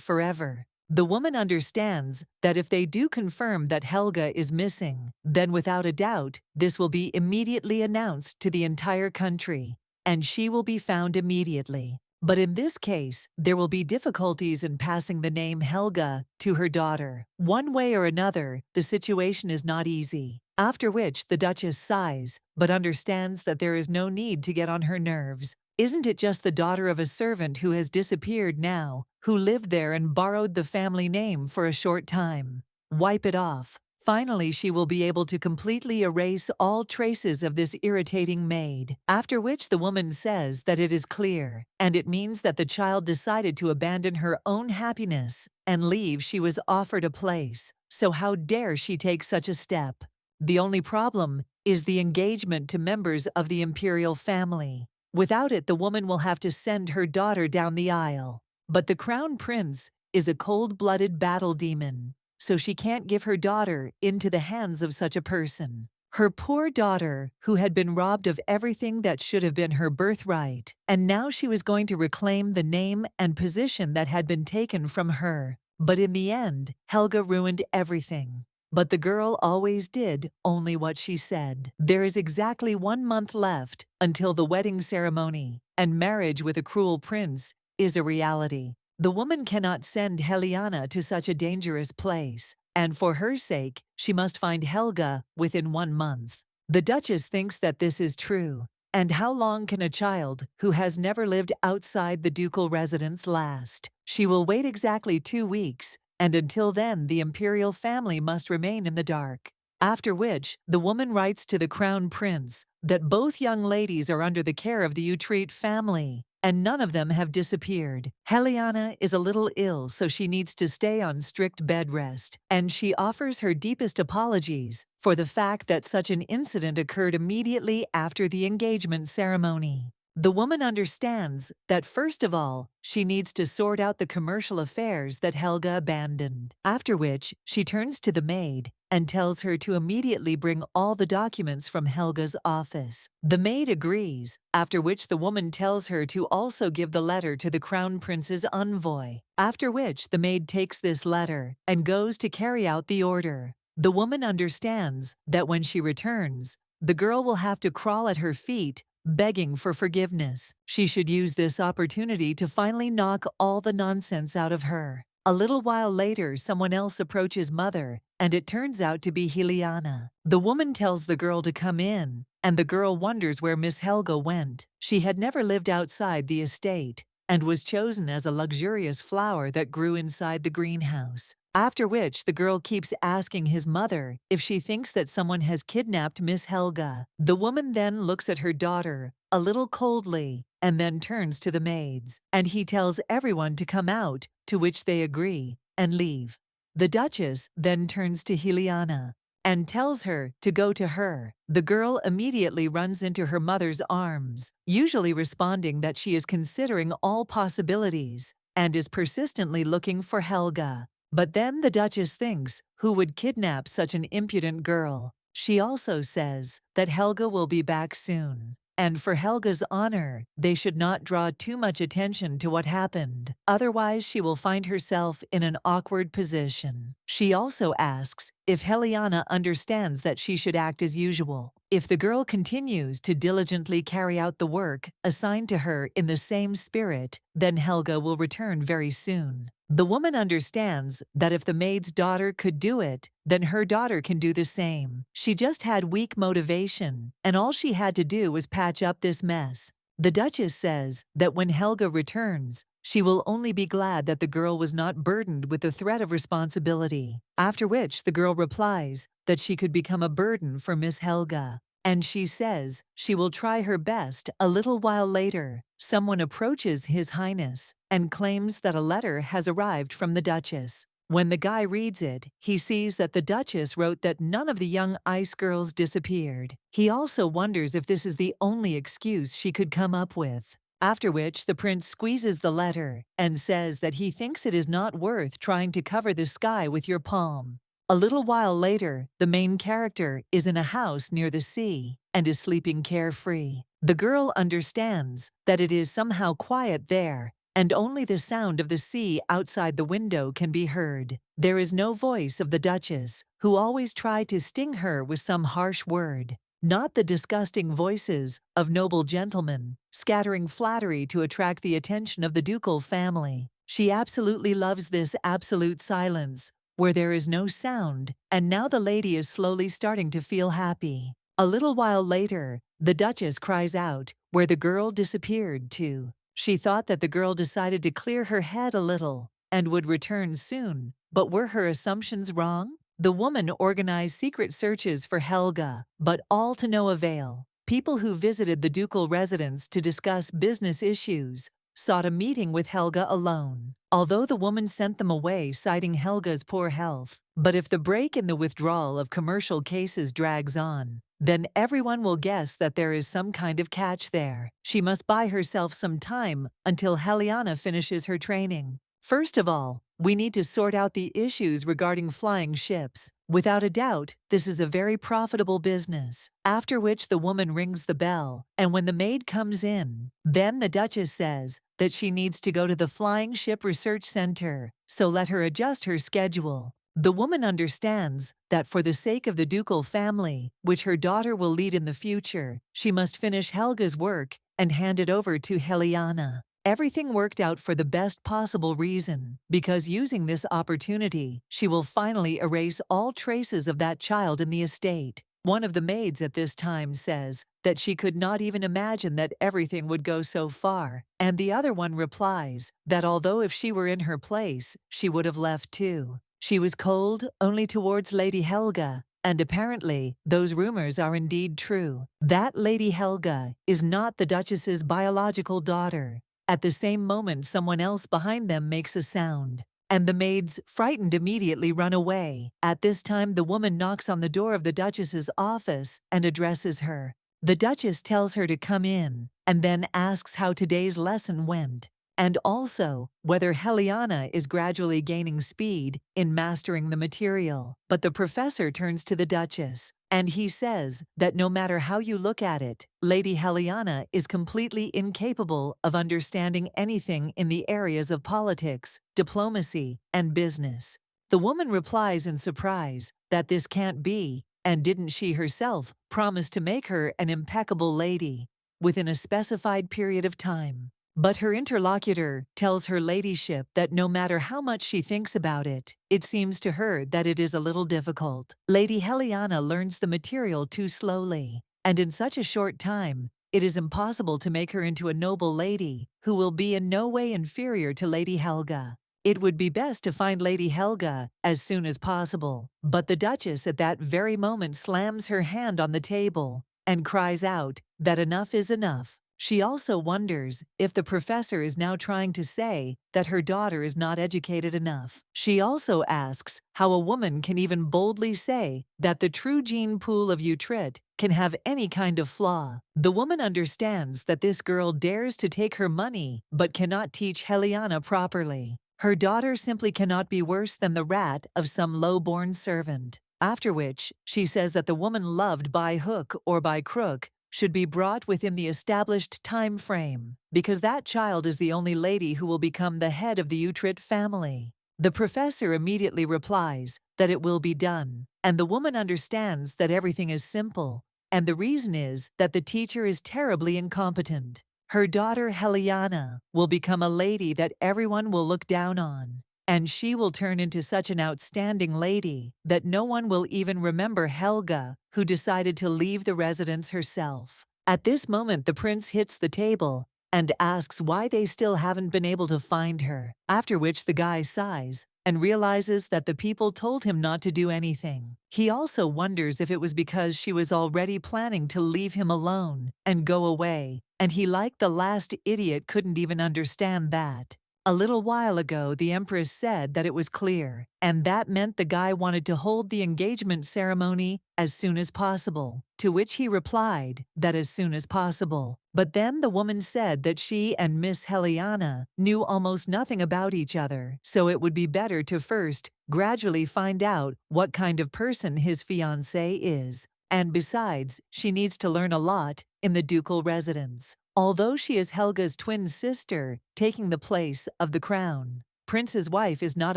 forever. The woman understands that if they do confirm that Helga is missing, then without a doubt, this will be immediately announced to the entire country, and she will be found immediately. But in this case, there will be difficulties in passing the name Helga to her daughter. One way or another, the situation is not easy. After which the Duchess sighs, but understands that there is no need to get on her nerves. Isn't it just the daughter of a servant who has disappeared now, who lived there and borrowed the family name for a short time? Wipe it off. Finally, she will be able to completely erase all traces of this irritating maid, after which the woman says that it is clear, and it means that the child decided to abandon her own happiness and leave. She was offered a place, so how dare she take such a step? The only problem is the engagement to members of the imperial family. Without it, the woman will have to send her daughter down the aisle. But the crown prince is a cold-blooded battle demon, so she can't give her daughter into the hands of such a person. Her poor daughter, who had been robbed of everything that should have been her birthright, and now she was going to reclaim the name and position that had been taken from her. But in the end, Helga ruined everything. But the girl always did only what she said. There is exactly 1 month left until the wedding ceremony, and marriage with a cruel prince is a reality. The woman cannot send Helena to such a dangerous place, and for her sake, she must find Helga within 1 month. The Duchess thinks that this is true. And how long can a child who has never lived outside the ducal residence last? She will wait exactly 2 weeks, and until then the imperial family must remain in the dark. After which, the woman writes to the crown prince that both young ladies are under the care of the Utrecht family, and none of them have disappeared. Helena is a little ill, so she needs to stay on strict bed rest, and she offers her deepest apologies for the fact that such an incident occurred immediately after the engagement ceremony. The woman understands that first of all, she needs to sort out the commercial affairs that Helga abandoned, after which she turns to the maid and tells her to immediately bring all the documents from Helga's office. The maid agrees, after which the woman tells her to also give the letter to the crown prince's envoy, after which the maid takes this letter and goes to carry out the order. The woman understands that when she returns, the girl will have to crawl at her feet, begging for forgiveness. She should use this opportunity to finally knock all the nonsense out of her. A little while later, someone else approaches Mother, and it turns out to be Helena. The woman tells the girl to come in, and the girl wonders where Miss Helga went. She had never lived outside the estate, and was chosen as a luxurious flower that grew inside the greenhouse. After which, the girl keeps asking his mother if she thinks that someone has kidnapped Miss Helga. The woman then looks at her daughter a little coldly and then turns to the maids, and he tells everyone to come out, to which they agree and leave. The Duchess then turns to Helena and tells her to go to her. The girl immediately runs into her mother's arms, usually responding that she is considering all possibilities and is persistently looking for Helga. But then the Duchess thinks, who would kidnap such an impudent girl? She also says that Helga will be back soon, and for Helga's honor, they should not draw too much attention to what happened. Otherwise, she will find herself in an awkward position. She also asks if Helena understands that she should act as usual. If the girl continues to diligently carry out the work assigned to her in the same spirit, then Helga will return very soon. The woman understands that if the maid's daughter could do it, then her daughter can do the same. She just had weak motivation, and all she had to do was patch up this mess. The Duchess says that when Helga returns, she will only be glad that the girl was not burdened with the threat of responsibility. After which, the girl replies that she could become a burden for Miss Helga. and she says she will try her best. A little while later, someone approaches His Highness and claims that a letter has arrived from the Duchess. When the guy reads it, he sees that the Duchess wrote that none of the young ice girls disappeared. He also wonders if this is the only excuse she could come up with. After which, the prince squeezes the letter and says that he thinks it is not worth trying to cover the sky with your palm. A little while later, the main character is in a house near the sea and is sleeping carefree. The girl understands that it is somehow quiet there, and only the sound of the sea outside the window can be heard. There is no voice of the Duchess, who always tried to sting her with some harsh word. Not the disgusting voices of noble gentlemen, scattering flattery to attract the attention of the ducal family. She absolutely loves this absolute silence, where there is no sound, and now the lady is slowly starting to feel happy. A little while later, the Duchess cries out, where the girl disappeared to. She thought that the girl decided to clear her head a little and would return soon, but were her assumptions wrong? The woman organized secret searches for Helga, but all to no avail. People who visited the ducal residence to discuss business issues sought a meeting with Helga alone, although the woman sent them away citing Helga's poor health. But if the break in the withdrawal of commercial cases drags on, then everyone will guess that there is some kind of catch there. She must buy herself some time until Helena finishes her training. First of all, we need to sort out the issues regarding flying ships. Without a doubt, this is a very profitable business. After which the woman rings the bell, and when the maid comes in, then the Duchess says that she needs to go to the Flying Ship Research Center, so let her adjust her schedule. The woman understands that for the sake of the ducal family, which her daughter will lead in the future, she must finish Helga's work and hand it over to Helena. Everything worked out for the best possible reason, because using this opportunity, she will finally erase all traces of that child in the estate. One of the maids at this time says that she could not even imagine that everything would go so far, and the other one replies that although if she were in her place, she would have left too. She was cold only towards Lady Helga, and apparently those rumors are indeed true. That Lady Helga is not the Duchess's biological daughter. At the same moment, someone else behind them makes a sound, and the maids, frightened, immediately run away. At this time, the woman knocks on the door of the Duchess's office and addresses her. The Duchess tells her to come in, and then asks how today's lesson went, and also whether Helena is gradually gaining speed in mastering the material. But the professor turns to the Duchess, and he says that no matter how you look at it, Lady Helena is completely incapable of understanding anything in the areas of politics, diplomacy, and business. The woman replies in surprise that this can't be, and didn't she herself promise to make her an impeccable lady within a specified period of time? But her interlocutor tells her ladyship that no matter how much she thinks about it, it seems to her that it is a little difficult. Lady Helena learns the material too slowly, and in such a short time, it is impossible to make her into a noble lady who will be in no way inferior to Lady Helga. It would be best to find Lady Helga as soon as possible. But the Duchess at that very moment slams her hand on the table and cries out that enough is enough. She also wonders if the professor is now trying to say that her daughter is not educated enough. She also asks how a woman can even boldly say that the true gene pool of Utrecht can have any kind of flaw. The woman understands that this girl dares to take her money but cannot teach Helena properly. Her daughter simply cannot be worse than the rat of some low-born servant. After which, she says that the woman loved by hook or by crook should be brought within the established time frame, because that child is the only lady who will become the head of the Utrecht family. The professor immediately replies that it will be done, and the woman understands that everything is simple, and the reason is that the teacher is terribly incompetent. Her daughter Helena will become a lady that everyone will look down on, and she will turn into such an outstanding lady that no one will even remember Helga, who decided to leave the residence herself. At this moment, the prince hits the table and asks why they still haven't been able to find her, after which the guy sighs and realizes that the people told him not to do anything. He also wonders if it was because she was already planning to leave him alone and go away, and he, like the last idiot, couldn't even understand that. A little while ago, the Empress said that it was clear, and that meant the guy wanted to hold the engagement ceremony as soon as possible, to which he replied that as soon as possible. But then the woman said that she and Miss Helena knew almost nothing about each other, so it would be better to first gradually find out what kind of person his fiancé is. And besides, she needs to learn a lot in the ducal residence. Although she is Helga's twin sister, taking the place of the crown prince's wife is not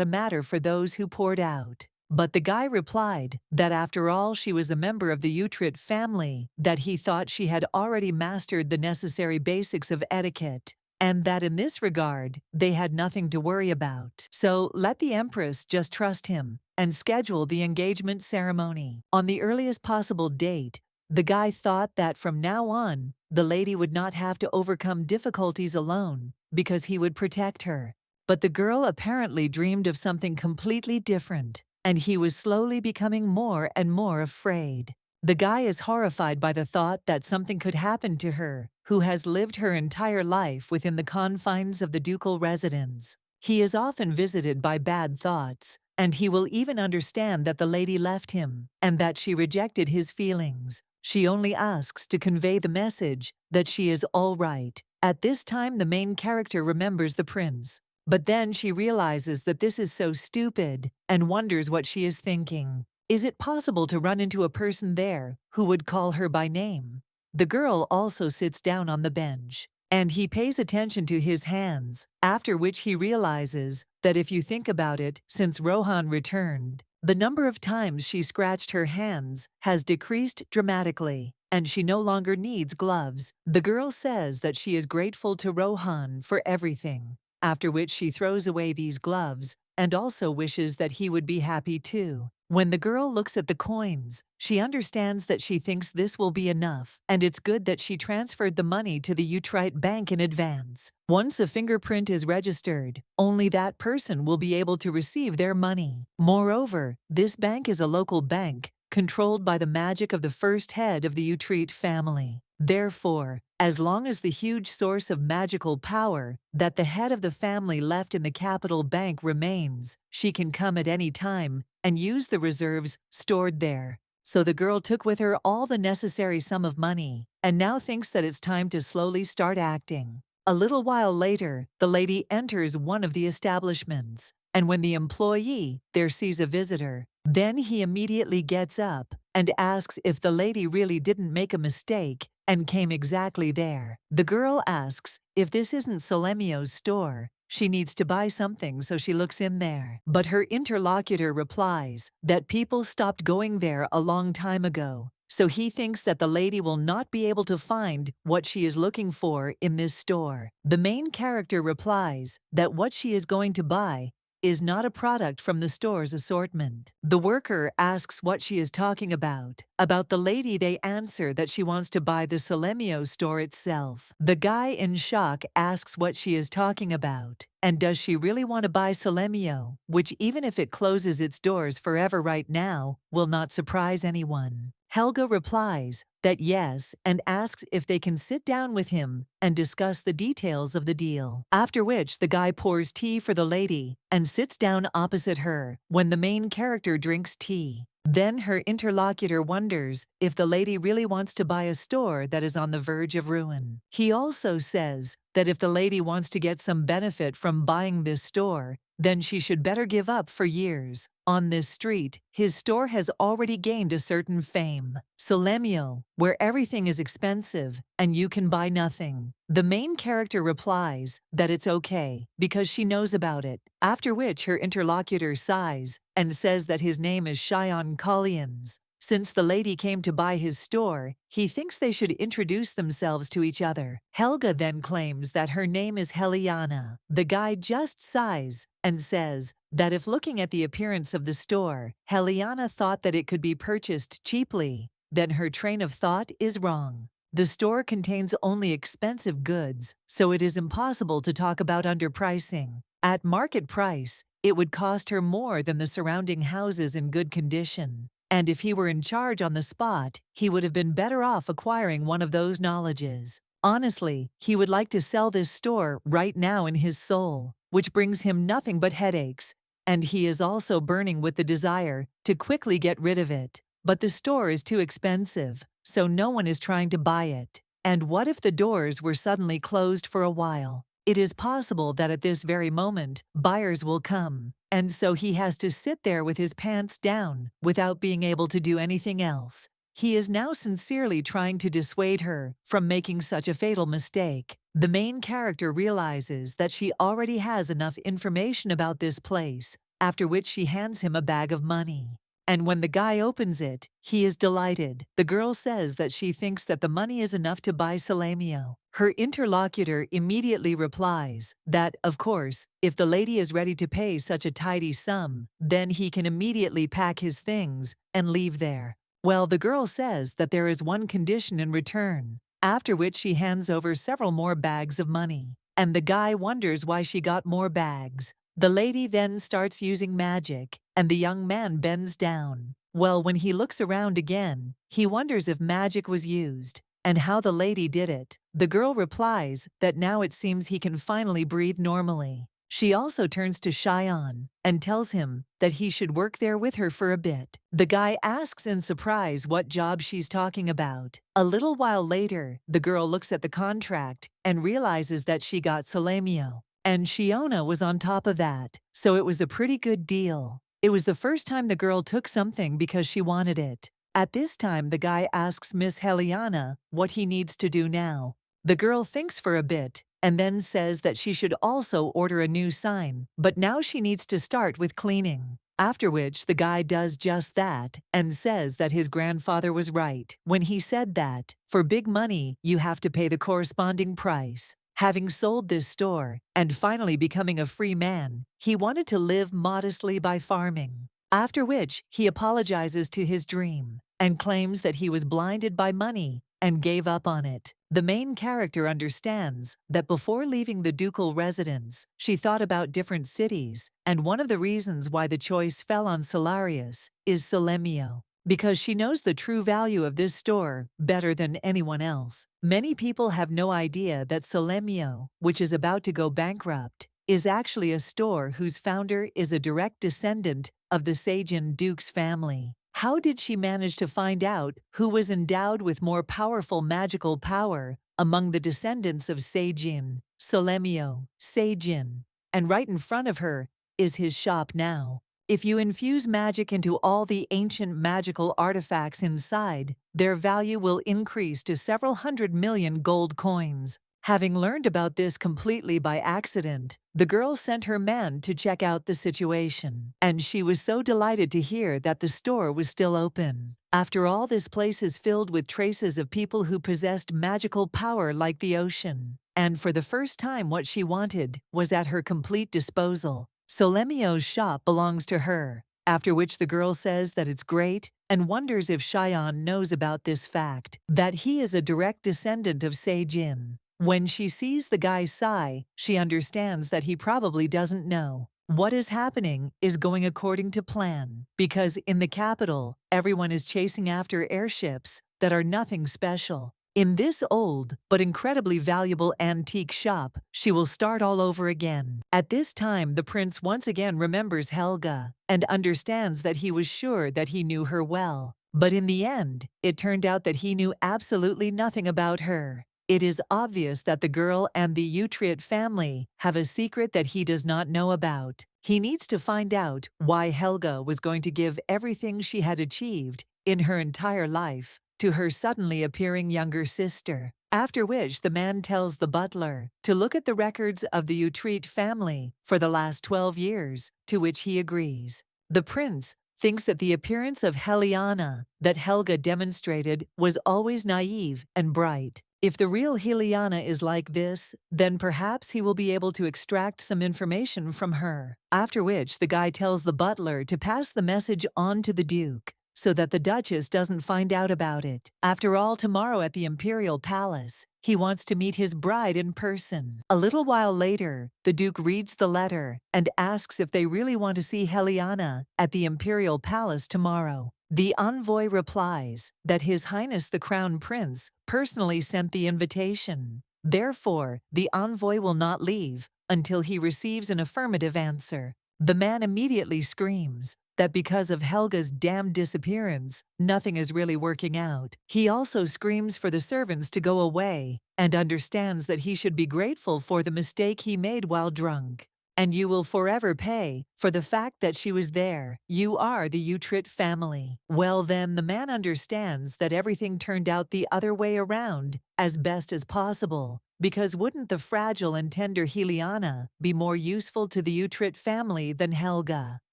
a matter for those who poured out. But the guy replied that after all she was a member of the Utrecht family, that he thought she had already mastered the necessary basics of etiquette, and that in this regard they had nothing to worry about. So let the Empress just trust him and schedule the engagement ceremony on the earliest possible date. The guy thought that from now on, the lady would not have to overcome difficulties alone because he would protect her. But the girl apparently dreamed of something completely different, and he was slowly becoming more and more afraid. The guy is horrified by the thought that something could happen to her, who has lived her entire life within the confines of the ducal residence. He is often visited by bad thoughts, and he will even understand that the lady left him and that she rejected his feelings. She only asks to convey the message that she is all right. At this time, the main character remembers the prince. But then she realizes that this is so stupid and wonders what she is thinking. Is it possible to run into a person there who would call her by name? The girl also sits down on the bench, and he pays attention to his hands, after which he realizes that if you think about it, since Rohan returned, the number of times she scratched her hands has decreased dramatically, and she no longer needs gloves. The girl says that she is grateful to Rohan for everything, after which she throws away these gloves and also wishes that he would be happy too. When the girl looks at the coins, she understands that she thinks this will be enough, and it's good that she transferred the money to the Utrecht bank in advance. Once a fingerprint is registered, only that person will be able to receive their money. Moreover, this bank is a local bank, controlled by the magic of the first head of the Utrecht family. Therefore, as long as the huge source of magical power that the head of the family left in the capital bank remains, she can come at any time and use the reserves stored there. So the girl took with her all the necessary sum of money and now thinks that it's time to slowly start acting. A little while later, the lady enters one of the establishments, and when the employee there sees a visitor, then he immediately gets up and asks if the lady really didn't make a mistake and came exactly there. The girl asks if this isn't Salemio's store. She needs to buy something, so she looks in there. But her interlocutor replies that people stopped going there a long time ago, so he thinks that the lady will not be able to find what she is looking for in this store. The main character replies that what she is going to buy is not a product from the store's assortment. The worker asks what she is talking about. About the lady, they answer that she wants to buy the Salemio store itself. The guy, in shock, asks what she is talking about, and does she really want to buy Salemio, which, even if it closes its doors forever right now, will not surprise anyone. Helga replies that yes, and asks if they can sit down with him and discuss the details of the deal. After which, the guy pours tea for the lady and sits down opposite her when the main character drinks tea. Then her interlocutor wonders if the lady really wants to buy a store that is on the verge of ruin. He also says that if the lady wants to get some benefit from buying this store, then she should better give up for years. On this street, his store has already gained a certain fame. Salemio, where everything is expensive and you can buy nothing. The main character replies that it's okay because she knows about it, after which her interlocutor sighs and says that his name is Cheyenne Collians. Since the lady came to buy his store, he thinks they should introduce themselves to each other. Helga then claims that her name is Helena. The guy just sighs and says that if looking at the appearance of the store, Helena thought that it could be purchased cheaply, then her train of thought is wrong. The store contains only expensive goods, so it is impossible to talk about underpricing. At market price, it would cost her more than the surrounding houses in good condition. And if he were in charge on the spot, he would have been better off acquiring one of those knowledges. Honestly, he would like to sell this store right now in his soul, which brings him nothing but headaches, and he is also burning with the desire to quickly get rid of it. But the store is too expensive, so no one is trying to buy it. And what if the doors were suddenly closed for a while? It is possible that at this very moment, buyers will come, and so he has to sit there with his pants down without being able to do anything else. He is now sincerely trying to dissuade her from making such a fatal mistake. The main character realizes that she already has enough information about this place, after which she hands him a bag of money. And when the guy opens it, he is delighted. The girl says that she thinks that the money is enough to buy Salamio. Her interlocutor immediately replies that, of course, if the lady is ready to pay such a tidy sum, then he can immediately pack his things and leave there. Well, the girl says that there is one condition in return, after which she hands over several more bags of money. And the guy wonders why she got more bags. The lady then starts using magic, and the young man bends down. Well, when he looks around again, he wonders if magic was used, and how the lady did it. The girl replies that now it seems he can finally breathe normally. She also turns to Cheyenne and tells him that he should work there with her for a bit. The guy asks in surprise what job she's talking about. A little while later, the girl looks at the contract and realizes that she got Salamio. And Shiona was on top of that, so it was a pretty good deal. It was the first time the girl took something because she wanted it. At this time, the guy asks Miss Heliana what he needs to do now. The girl thinks for a bit and then says that she should also order a new sign, but now she needs to start with cleaning. After which, the guy does just that and says that his grandfather was right when he said that, for big money, you have to pay the corresponding price. Having sold this store and finally becoming a free man, he wanted to live modestly by farming. After which, he apologizes to his dream and claims that he was blinded by money and gave up on it. The main character understands that before leaving the ducal residence, she thought about different cities, and one of the reasons why the choice fell on Solarius is Solemio, because she knows the true value of this store better than anyone else. Many people have no idea that Solemio, which is about to go bankrupt, is actually a store whose founder is a direct descendant of the Seijin Duke's family. How did she manage to find out who was endowed with more powerful magical power among the descendants of Seijin, Solemio, Seijin? And right in front of her is his shop now. If you infuse magic into all the ancient magical artifacts inside, their value will increase to several 100 million gold coins. Having learned about this completely by accident, the girl sent her man to check out the situation, and she was so delighted to hear that the store was still open. After all, this place is filled with traces of people who possessed magical power like the ocean, and for the first time what she wanted was at her complete disposal. Solemio's shop belongs to her, after which the girl says that it's great and wonders if Cheyenne knows about this fact, that he is a direct descendant of Seijin. When she sees the guy sigh, she understands that he probably doesn't know. What is happening is going according to plan, because in the capital, everyone is chasing after airships that are nothing special. In this old but incredibly valuable antique shop, she will start all over again. At this time, the prince once again remembers Helga and understands that he was sure that he knew her well. But in the end, it turned out that he knew absolutely nothing about her. It is obvious that the girl and the Utriot family have a secret that he does not know about. He needs to find out why Helga was going to give everything she had achieved in her entire life to her suddenly appearing younger sister. After which, the man tells the butler to look at the records of the Utriot family for the last 12 years, to which he agrees. The prince thinks that the appearance of Heliana that Helga demonstrated was always naive and bright. If the real Heliana is like this, then perhaps he will be able to extract some information from her. After which, the guy tells the butler to pass the message on to the Duke, so that the Duchess doesn't find out about it. After all, tomorrow at the Imperial Palace, he wants to meet his bride in person. A little while later, the Duke reads the letter and asks if they really want to see Helena at the Imperial Palace tomorrow. The envoy replies that His Highness the Crown Prince personally sent the invitation. Therefore, the envoy will not leave until he receives an affirmative answer. The man immediately screams that because of Helga's damned disappearance, nothing is really working out. He also screams for the servants to go away and understands that he should be grateful for the mistake he made while drunk. And you will forever pay for the fact that she was there. You are the Utrecht family. Well then, the man understands that everything turned out the other way around as best as possible, because wouldn't the fragile and tender Helena be more useful to the Utrecht family than Helga?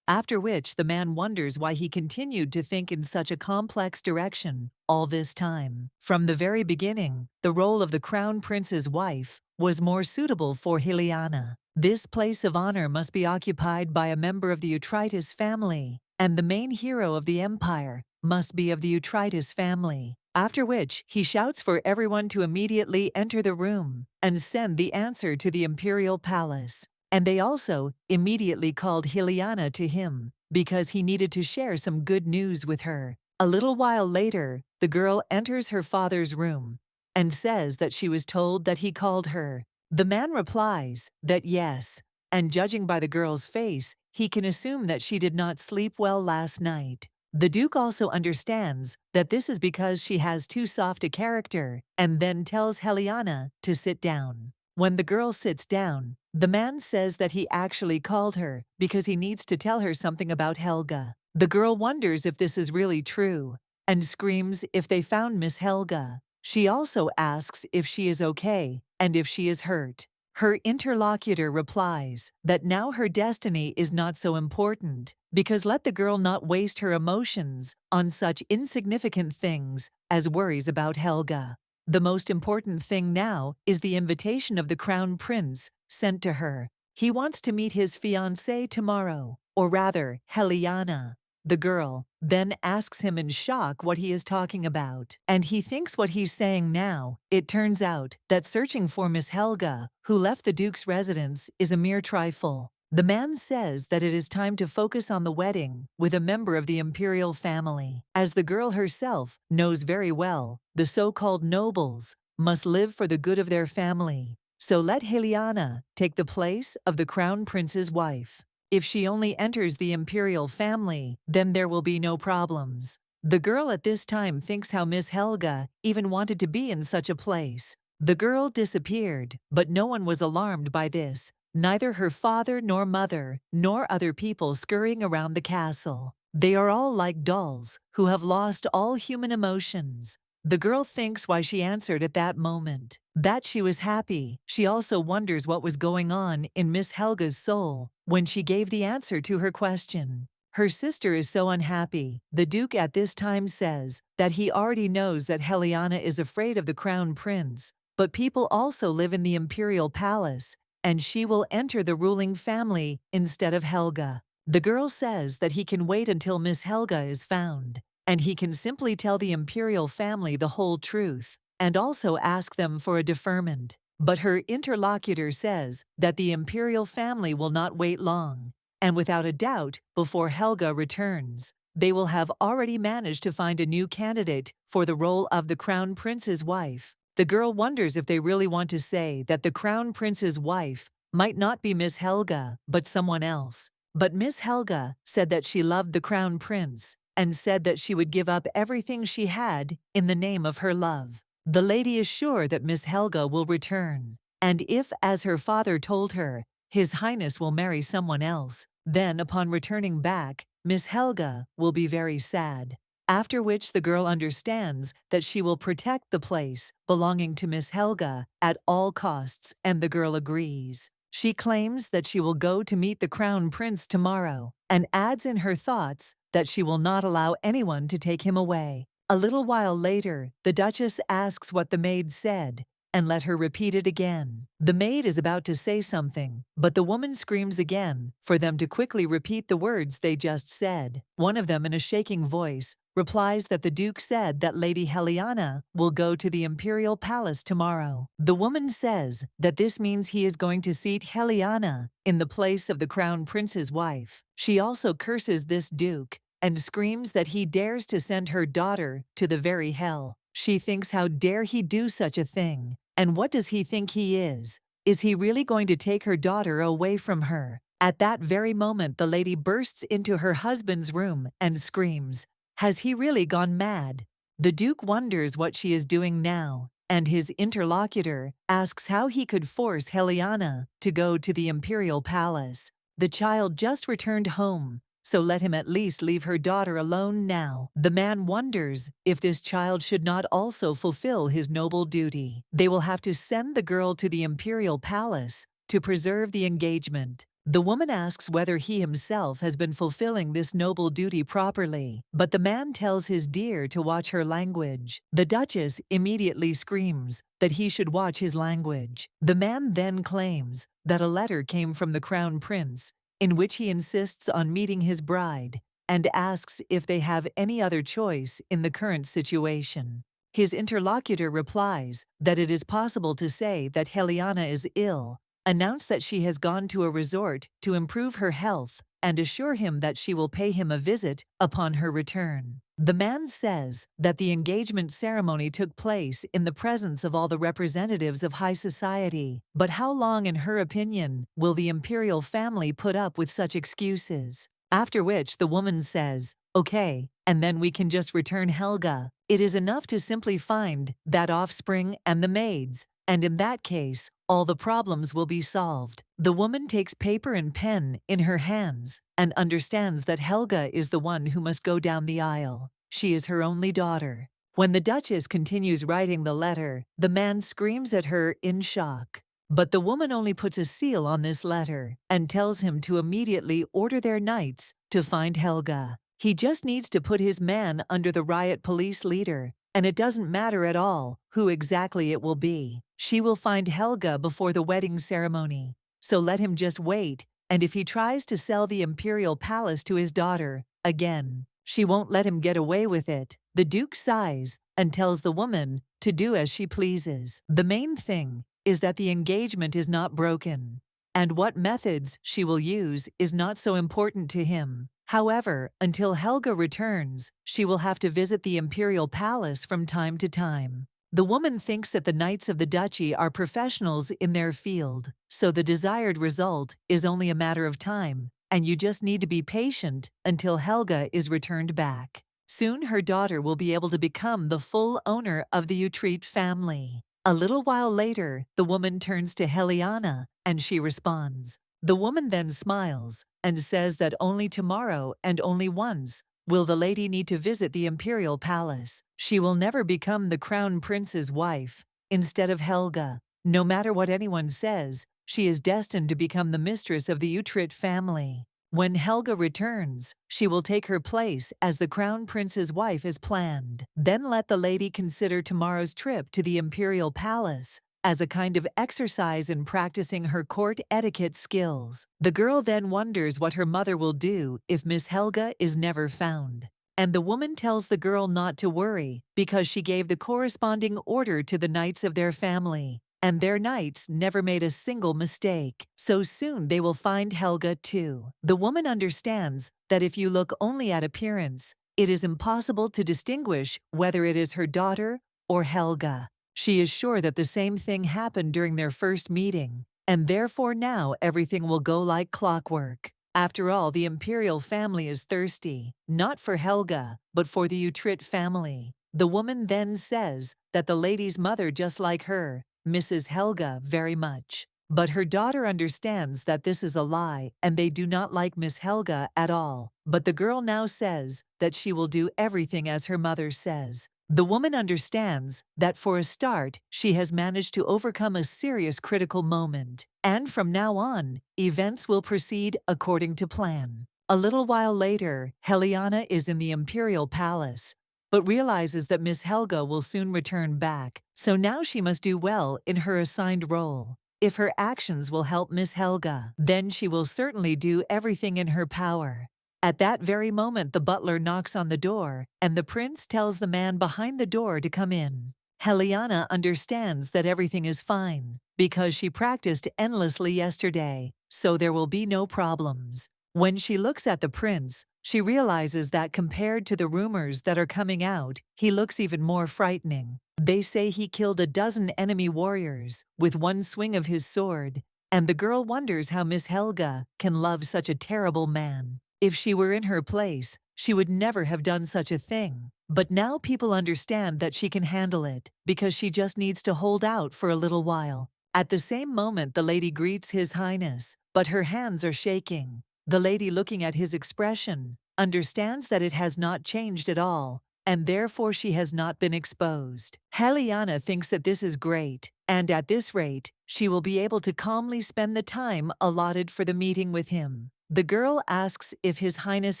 After which the man wonders why he continued to think in such a complex direction all this time. From the very beginning, the role of the Crown Prince's wife was more suitable for Helena. This place of honor must be occupied by a member of the Utrecht family, and the main hero of the empire must be of the Utrecht family. After which, he shouts for everyone to immediately enter the room and send the answer to the Imperial Palace. And they also immediately called Helena to him because he needed to share some good news with her. A little while later, the girl enters her father's room and says that she was told that he called her. The man replies that yes, and judging by the girl's face, he can assume that she did not sleep well last night. The Duke also understands that this is because she has too soft a character and then tells Helena to sit down. When the girl sits down, the man says that he actually called her because he needs to tell her something about Helga. The girl wonders if this is really true and screams if they found Miss Helga. She also asks if she is okay and if she is hurt. Her interlocutor replies that now her destiny is not so important because let the girl not waste her emotions on such insignificant things as worries about Helga. The most important thing now is the invitation of the Crown Prince sent to her. He wants to meet his fiancée tomorrow, or rather, Helena. The girl then asks him in shock what he is talking about, and he thinks what he's saying now. It turns out that searching for Miss Helga, who left the Duke's residence, is a mere trifle. The man says that it is time to focus on the wedding with a member of the imperial family, as the girl herself knows very well the so-called nobles must live for the good of their family. So let Helena take the place of the Crown Prince's wife. If she only enters the imperial family, then there will be no problems. The girl at this time thinks how Miss Helga even wanted to be in such a place. The girl disappeared, but no one was alarmed by this. Neither her father nor mother, nor other people scurrying around the castle. They are all like dolls who have lost all human emotions. The girl thinks why she answered at that moment. That she was happy. She also wonders what was going on in Miss Helga's soul when she gave the answer to her question. Her sister is so unhappy. The Duke at this time says that he already knows that Helena is afraid of the Crown Prince, but people also live in the Imperial Palace, and she will enter the ruling family instead of Helga. The girl says that he can wait until Miss Helga is found, and he can simply tell the imperial family the whole truth, and also ask them for a deferment. But her interlocutor says that the imperial family will not wait long, and without a doubt, before Helga returns, they will have already managed to find a new candidate for the role of the Crown Prince's wife. The girl wonders if they really want to say that the Crown Prince's wife might not be Miss Helga, but someone else. But Miss Helga said that she loved the Crown Prince and said that she would give up everything she had in the name of her love. The lady is sure that Miss Helga will return, and if, as her father told her, His Highness will marry someone else, then upon returning back, Miss Helga will be very sad. After which the girl understands that she will protect the place belonging to Miss Helga at all costs, and the girl agrees. She claims that she will go to meet the Crown Prince tomorrow, and adds in her thoughts that she will not allow anyone to take him away. A little while later, the Duchess asks what the maid said, and let her repeat it again. The maid is about to say something, but the woman screams again for them to quickly repeat the words they just said. One of them, in a shaking voice, replies that the Duke said that Lady Helena will go to the imperial palace tomorrow. The woman says that this means he is going to seat Helena in the place of the crown prince's wife. She also curses this Duke and screams that he dares to send her daughter to the very hell. She thinks, how dare he do such a thing? And what does he think he is? Is he really going to take her daughter away from her? At that very moment, the lady bursts into her husband's room and screams, "Has he really gone mad?" The Duke wonders what she is doing now, and his interlocutor asks how he could force Helena to go to the imperial palace. The child just returned home, so let him at least leave her daughter alone now. The man wonders if this child should not also fulfill his noble duty. They will have to send the girl to the imperial palace to preserve the engagement. The woman asks whether he himself has been fulfilling this noble duty properly, but the man tells his dear to watch her language. The Duchess immediately screams that he should watch his language. The man then claims that a letter came from the crown prince, in which he insists on meeting his bride and asks if they have any other choice in the current situation. His interlocutor replies that it is possible to say that Helena is ill, announce that she has gone to a resort to improve her health, and assure him that she will pay him a visit upon her return. The man says that the engagement ceremony took place in the presence of all the representatives of high society, but how long, in her opinion, will the imperial family put up with such excuses? After which the woman says, "Okay, and then we can just return Helga. It is enough to simply find that offspring and the maids, and in that case, all the problems will be solved." The woman takes paper and pen in her hands and understands that Helga is the one who must go down the aisle. She is her only daughter. When the Duchess continues writing the letter, the man screams at her in shock. But the woman only puts a seal on this letter and tells him to immediately order their knights to find Helga. He just needs to put his man under the riot police leader, and it doesn't matter at all who exactly it will be. She will find Helga before the wedding ceremony, so let him just wait, and if he tries to sell the imperial palace to his daughter, again, she won't let him get away with it. The Duke sighs and tells the woman to do as she pleases. The main thing is that the engagement is not broken, and what methods she will use is not so important to him. However, until Helga returns, she will have to visit the imperial palace from time to time. The woman thinks that the knights of the duchy are professionals in their field, so the desired result is only a matter of time, and you just need to be patient until Helga is returned back. Soon her daughter will be able to become the full owner of the Utrecht family. A little while later, the woman turns to Helena, and she responds. The woman then smiles and says that only tomorrow and only once will the lady need to visit the imperial palace. She will never become the crown prince's wife instead of Helga. No matter what anyone says, she is destined to become the mistress of the Utrecht family. When Helga returns, she will take her place as the crown prince's wife as planned. Then let the lady consider tomorrow's trip to the imperial palace as a kind of exercise in practicing her court etiquette skills. The girl then wonders what her mother will do if Miss Helga is never found. And the woman tells the girl not to worry because she gave the corresponding order to the knights of their family, and their knights never made a single mistake. So soon they will find Helga too. The woman understands that if you look only at appearance, it is impossible to distinguish whether it is her daughter or Helga. She is sure that the same thing happened during their first meeting, and therefore now everything will go like clockwork. After all, the imperial family is thirsty, not for Helga, but for the Utrecht family. The woman then says that the lady's mother, just like her, misses Helga very much. But her daughter understands that this is a lie and they do not like Miss Helga at all. But the girl now says that she will do everything as her mother says. The woman understands that for a start, she has managed to overcome a serious critical moment, and from now on, events will proceed according to plan. A little while later, Helena is in the imperial palace, but realizes that Miss Helga will soon return back, so now she must do well in her assigned role. If her actions will help Miss Helga, then she will certainly do everything in her power. At that very moment the butler knocks on the door, and the prince tells the man behind the door to come in. Helga understands that everything is fine, because she practiced endlessly yesterday, so there will be no problems. When she looks at the prince, she realizes that compared to the rumors that are coming out, he looks even more frightening. They say he killed a dozen enemy warriors with one swing of his sword, and the girl wonders how Miss Helga can love such a terrible man. If she were in her place, she would never have done such a thing. But now people understand that she can handle it, because she just needs to hold out for a little while. At the same moment the lady greets His Highness, but her hands are shaking. The lady, looking at his expression, understands that it has not changed at all, and therefore she has not been exposed. Helga thinks that this is great, and at this rate, she will be able to calmly spend the time allotted for the meeting with him. The girl asks if His Highness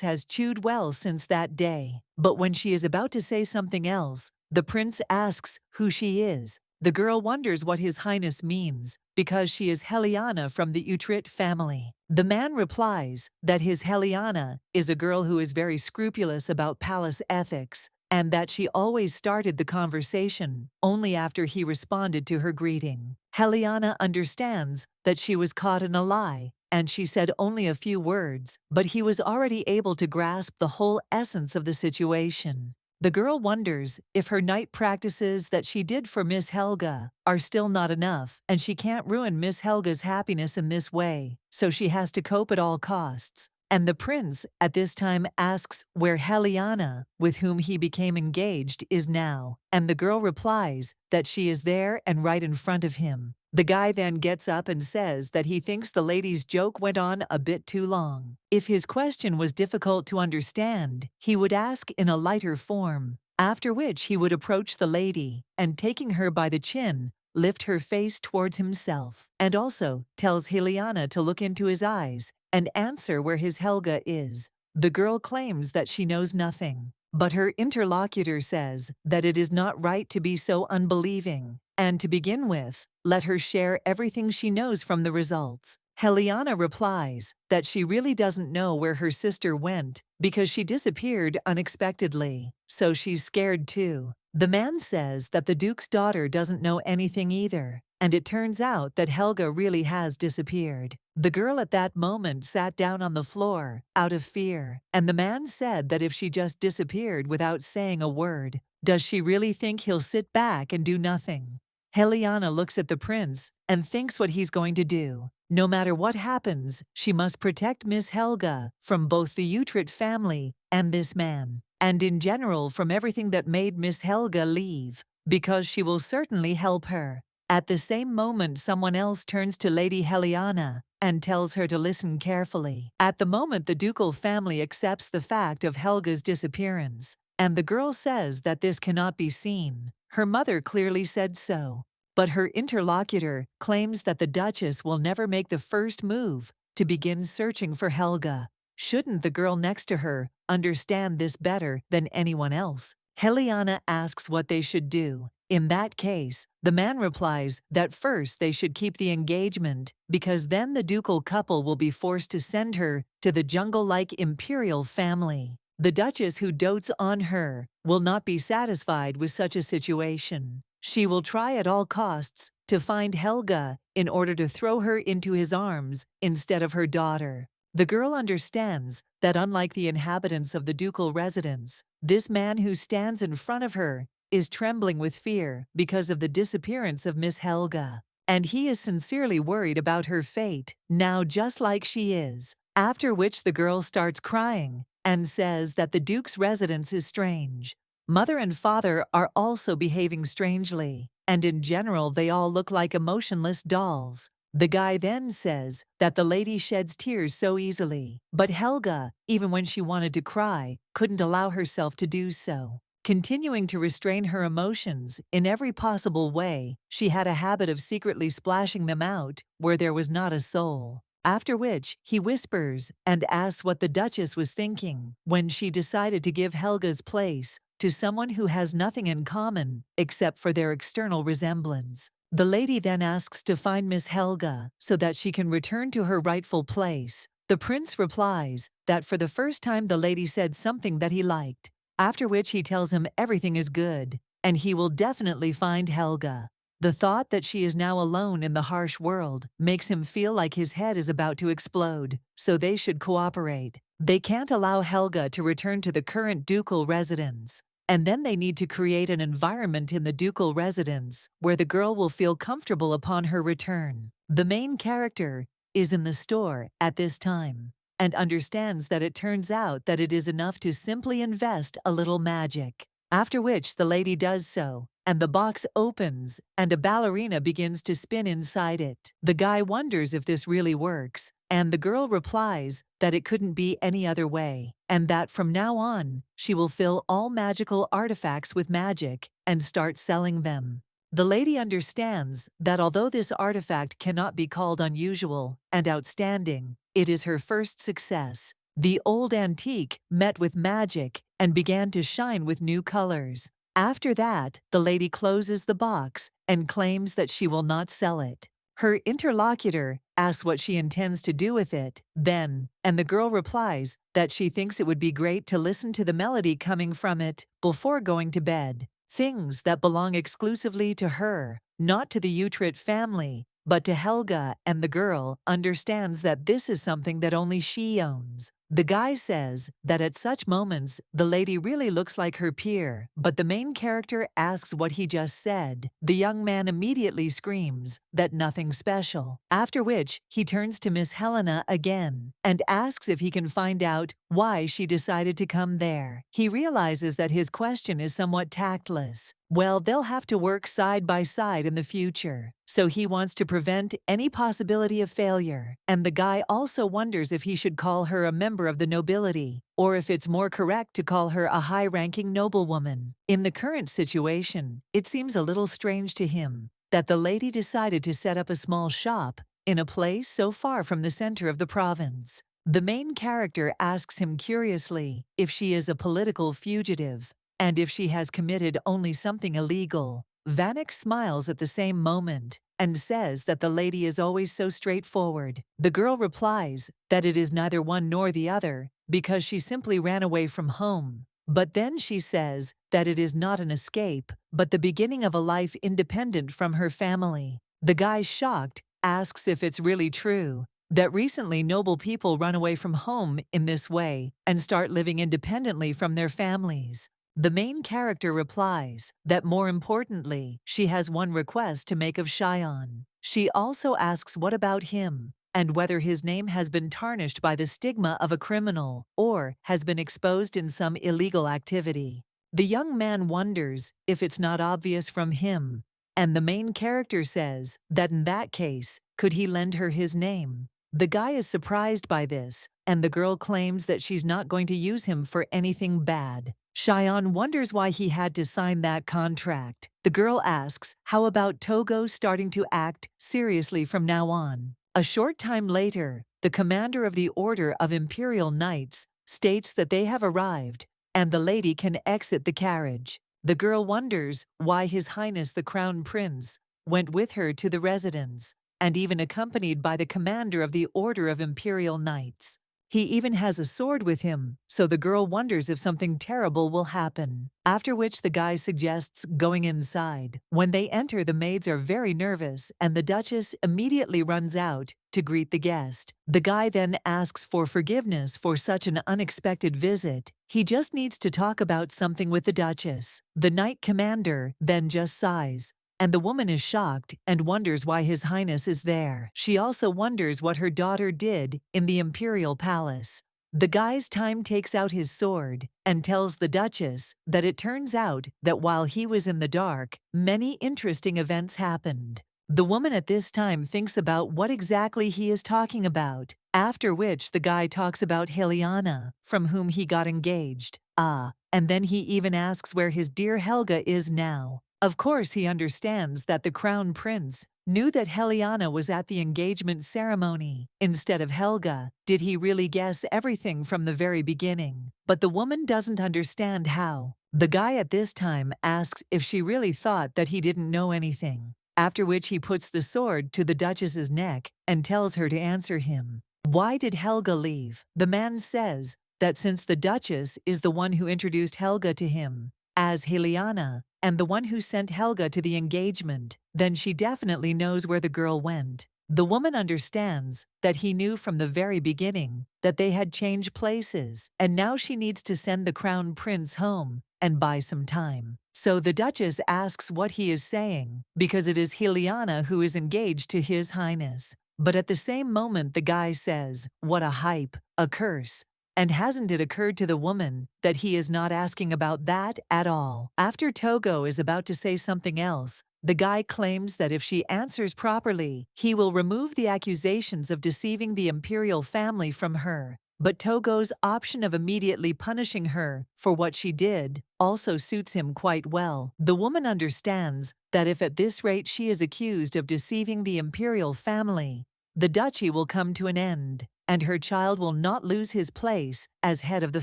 has chewed well since that day, but when she is about to say something else, the prince asks who she is. The girl wonders what His Highness means, because she is Helga from the Utrecht family. The man replies that his Helga is a girl who is very scrupulous about palace ethics, and that she always started the conversation only after he responded to her greeting. Helga understands that she was caught in a lie, and she said only a few words, but he was already able to grasp the whole essence of the situation. The girl wonders if her night practices that she did for Miss Helga are still not enough, and she can't ruin Miss Helga's happiness in this way, so she has to cope at all costs. And the prince at this time asks where Helga, with whom he became engaged, is now, and the girl replies that she is there and right in front of him. The guy then gets up and says that he thinks the lady's joke went on a bit too long. If his question was difficult to understand, he would ask in a lighter form, after which he would approach the lady and, taking her by the chin, lift her face towards himself, and also tells Helga to look into his eyes and answer where his Helga is. The girl claims that she knows nothing, but her interlocutor says that it is not right to be so unbelieving, and to begin with, let her share everything she knows from the results. Helga replies that she really doesn't know where her sister went because she disappeared unexpectedly, so she's scared too. The man says that the Duke's daughter doesn't know anything either, and it turns out that Helga really has disappeared. The girl at that moment sat down on the floor, out of fear, and the man said that if she just disappeared without saying a word, does she really think he'll sit back and do nothing? Helga looks at the prince and thinks what he's going to do. No matter what happens, she must protect Miss Helga from both the Utrecht family and this man, and in general from everything that made Miss Helga leave, because she will certainly help her. At the same moment someone else turns to Lady Helga and tells her to listen carefully. At the moment the ducal family accepts the fact of Helga's disappearance, and the girl says that this cannot be seen. Her mother clearly said so, but her interlocutor claims that the Duchess will never make the first move to begin searching for Helga. Shouldn't the girl next to her understand this better than anyone else? Helga asks what they should do. In that case, the man replies that first they should keep the engagement, because then the ducal couple will be forced to send her to the jungle-like imperial family. The Duchess, who dotes on her, will not be satisfied with such a situation. She will try at all costs to find Helga in order to throw her into his arms instead of her daughter. The girl understands that unlike the inhabitants of the ducal residence, this man who stands in front of her is trembling with fear because of the disappearance of Miss Helga, and he is sincerely worried about her fate, now just like she is. After which the girl starts crying and says that the Duke's residence is strange. Mother and father are also behaving strangely, and in general they all look like emotionless dolls. The guy then says that the lady sheds tears so easily, but Helga, even when she wanted to cry, couldn't allow herself to do so. Continuing to restrain her emotions in every possible way, she had a habit of secretly splashing them out where there was not a soul. After which, he whispers and asks what the Duchess was thinking when she decided to give Helga's place to someone who has nothing in common except for their external resemblance. The lady then asks to find Miss Helga so that she can return to her rightful place. The prince replies that for the first time the lady said something that he liked, after which he tells him everything is good, and he will definitely find Helga. The thought that she is now alone in the harsh world makes him feel like his head is about to explode, so they should cooperate. They can't allow Helga to return to the current ducal residence, and then they need to create an environment in the ducal residence where the girl will feel comfortable upon her return. The main character is in the store at this time and understands that it turns out that it is enough to simply invest a little magic. After which the lady does so, and the box opens, and a ballerina begins to spin inside it. The guy wonders if this really works, and the girl replies that it couldn't be any other way, and that from now on, she will fill all magical artifacts with magic and start selling them. The lady understands that although this artifact cannot be called unusual and outstanding, it is her first success. The old antique met with magic and began to shine with new colors. After that, the lady closes the box and claims that she will not sell it. Her interlocutor asks what she intends to do with it then, and the girl replies that she thinks it would be great to listen to the melody coming from it before going to bed. Things that belong exclusively to her, not to the Utrecht family, but to Helga, and the girl understands that this is something that only she owns. The guy says that at such moments, the lady really looks like her peer, but the main character asks what he just said. The young man immediately screams that nothing special, after which he turns to Miss Helena again and asks if he can find out why she decided to come there. He realizes that his question is somewhat tactless. Well, they'll have to work side by side in the future, so he wants to prevent any possibility of failure. And the guy also wonders if he should call her a member of the nobility, or if it's more correct to call her a high-ranking noblewoman. In the current situation, it seems a little strange to him that the lady decided to set up a small shop in a place so far from the center of the province. The main character asks him curiously if she is a political fugitive, and if she has committed only something illegal. Vanek smiles at the same moment and says that the lady is always so straightforward. The girl replies that it is neither one nor the other because she simply ran away from home. But then she says that it is not an escape, but the beginning of a life independent from her family. The guy, shocked, asks if it's really true that recently noble people run away from home in this way and start living independently from their families. The main character replies that more importantly, she has one request to make of Cheyenne. She also asks what about him, and whether his name has been tarnished by the stigma of a criminal or has been exposed in some illegal activity. The young man wonders if it's not obvious from him, and the main character says that in that case, could he lend her his name? The guy is surprised by this, and the girl claims that she's not going to use him for anything bad. Cheyenne wonders why he had to sign that contract. The girl asks, how about Togo starting to act seriously from now on? A short time later, the commander of the Order of Imperial Knights states that they have arrived, and the lady can exit the carriage. The girl wonders why His Highness the Crown Prince went with her to the residence, and even accompanied by the commander of the Order of Imperial Knights. He even has a sword with him, so the girl wonders if something terrible will happen, after which the guy suggests going inside. When they enter, the maids are very nervous, and the Duchess immediately runs out to greet the guest. The guy then asks for forgiveness for such an unexpected visit. He just needs to talk about something with the Duchess. The Knight Commander then just sighs, and the woman is shocked and wonders why His Highness is there. She also wonders what her daughter did in the Imperial Palace. The guy's time takes out his sword and tells the Duchess that it turns out that while he was in the dark, many interesting events happened. The woman at this time thinks about what exactly he is talking about, after which the guy talks about Heliana, from whom he got engaged. And then he even asks where his dear Helga is now. Of course, he understands that the Crown Prince knew that Heliana was at the engagement ceremony instead of Helga. Did he really guess everything from the very beginning? But the woman doesn't understand how. The guy at this time asks if she really thought that he didn't know anything, after which he puts the sword to the Duchess's neck and tells her to answer him. Why did Helga leave? The man says that since the Duchess is the one who introduced Helga to him as Heliana and the one who sent Helga to the engagement, then she definitely knows where the girl went. The woman understands that he knew from the very beginning that they had changed places, and now she needs to send the crown prince home and buy some time. So the Duchess asks what he is saying, because it is Heliana who is engaged to His Highness. But at the same moment the guy says, "What a hype, a curse." And hasn't it occurred to the woman that he is not asking about that at all? After Togo is about to say something else, the guy claims that if she answers properly, he will remove the accusations of deceiving the imperial family from her. But Togo's option of immediately punishing her for what she did also suits him quite well. The woman understands that if at this rate she is accused of deceiving the imperial family, the duchy will come to an end, and her child will not lose his place as head of the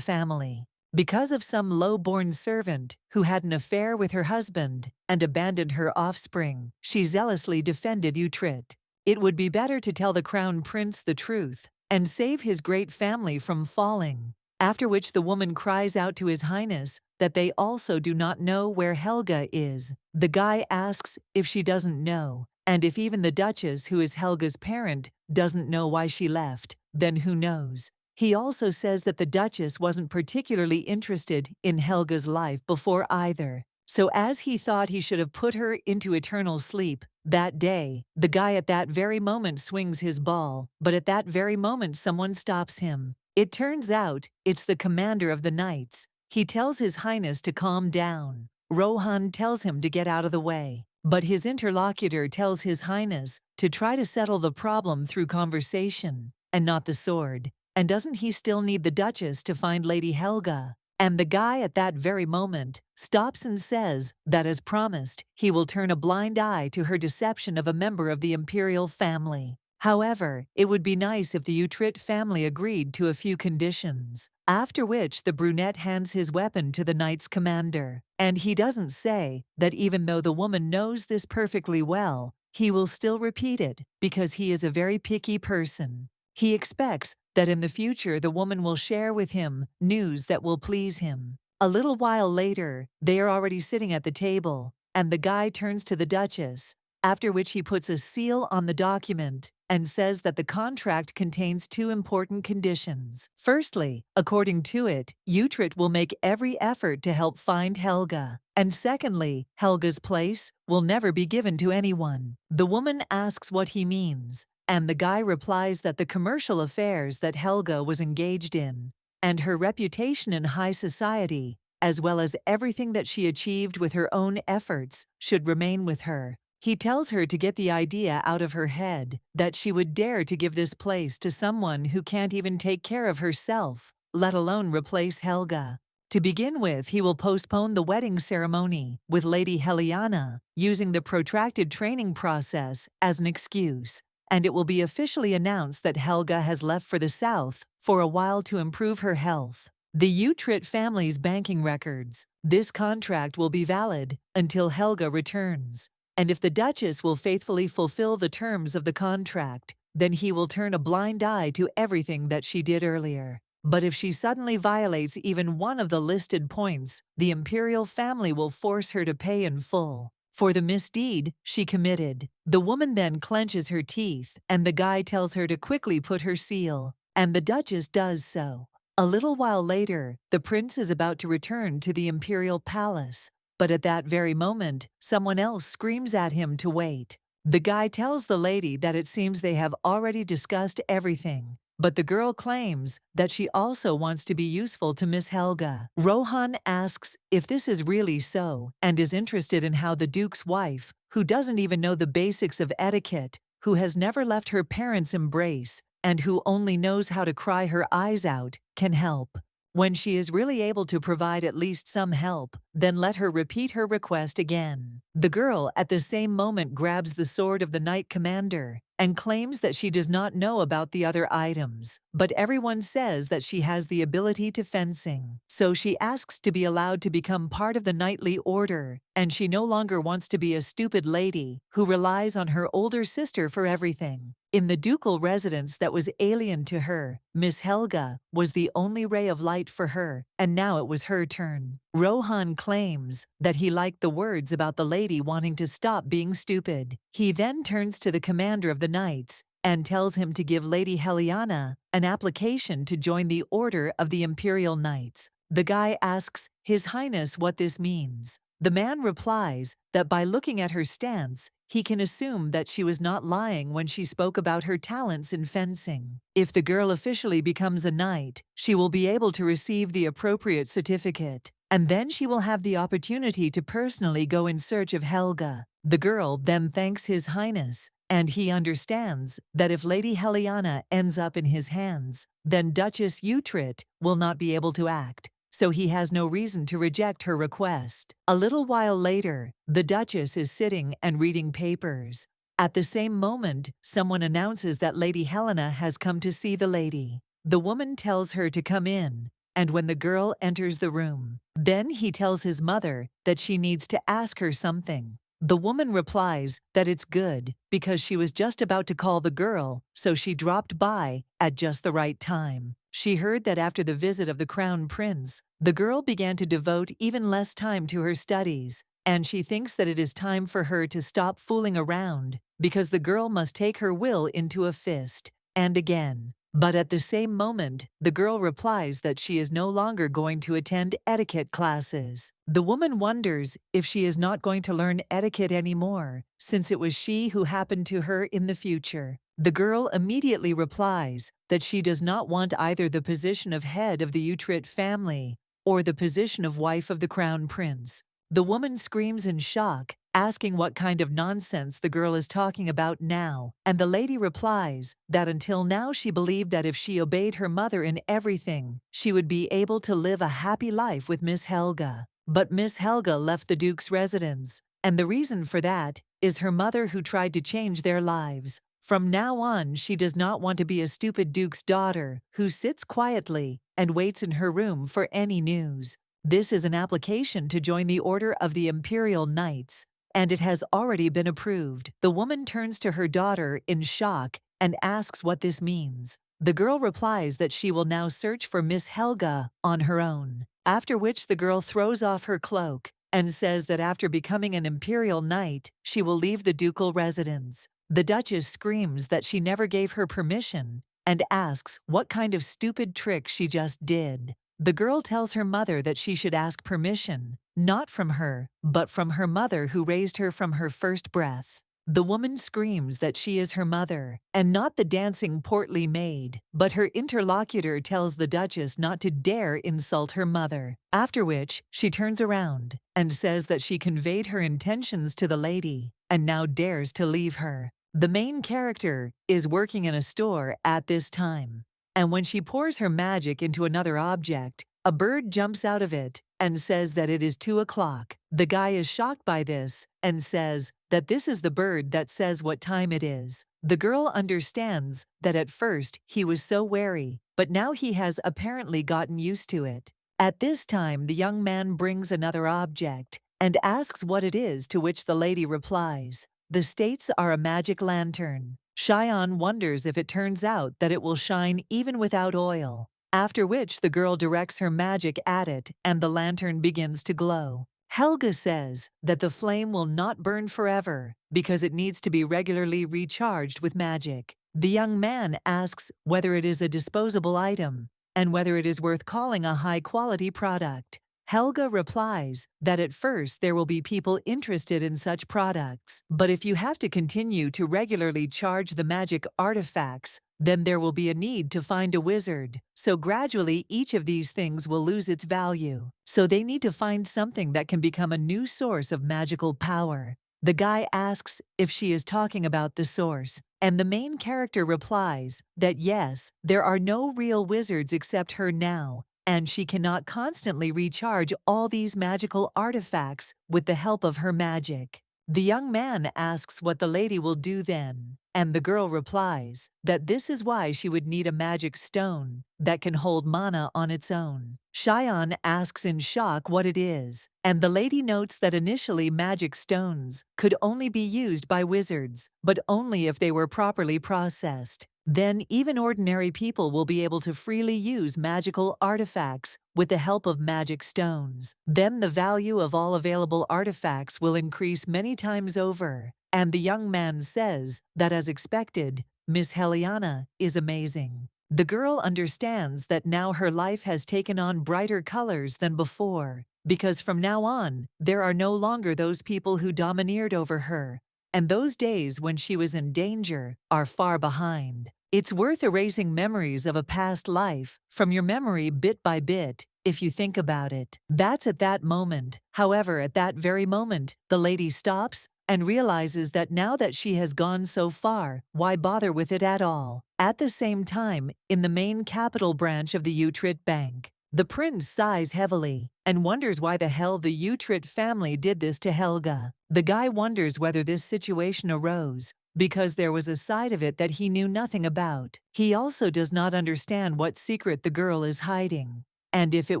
family. Because of some low-born servant who had an affair with her husband and abandoned her offspring, she zealously defended Utrecht. It would be better to tell the crown prince the truth and save his great family from falling. After which the woman cries out to His Highness that they also do not know where Helga is. The guy asks if she doesn't know, and if even the Duchess, who is Helga's parent, doesn't know why she left, then who knows? He also says that the Duchess wasn't particularly interested in Helga's life before either. So as he thought he should have put her into eternal sleep that day, the guy at that very moment swings his ball, but at that very moment someone stops him. It turns out it's the commander of the knights. He tells His Highness to calm down. Rohan tells him to get out of the way, but his interlocutor tells His Highness to try to settle the problem through conversation and not the sword. And doesn't he still need the Duchess to find Lady Helga? And the guy at that very moment stops and says that as promised, he will turn a blind eye to her deception of a member of the imperial family. However, it would be nice if the Utrecht family agreed to a few conditions, after which the brunette hands his weapon to the knight's commander. And he doesn't say that even though the woman knows this perfectly well, he will still repeat it because he is a very picky person. He expects that in the future the woman will share with him news that will please him. A little while later, they are already sitting at the table, and the guy turns to the Duchess, after which he puts a seal on the document and says that the contract contains two important conditions. Firstly, according to it, Utrecht will make every effort to help find Helga. And secondly, Helga's place will never be given to anyone. The woman asks what he means, and the guy replies that the commercial affairs that Helga was engaged in, and her reputation in high society, as well as everything that she achieved with her own efforts, should remain with her. He tells her to get the idea out of her head that she would dare to give this place to someone who can't even take care of herself, let alone replace Helga. To begin with, he will postpone the wedding ceremony with Lady Heliana, using the protracted training process as an excuse, and it will be officially announced that Helga has left for the south for a while to improve her health. The Utrecht family's banking records. This contract will be valid until Helga returns. And if the Duchess will faithfully fulfill the terms of the contract, then he will turn a blind eye to everything that she did earlier. But if she suddenly violates even one of the listed points, the imperial family will force her to pay in full for the misdeed she committed. The woman then clenches her teeth, and the guy tells her to quickly put her seal, and the Duchess does so. A little while later, the prince is about to return to the imperial palace. But at that very moment, someone else screams at him to wait. The guy tells the lady that it seems they have already discussed everything, but the girl claims that she also wants to be useful to Miss Helga. Rohan asks if this is really so and is interested in how the Duke's wife, who doesn't even know the basics of etiquette, who has never left her parents' embrace, and who only knows how to cry her eyes out, can help. When she is really able to provide at least some help, then let her repeat her request again. The girl at the same moment grabs the sword of the knight commander and claims that she does not know about the other items, but everyone says that she has the ability to fencing. So she asks to be allowed to become part of the knightly order, and she no longer wants to be a stupid lady who relies on her older sister for everything. In the ducal residence that was alien to her, Miss Helga was the only ray of light for her, and now it was her turn. Rohan claims that he liked the words about the lady wanting to stop being stupid. He then turns to the commander of the knights and tells him to give Lady Helena an application to join the Order of the Imperial Knights. The guy asks His Highness what this means. The man replies that by looking at her stance, he can assume that she was not lying when she spoke about her talents in fencing. If the girl officially becomes a knight, she will be able to receive the appropriate certificate, and then she will have the opportunity to personally go in search of Helga. The girl then thanks His Highness, and he understands that if Lady Helena ends up in his hands, then Duchess Utrit will not be able to act, so he has no reason to reject her request. A little while later, the Duchess is sitting and reading papers. At the same moment, someone announces that Lady Helena has come to see the lady. The woman tells her to come in, and when the girl enters the room, then he tells his mother that she needs to ask her something. The woman replies that it's good because she was just about to call the girl, so she dropped by at just the right time. She heard that after the visit of the Crown Prince, the girl began to devote even less time to her studies, and she thinks that it is time for her to stop fooling around because the girl must take her will into a fist, and again. But at the same moment, the girl replies that she is no longer going to attend etiquette classes. The woman wonders if she is not going to learn etiquette anymore, since it was she who happened to her in the future. The girl immediately replies that she does not want either the position of head of the Utrit family or the position of wife of the Crown Prince. The woman screams in shock, asking what kind of nonsense the girl is talking about now, and the lady replies that until now she believed that if she obeyed her mother in everything, she would be able to live a happy life with Miss Helga. But Miss Helga left the Duke's residence, and the reason for that is her mother who tried to change their lives. From now on, she does not want to be a stupid Duke's daughter who sits quietly and waits in her room for any news. This is an application to join the Order of the Imperial Knights, and it has already been approved. The woman turns to her daughter in shock and asks what this means. The girl replies that she will now search for Miss Helga on her own, after which the girl throws off her cloak and says that after becoming an Imperial Knight, she will leave the ducal residence. The Duchess screams that she never gave her permission and asks what kind of stupid trick she just did. The girl tells her mother that she should ask permission, not from her, but from her mother who raised her from her first breath. The woman screams that she is her mother, and not the dancing portly maid, but her interlocutor tells the Duchess not to dare insult her mother, after which she turns around and says that she conveyed her intentions to the lady, and now dares to leave her. The main character is working in a store at this time, and when she pours her magic into another object, a bird jumps out of it and says that it is 2 o'clock. The guy is shocked by this and says that this is the bird that says what time it is. The girl understands that at first he was so wary, but now he has apparently gotten used to it. At this time, the young man brings another object and asks what it is, to which the lady replies, "The states are a magic lantern." Cheyenne wonders if it turns out that it will shine even without oil, after which the girl directs her magic at it and the lantern begins to glow. Helga says that the flame will not burn forever because it needs to be regularly recharged with magic. The young man asks whether it is a disposable item and whether it is worth calling a high-quality product. Helga replies that at first there will be people interested in such products, but if you have to continue to regularly charge the magic artifacts, then there will be a need to find a wizard. So gradually each of these things will lose its value. So they need to find something that can become a new source of magical power. The guy asks if she is talking about the source, and the main character replies that yes, there are no real wizards except her now, and she cannot constantly recharge all these magical artifacts with the help of her magic. The young man asks what the lady will do then, And the girl replies that this is why she would need a magic stone that can hold mana on its own. Cheyenne asks in shock what it is, and the lady notes that initially magic stones could only be used by wizards, but only if they were properly processed. Then even ordinary people will be able to freely use magical artifacts with the help of magic stones. Then the value of all available artifacts will increase many times over. And the young man says that as expected, Miss Helena is amazing. The girl understands that now her life has taken on brighter colors than before, because from now on, there are no longer those people who domineered over her, and those days when she was in danger are far behind. It's worth erasing memories of a past life from your memory bit by bit, if you think about it. That's at that moment. However, at that very moment, the lady stops and realizes that now that she has gone so far, why bother with it at all? At the same time, in the main capital branch of the Utrecht Bank, the prince sighs heavily and wonders why the hell the Utrecht family did this to Helga. The guy wonders whether this situation arose because there was a side of it that he knew nothing about. He also does not understand what secret the girl is hiding, and if it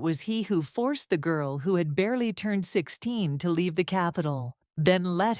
was he who forced the girl who had barely turned 16 to leave the capital. Then let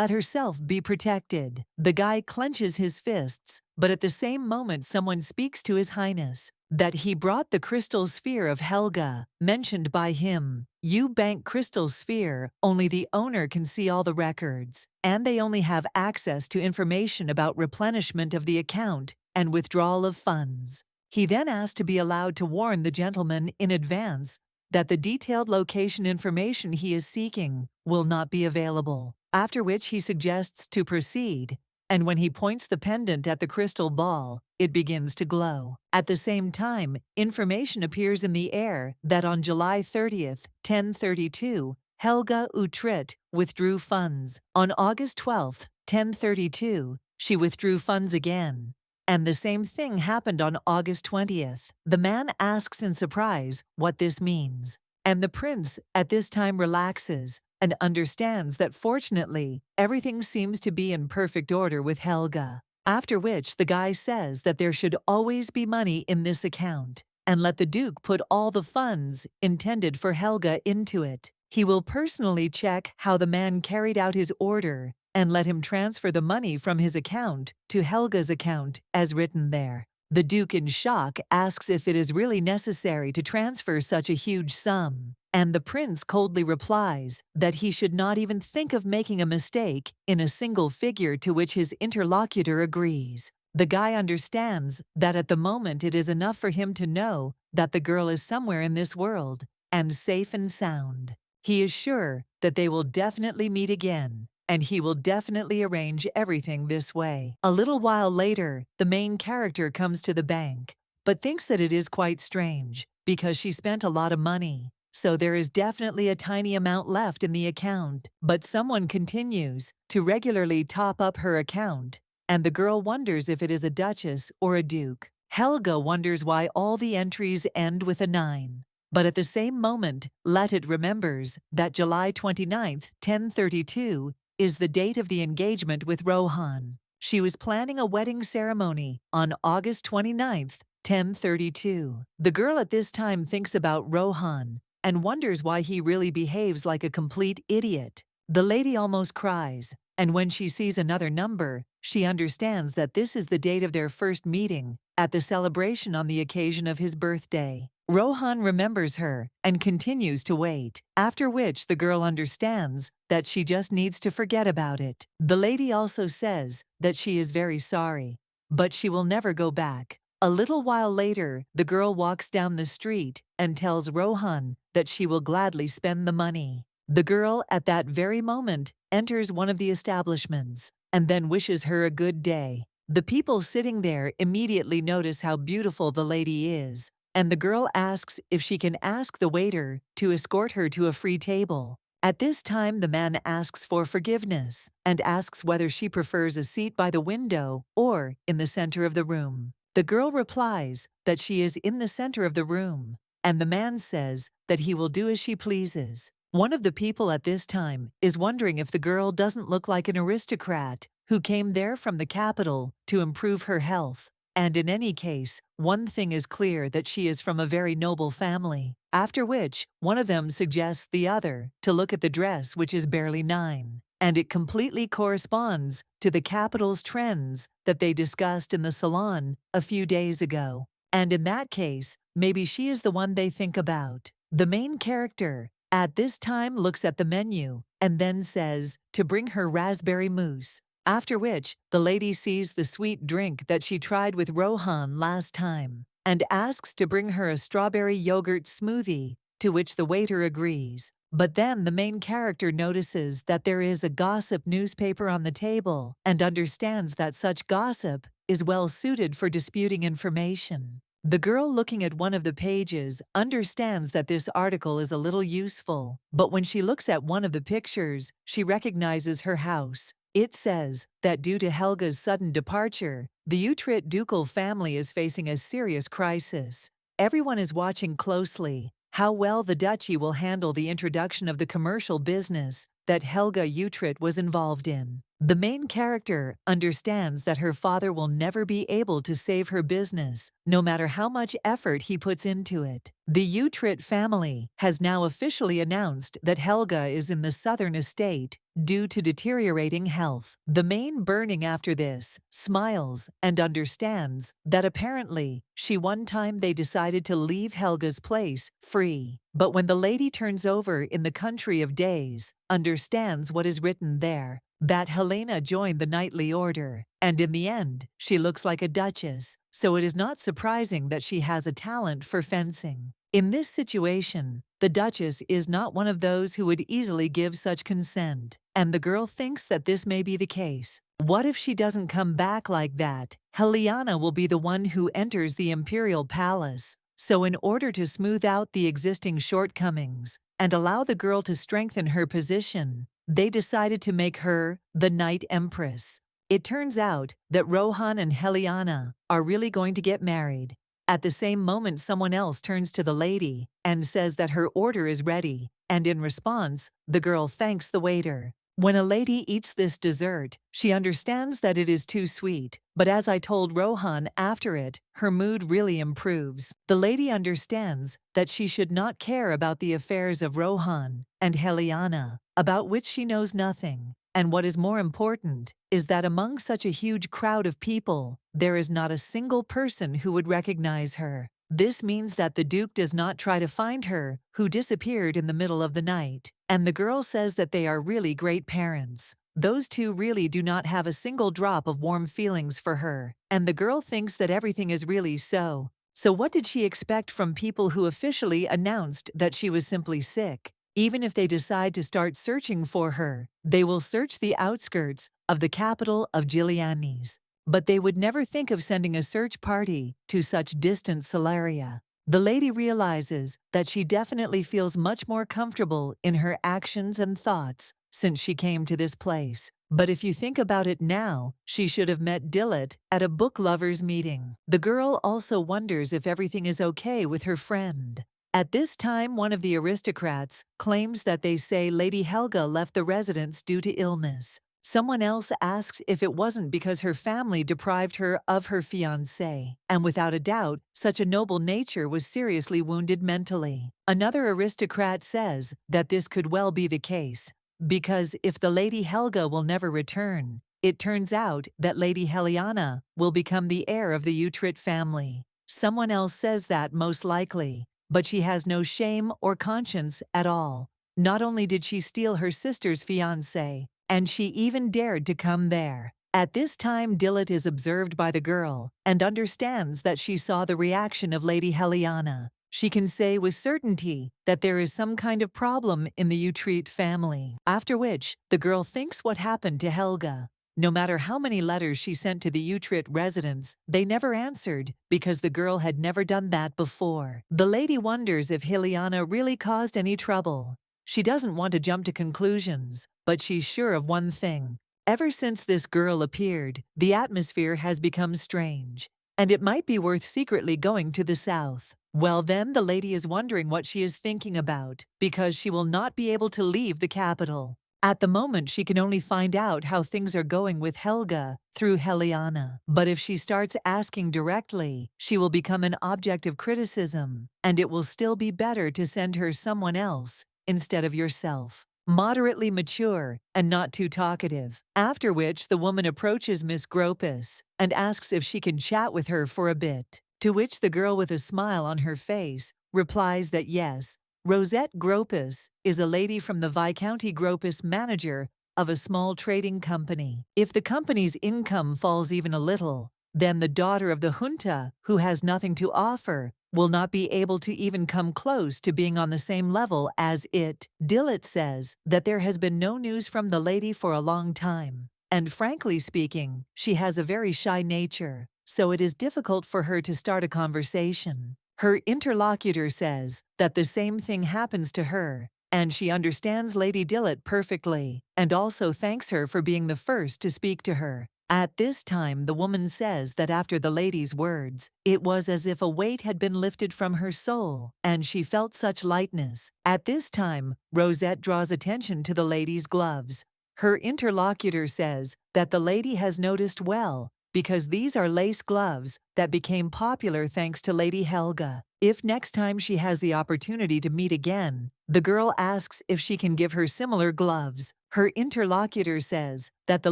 herself be protected. The guy clenches his fists, but at the same moment someone speaks to His Highness that he brought the crystal sphere of Helga, mentioned by him. You bank crystal sphere, only the owner can see all the records, and they only have access to information about replenishment of the account and withdrawal of funds. He then asked to be allowed to warn the gentleman in advance that the detailed location information he is seeking will not be available, after which he suggests to proceed, and when he points the pendant at the crystal ball, it begins to glow. At the same time, information appears in the air that on July 30th, 1032, Helga Utrecht withdrew funds. On August 12th, 1032, she withdrew funds again. And the same thing happened on August 20th. The man asks in surprise what this means. And the prince at this time relaxes and understands that fortunately, everything seems to be in perfect order with Helga. After which the guy says that there should always be money in this account, and let the Duke put all the funds intended for Helga into it. He will personally check how the man carried out his order and let him transfer the money from his account to Helga's account, as written there. The Duke, in shock, asks if it is really necessary to transfer such a huge sum, and the prince coldly replies that he should not even think of making a mistake in a single figure, to which his interlocutor agrees. The guy understands that at the moment it is enough for him to know that the girl is somewhere in this world and safe and sound. He is sure that they will definitely meet again, and he will definitely arrange everything this way. A little while later, the main character comes to the bank, but thinks that it is quite strange, because she spent a lot of money, so there is definitely a tiny amount left in the account. But someone continues to regularly top up her account, and the girl wonders if it is a duchess or a duke. Helga wonders why all the entries end with a 9. But at the same moment, Lettet remembers that July 29th, 1032, is the date of the engagement with Rohan. She was planning a wedding ceremony on August 29th, 1032. The girl at this time thinks about Rohan and wonders why he really behaves like a complete idiot. The lady almost cries, and when she sees another number, she understands that this is the date of their first meeting at the celebration on the occasion of his birthday. Rohan remembers her and continues to wait, after which the girl understands that she just needs to forget about it. The lady also says that she is very sorry, but she will never go back. A little while later, the girl walks down the street and tells Rohan that she will gladly spend the money. The girl, at that very moment, enters one of the establishments and then wishes her a good day. The people sitting there immediately notice how beautiful the lady is, and the girl asks if she can ask the waiter to escort her to a free table. At this time, the man asks for forgiveness and asks whether she prefers a seat by the window or in the center of the room. The girl replies that she is in the center of the room, and the man says that he will do as she pleases. One of the people at this time is wondering if the girl doesn't look like an aristocrat who came there from the capital to improve her health. And in any case, one thing is clear, that she is from a very noble family. After which, one of them suggests the other to look at the dress, which is barely 9. And it completely corresponds to the capital's trends that they discussed in the salon a few days ago. And in that case, maybe she is the one they think about. The main character, at this time, looks at the menu and then says to bring her raspberry mousse. After which, the lady sees the sweet drink that she tried with Rohan last time and asks to bring her a strawberry yogurt smoothie, to which the waiter agrees. But then the main character notices that there is a gossip newspaper on the table and understands that such gossip is well suited for disputing information. The girl looking at one of the pages understands that this article is a little useful, but when she looks at one of the pictures, she recognizes her house. It says that due to Helga's sudden departure, the Utrecht ducal family is facing a serious crisis. Everyone is watching closely how well the duchy will handle the introduction of the commercial business that Helga Utrecht was involved in. The main character understands that her father will never be able to save her business, no matter how much effort he puts into it. The Utrecht family has now officially announced that Helga is in the southern estate due to deteriorating health. The main burning after this smiles and understands that apparently one time they decided to leave Helga's place free. But when the lady turns over in the country of days, understands what is written there, that Helena joined the knightly order, and in the end, she looks like a duchess, so it is not surprising that she has a talent for fencing. In this situation, the duchess is not one of those who would easily give such consent, and the girl thinks that this may be the case. What if she doesn't come back like that? Helena will be the one who enters the imperial palace. So in order to smooth out the existing shortcomings and allow the girl to strengthen her position, they decided to make her the Night Empress. It turns out that Rohan and Helena are really going to get married. At the same moment, someone else turns to the lady and says that her order is ready, and in response, the girl thanks the waiter. When a lady eats this dessert, she understands that it is too sweet, but as I told Rohan after it, her mood really improves. The lady understands that she should not care about the affairs of Rohan and Helena, about which she knows nothing. And what is more important is that among such a huge crowd of people, there is not a single person who would recognize her. This means that the Duke does not try to find her, who disappeared in the middle of the night. And the girl says that they are really great parents. Those two really do not have a single drop of warm feelings for her. And the girl thinks that everything is really so. So what did she expect from people who officially announced that she was simply sick? Even if they decide to start searching for her, they will search the outskirts of the capital of Giuliani's. But they would never think of sending a search party to such distant Celeria. The lady realizes that she definitely feels much more comfortable in her actions and thoughts since she came to this place. But if you think about it now, she should have met Dillot at a book lovers meeting. The girl also wonders if everything is okay with her friend. At this time, one of the aristocrats claims that they say Lady Helga left the residence due to illness. Someone else asks if it wasn't because her family deprived her of her fiancé, and without a doubt, such a noble nature was seriously wounded mentally. Another aristocrat says that this could well be the case, because if the Lady Helga will never return, it turns out that Lady Helena will become the heir of the Utrecht family. Someone else says that most likely, but she has no shame or conscience at all. Not only did she steal her sister's fiancé, and she even dared to come there. At this time, Dillot is observed by the girl and understands that she saw the reaction of Lady Helena. She can say with certainty that there is some kind of problem in the Utrecht family. After which, the girl thinks what happened to Helga. No matter how many letters she sent to the Utrecht residents, they never answered because the girl had never done that before. The lady wonders if Helena really caused any trouble. She doesn't want to jump to conclusions, but she's sure of one thing. Ever since this girl appeared, the atmosphere has become strange, and it might be worth secretly going to the south. Well, then the lady is wondering what she is thinking about, because she will not be able to leave the capital. At the moment, she can only find out how things are going with Helga through Helena. But if she starts asking directly, she will become an object of criticism, and it will still be better to send her someone else instead of yourself. Moderately mature and not too talkative. After which, the woman approaches Miss Gropus and asks if she can chat with her for a bit. To which the girl, with a smile on her face, replies that yes, Rosette Gropus is a lady from the Viscounty Gropus, manager of a small trading company. If the company's income falls even a little, then the daughter of the junta, who has nothing to offer, will not be able to even come close to being on the same level as it. Dillot says that there has been no news from the lady for a long time, and frankly speaking, she has a very shy nature, so it is difficult for her to start a conversation. Her interlocutor says that the same thing happens to her, and she understands Lady Dillot perfectly, and also thanks her for being the first to speak to her. At this time, the woman says that after the lady's words, it was as if a weight had been lifted from her soul, and she felt such lightness. At this time, Rosette draws attention to the lady's gloves. Her interlocutor says that the lady has noticed well, because these are lace gloves that became popular thanks to Lady Helga. If next time she has the opportunity to meet again, the girl asks if she can give her similar gloves. Her interlocutor says that the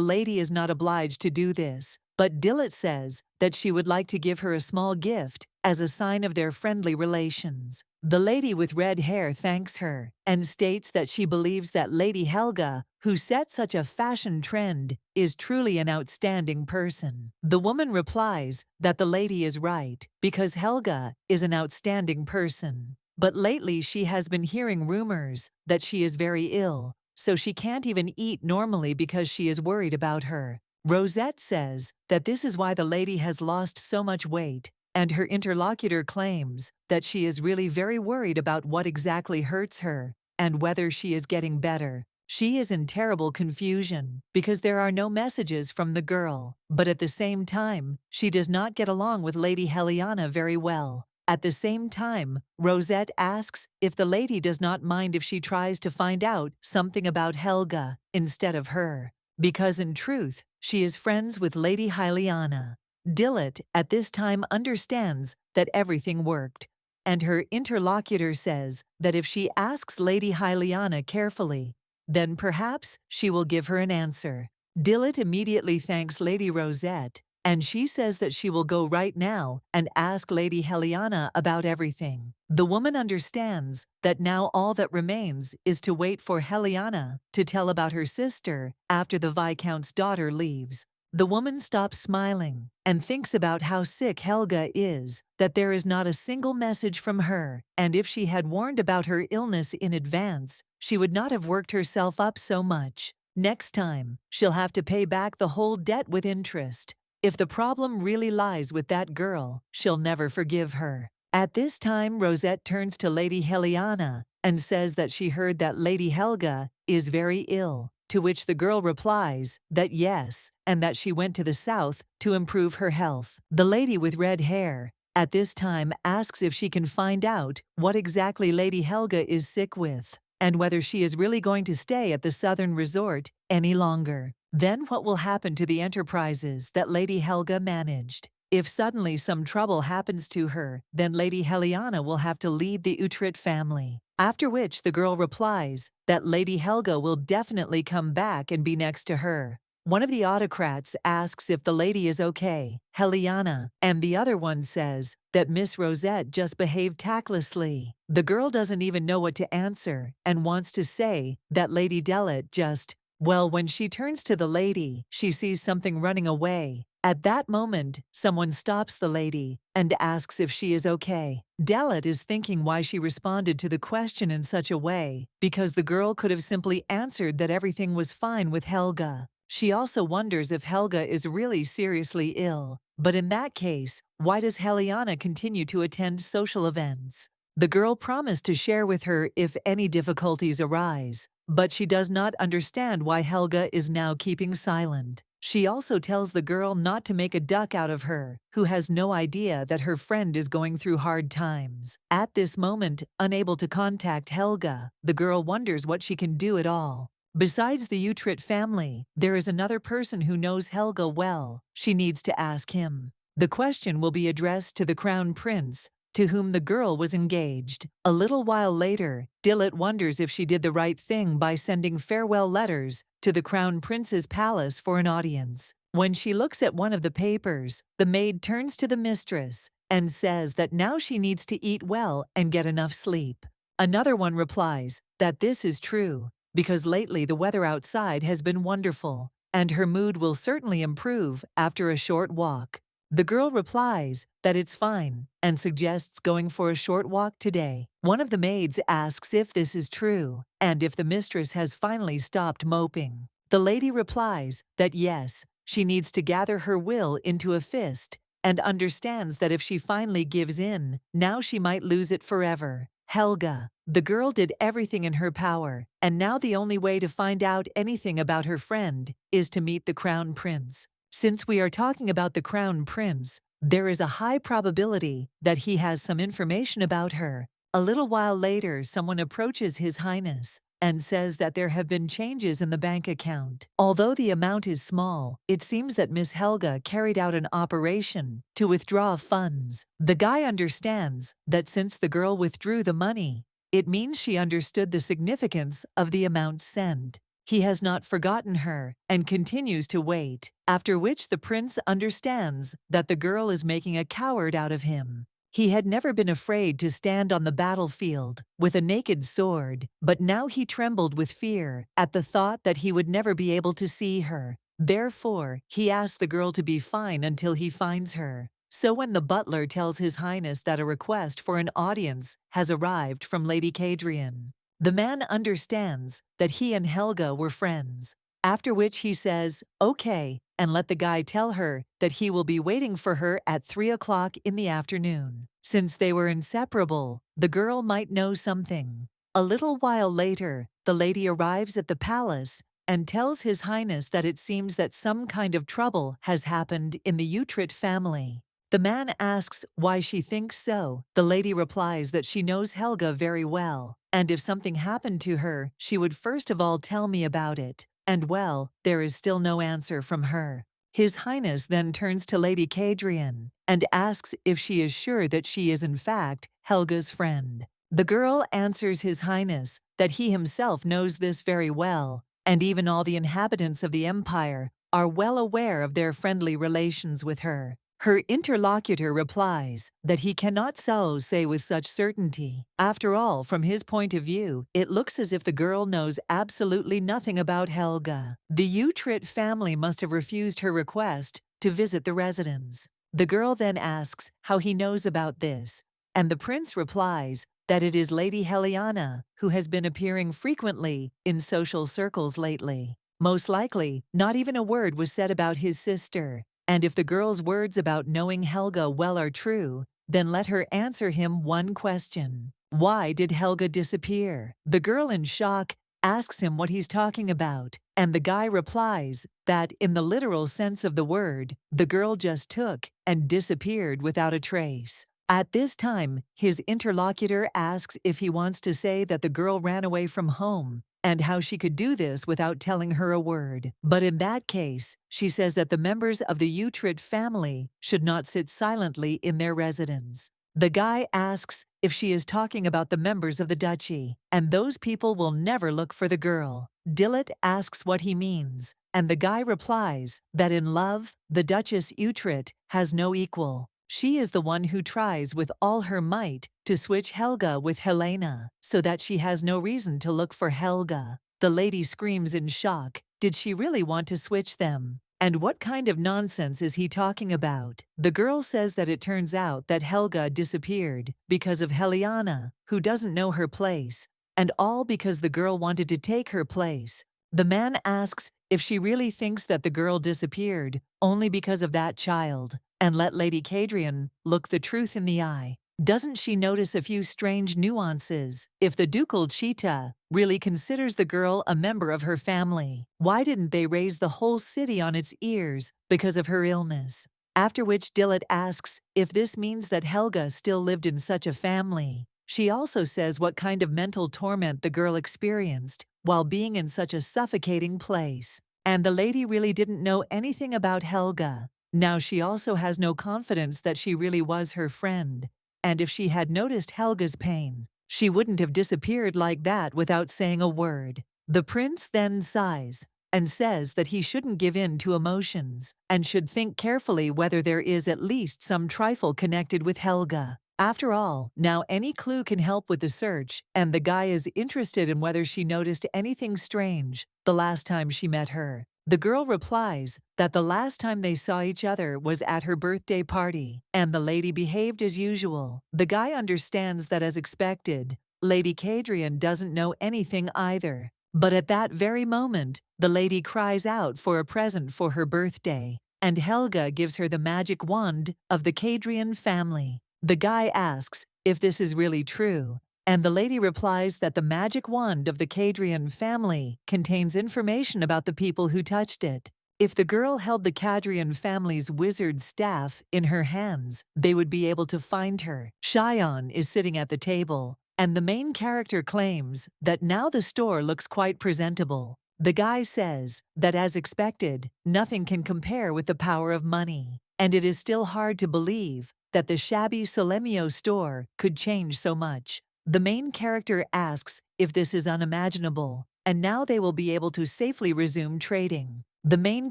lady is not obliged to do this, but Dillot says that she would like to give her a small gift as a sign of their friendly relations. The lady with red hair thanks her and states that she believes that Lady Helga, who set such a fashion trend, is truly an outstanding person. The woman replies that the lady is right, because Helga is an outstanding person. But lately she has been hearing rumors that she is very ill, so she can't even eat normally because she is worried about her. Rosette says that this is why the lady has lost so much weight, and her interlocutor claims that she is really very worried about what exactly hurts her and whether she is getting better. She is in terrible confusion because there are no messages from the girl, but at the same time, she does not get along with Lady Helena very well. At the same time, Rosette asks if the lady does not mind if she tries to find out something about Helga instead of her, because in truth, she is friends with Lady Helena. Dillot at this time understands that everything worked, and her interlocutor says that if she asks Lady Helena carefully, then perhaps she will give her an answer. Dillot immediately thanks Lady Rosette, and she says that she will go right now and ask Lady Helena about everything. The woman understands that now all that remains is to wait for Helena to tell about her sister after the Viscount's daughter leaves. The woman stops smiling and thinks about how sick Helga is, that there is not a single message from her, and if she had warned about her illness in advance, she would not have worked herself up so much. Next time, she'll have to pay back the whole debt with interest. If the problem really lies with that girl, she'll never forgive her. At this time, Rosette turns to Lady Helena and says that she heard that Lady Helga is very ill, to which the girl replies that yes, and that she went to the south to improve her health. The lady with red hair at this time asks if she can find out what exactly Lady Helga is sick with, and whether she is really going to stay at the southern resort any longer. Then what will happen to the enterprises that Lady Helga managed? If suddenly some trouble happens to her, then Lady Helena will have to lead the Utrecht family. After which the girl replies that Lady Helga will definitely come back and be next to her. One of the autocrats asks if the lady is okay, Helena, and the other one says that Miss Rosette just behaved tactlessly. The girl doesn't even know what to answer and wants to say that Lady Dillot just, well, when she turns to the lady, she sees something running away. At that moment, someone stops the lady and asks if she is okay. Dillot is thinking why she responded to the question in such a way, because the girl could have simply answered that everything was fine with Helga. She also wonders if Helga is really seriously ill. But in that case, why does Helena continue to attend social events? The girl promised to share with her if any difficulties arise, but she does not understand why Helga is now keeping silent. She also tells the girl not to make a duck out of her, who has no idea that her friend is going through hard times. At this moment, unable to contact Helga, the girl wonders what she can do at all. Besides the Utrecht family, there is another person who knows Helga well. She needs to ask him. The question will be addressed to the crown prince, to whom the girl was engaged. A little while later, Dillot wonders if she did the right thing by sending farewell letters to the crown prince's palace for an audience. When she looks at one of the papers, the maid turns to the mistress and says that now she needs to eat well and get enough sleep. Another one replies that this is true, because lately the weather outside has been wonderful, and her mood will certainly improve after a short walk. The girl replies that it's fine and suggests going for a short walk today. One of the maids asks if this is true and if the mistress has finally stopped moping. The lady replies that yes, she needs to gather her will into a fist and understands that if she finally gives in, now she might lose it forever. Helga. The girl did everything in her power, and now the only way to find out anything about her friend is to meet the crown prince. Since we are talking about the crown prince, there is a high probability that he has some information about her. A little while later, someone approaches His Highness and says that there have been changes in the bank account. Although the amount is small, it seems that Miss Helga carried out an operation to withdraw funds. The guy understands that since the girl withdrew the money, it means she understood the significance of the amount sent. He has not forgotten her and continues to wait, after which the prince understands that the girl is making a coward out of him. He had never been afraid to stand on the battlefield with a naked sword, but now he trembled with fear at the thought that he would never be able to see her. Therefore, he asked the girl to be fine until he finds her. So when the butler tells His Highness that a request for an audience has arrived from Lady Cadrian, the man understands that he and Helga were friends, after which he says, "Okay," and let the guy tell her that he will be waiting for her at 3 o'clock in the afternoon. Since they were inseparable, the girl might know something. A little while later, the lady arrives at the palace and tells His Highness that it seems that some kind of trouble has happened in the Utrecht family. The man asks why she thinks so. The lady replies that she knows Helga very well, and if something happened to her, she would first of all tell me about it. And well, there is still no answer from her. His Highness then turns to Lady Cadrian and asks if she is sure that she is in fact Helga's friend. The girl answers His Highness that he himself knows this very well, and even all the inhabitants of the empire are well aware of their friendly relations with her. Her interlocutor replies that he cannot so say with such certainty. After all, from his point of view, it looks as if the girl knows absolutely nothing about Helga. The Utrecht family must have refused her request to visit the residence. The girl then asks how he knows about this, and the prince replies that it is Lady Helena who has been appearing frequently in social circles lately. Most likely, not even a word was said about his sister. And if the girl's words about knowing Helga well are true, then let her answer him one question. Why did Helga disappear? The girl, in shock, asks him what he's talking about, and the guy replies that, in the literal sense of the word, the girl just took and disappeared without a trace. At this time, his interlocutor asks if he wants to say that the girl ran away from home, and how she could do this without telling her a word. But in that case, she says that the members of the Utrecht family should not sit silently in their residence. The guy asks if she is talking about the members of the duchy, and those people will never look for the girl. Dillot asks what he means, and the guy replies that in love, the Duchess Utrecht has no equal. She is the one who tries with all her might to switch Helga with Helena, so that she has no reason to look for Helga. The lady screams in shock. Did she really want to switch them? And what kind of nonsense is he talking about? The girl says that it turns out that Helga disappeared because of Helena, who doesn't know her place, and all because the girl wanted to take her place. The man asks if she really thinks that the girl disappeared only because of that child, and let Lady Cadrian look the truth in the eye. Doesn't she notice a few strange nuances? If the ducal Chita really considers the girl a member of her family, why didn't they raise the whole city on its ears because of her illness? After which Dillot asks if this means that Helga still lived in such a family. She also says what kind of mental torment the girl experienced while being in such a suffocating place. And the lady really didn't know anything about Helga. Now she also has no confidence that she really was her friend. And if she had noticed Helga's pain, she wouldn't have disappeared like that without saying a word. The prince then sighs and says that he shouldn't give in to emotions and should think carefully whether there is at least some trifle connected with Helga. After all, now any clue can help with the search, and the guy is interested in whether she noticed anything strange the last time she met her. The girl replies that the last time they saw each other was at her birthday party, and the lady behaved as usual. The guy understands that as expected, Lady Cadrian doesn't know anything either. But at that very moment, the lady cries out for a present for her birthday, and Helga gives her the magic wand of the Cadrian family. The guy asks if this is really true, and the lady replies that the magic wand of the Cadrian family contains information about the people who touched it. If the girl held the Cadrian family's wizard staff in her hands, they would be able to find her. Cheyenne is sitting at the table, and the main character claims that now the store looks quite presentable. The guy says that as expected, nothing can compare with the power of money, and it is still hard to believe that the shabby Solemio store could change so much. The main character asks if this is unimaginable, and now they will be able to safely resume trading. The main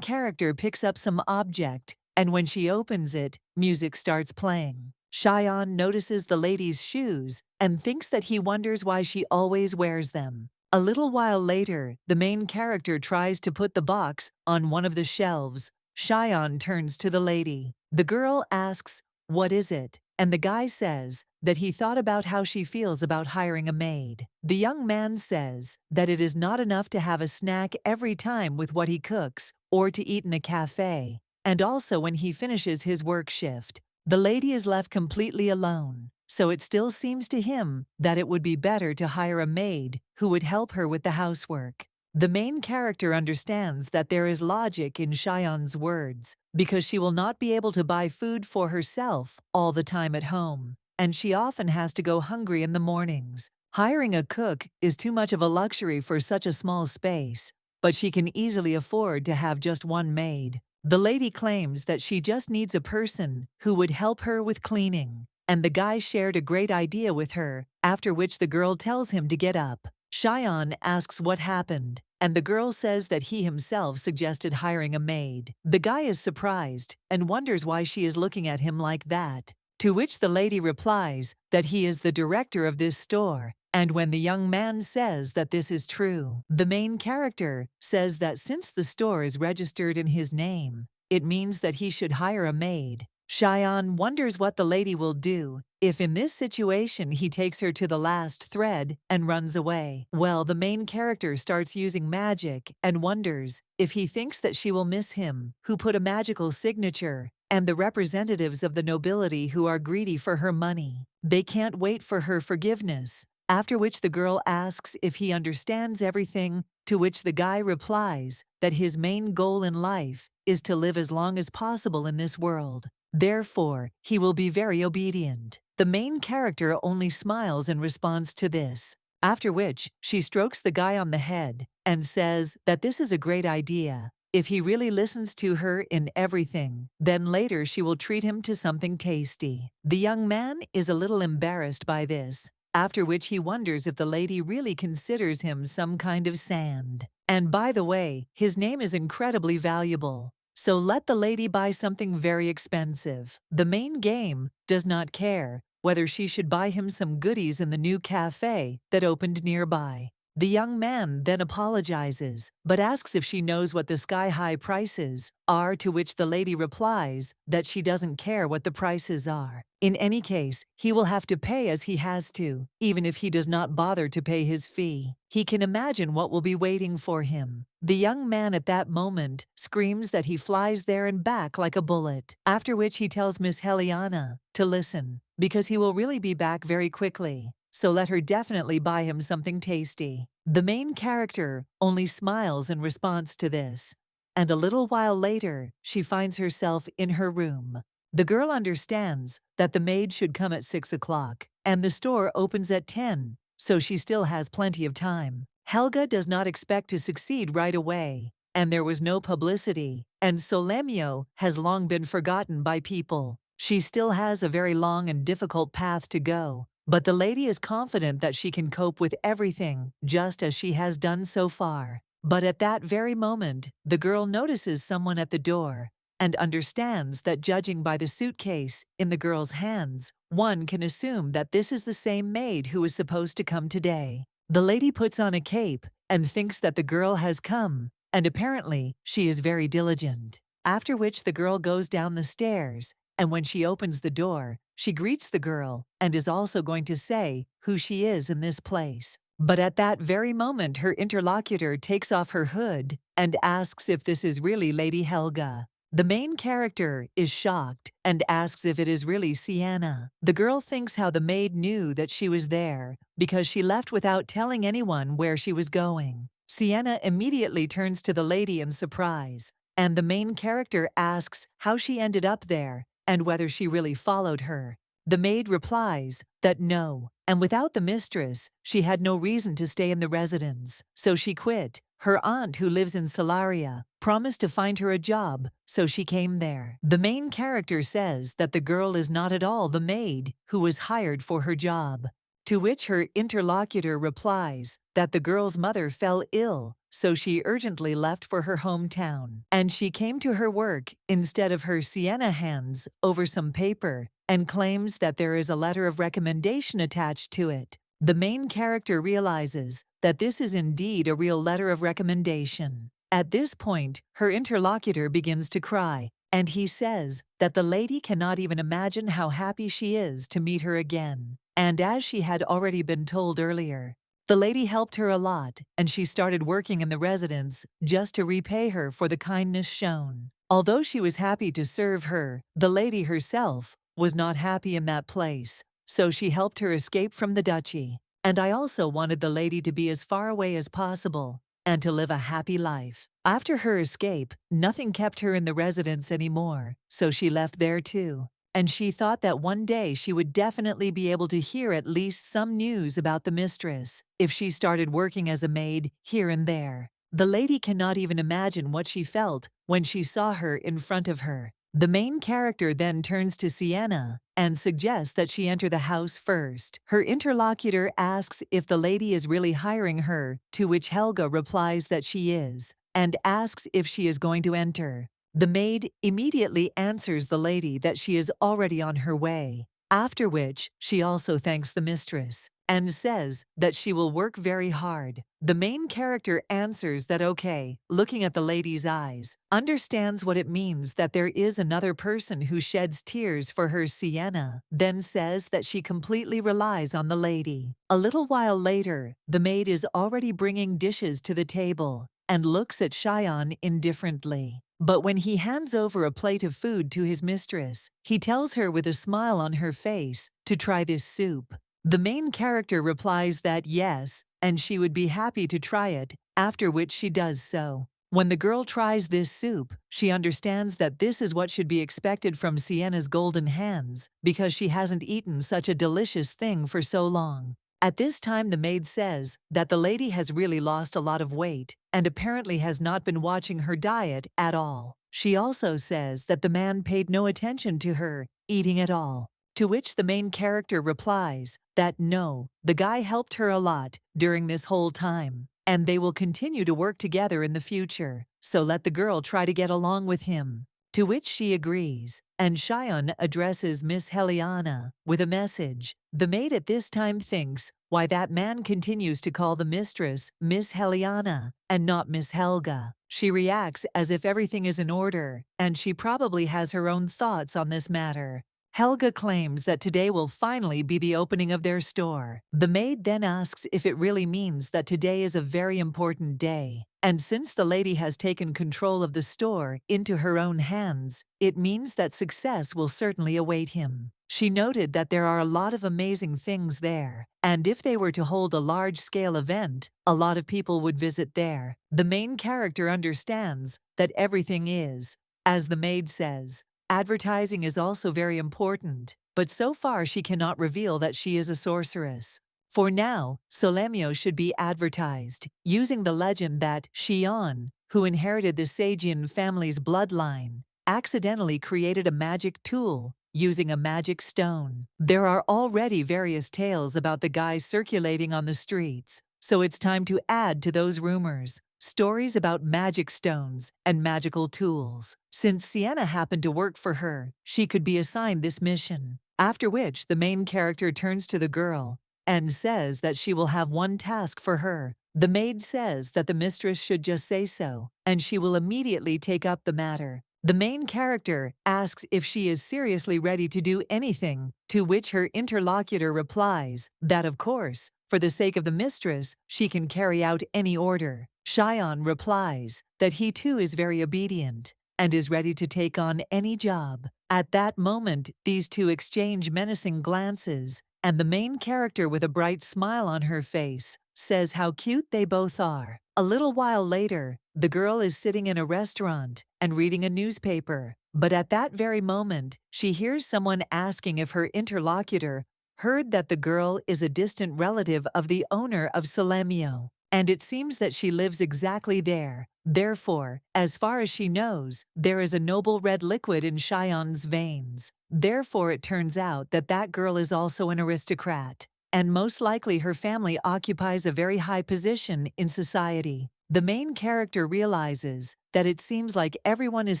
character picks up some object, and when she opens it, music starts playing. Cheyenne notices the lady's shoes and thinks that he wonders why she always wears them. A little while later, the main character tries to put the box on one of the shelves. Cheyenne turns to the lady. The girl asks, "What is it?" And the guy says that he thought about how she feels about hiring a maid. The young man says that it is not enough to have a snack every time with what he cooks or to eat in a cafe, and also when he finishes his work shift. The lady is left completely alone, so it still seems to him that it would be better to hire a maid who would help her with the housework. The main character understands that there is logic in Cheyenne's words, because she will not be able to buy food for herself all the time at home, and she often has to go hungry in the mornings. Hiring a cook is too much of a luxury for such a small space, but she can easily afford to have just one maid. The lady claims that she just needs a person who would help her with cleaning, and the guy shared a great idea with her, after which the girl tells him to get up. Cheyenne asks what happened, and the girl says that he himself suggested hiring a maid. The guy is surprised and wonders why she is looking at him like that, to which the lady replies that he is the director of this store. And when the young man says that this is true, the main character says that since the store is registered in his name, it means that he should hire a maid. Cheyenne wonders what the lady will do if in this situation he takes her to the last thread and runs away. Well, the main character starts using magic and wonders if he thinks that she will miss him, who put a magical signature, and the representatives of the nobility who are greedy for her money. They can't wait for her forgiveness. After which the girl asks if he understands everything, to which the guy replies that his main goal in life is to live as long as possible in this world. Therefore, he will be very obedient. The main character only smiles in response to this, after which she strokes the guy on the head and says that this is a great idea. If he really listens to her in everything, then later she will treat him to something tasty. The young man is a little embarrassed by this, after which he wonders if the lady really considers him some kind of sand. And by the way, his name is incredibly valuable, so let the lady buy something very expensive. The main game does not care whether she should buy him some goodies in the new cafe that opened nearby. The young man then apologizes, but asks if she knows what the sky-high prices are, to which the lady replies that she doesn't care what the prices are. In any case, he will have to pay as he has to, even if he does not bother to pay his fee. He can imagine what will be waiting for him. The young man at that moment screams that he flies there and back like a bullet, after which he tells Miss Helena to listen, because he will really be back very quickly. So let her definitely buy him something tasty. The main character only smiles in response to this, and a little while later, she finds herself in her room. The girl understands that the maid should come at 6 o'clock, and the store opens at 10, so she still has plenty of time. Helga does not expect to succeed right away, and there was no publicity, and Solemio has long been forgotten by people. She still has a very long and difficult path to go, but the lady is confident that she can cope with everything, just as she has done so far. But at that very moment, the girl notices someone at the door, and understands that judging by the suitcase in the girl's hands, one can assume that this is the same maid who was supposed to come today. The lady puts on a cape and thinks that the girl has come, and apparently she is very diligent. After which the girl goes down the stairs, and when she opens the door, she greets the girl and is also going to say who she is in this place. But at that very moment her interlocutor takes off her hood and asks if this is really Lady Helga. The main character is shocked and asks if it is really Sienna. The girl thinks how the maid knew that she was there because she left without telling anyone where she was going. Sienna immediately turns to the lady in surprise, and the main character asks how she ended up there and whether she really followed her. The maid replies that no, and without the mistress, she had no reason to stay in the residence, so she quit. Her aunt, who lives in Salaria, promised to find her a job, so she came there. The main character says that the girl is not at all the maid who was hired for her job, to which her interlocutor replies that the girl's mother fell ill, so she urgently left for her hometown, and she came to her work instead of her. Sienna hands over some paper and claims that there is a letter of recommendation attached to it. The main character realizes that this is indeed a real letter of recommendation. At this point, her interlocutor begins to cry, and he says that the lady cannot even imagine how happy she is to meet her again. And as she had already been told earlier, the lady helped her a lot, and she started working in the residence just to repay her for the kindness shown. Although she was happy to serve her, the lady herself was not happy in that place, so she helped her escape from the duchy. And I also wanted the lady to be as far away as possible and to live a happy life. After her escape, nothing kept her in the residence anymore, so she left there too. And she thought that one day she would definitely be able to hear at least some news about the mistress if she started working as a maid here and there. The lady cannot even imagine what she felt when she saw her in front of her. The main character then turns to Sienna and suggests that she enter the house first. Her interlocutor asks if the lady is really hiring her, to which Helga replies that she is, and asks if she is going to enter. The maid immediately answers the lady that she is already on her way, after which she also thanks the mistress and says that she will work very hard. The main character answers that okay, looking at the lady's eyes, understands what it means that there is another person who sheds tears for her. Sienna then says that she completely relies on the lady. A little while later, the maid is already bringing dishes to the table and looks at Cheyenne indifferently. But when he hands over a plate of food to his mistress, he tells her with a smile on her face to try this soup. The main character replies that yes, and she would be happy to try it, after which she does so. When the girl tries this soup, she understands that this is what should be expected from Sienna's golden hands, because she hasn't eaten such a delicious thing for so long. At this time, the maid says that the lady has really lost a lot of weight and apparently has not been watching her diet at all. She also says that the man paid no attention to her eating at all, to which the main character replies that no, the guy helped her a lot during this whole time, and they will continue to work together in the future, so let the girl try to get along with him. To which she agrees, and Cheyenne addresses Miss Helena with a message. The maid at this time thinks why that man continues to call the mistress Miss Helena and not Miss Helga. She reacts as if everything is in order, and she probably has her own thoughts on this matter. Helga claims that today will finally be the opening of their store. The maid then asks if it really means that today is a very important day. And since the lady has taken control of the store into her own hands, it means that success will certainly await him. She noted that there are a lot of amazing things there, and if they were to hold a large-scale event, a lot of people would visit there. The main character understands that everything is, as the maid says, advertising is also very important, but so far she cannot reveal that she is a sorceress. For now, Solamyo should be advertised, using the legend that Xion, who inherited the Seijian family's bloodline, accidentally created a magic tool using a magic stone. There are already various tales about the guy circulating on the streets, so it's time to add to those rumors stories about magic stones and magical tools. Since Sienna happened to work for her, she could be assigned this mission. After which, the main character turns to the girl and says that she will have one task for her. The maid says that the mistress should just say so, and she will immediately take up the matter. The main character asks if she is seriously ready to do anything, to which her interlocutor replies that of course, for the sake of the mistress, she can carry out any order. Xion replies that he too is very obedient and is ready to take on any job. At that moment, these two exchange menacing glances, and the main character with a bright smile on her face says how cute they both are. A little while later, the girl is sitting in a restaurant and reading a newspaper, but at that very moment, she hears someone asking if her interlocutor heard that the girl is a distant relative of the owner of Solamyo, and it seems that she lives exactly there. Therefore, as far as she knows, there is a noble red liquid in Xion's veins. Therefore, it turns out that that girl is also an aristocrat, and most likely her family occupies a very high position in society. The main character realizes that it seems like everyone is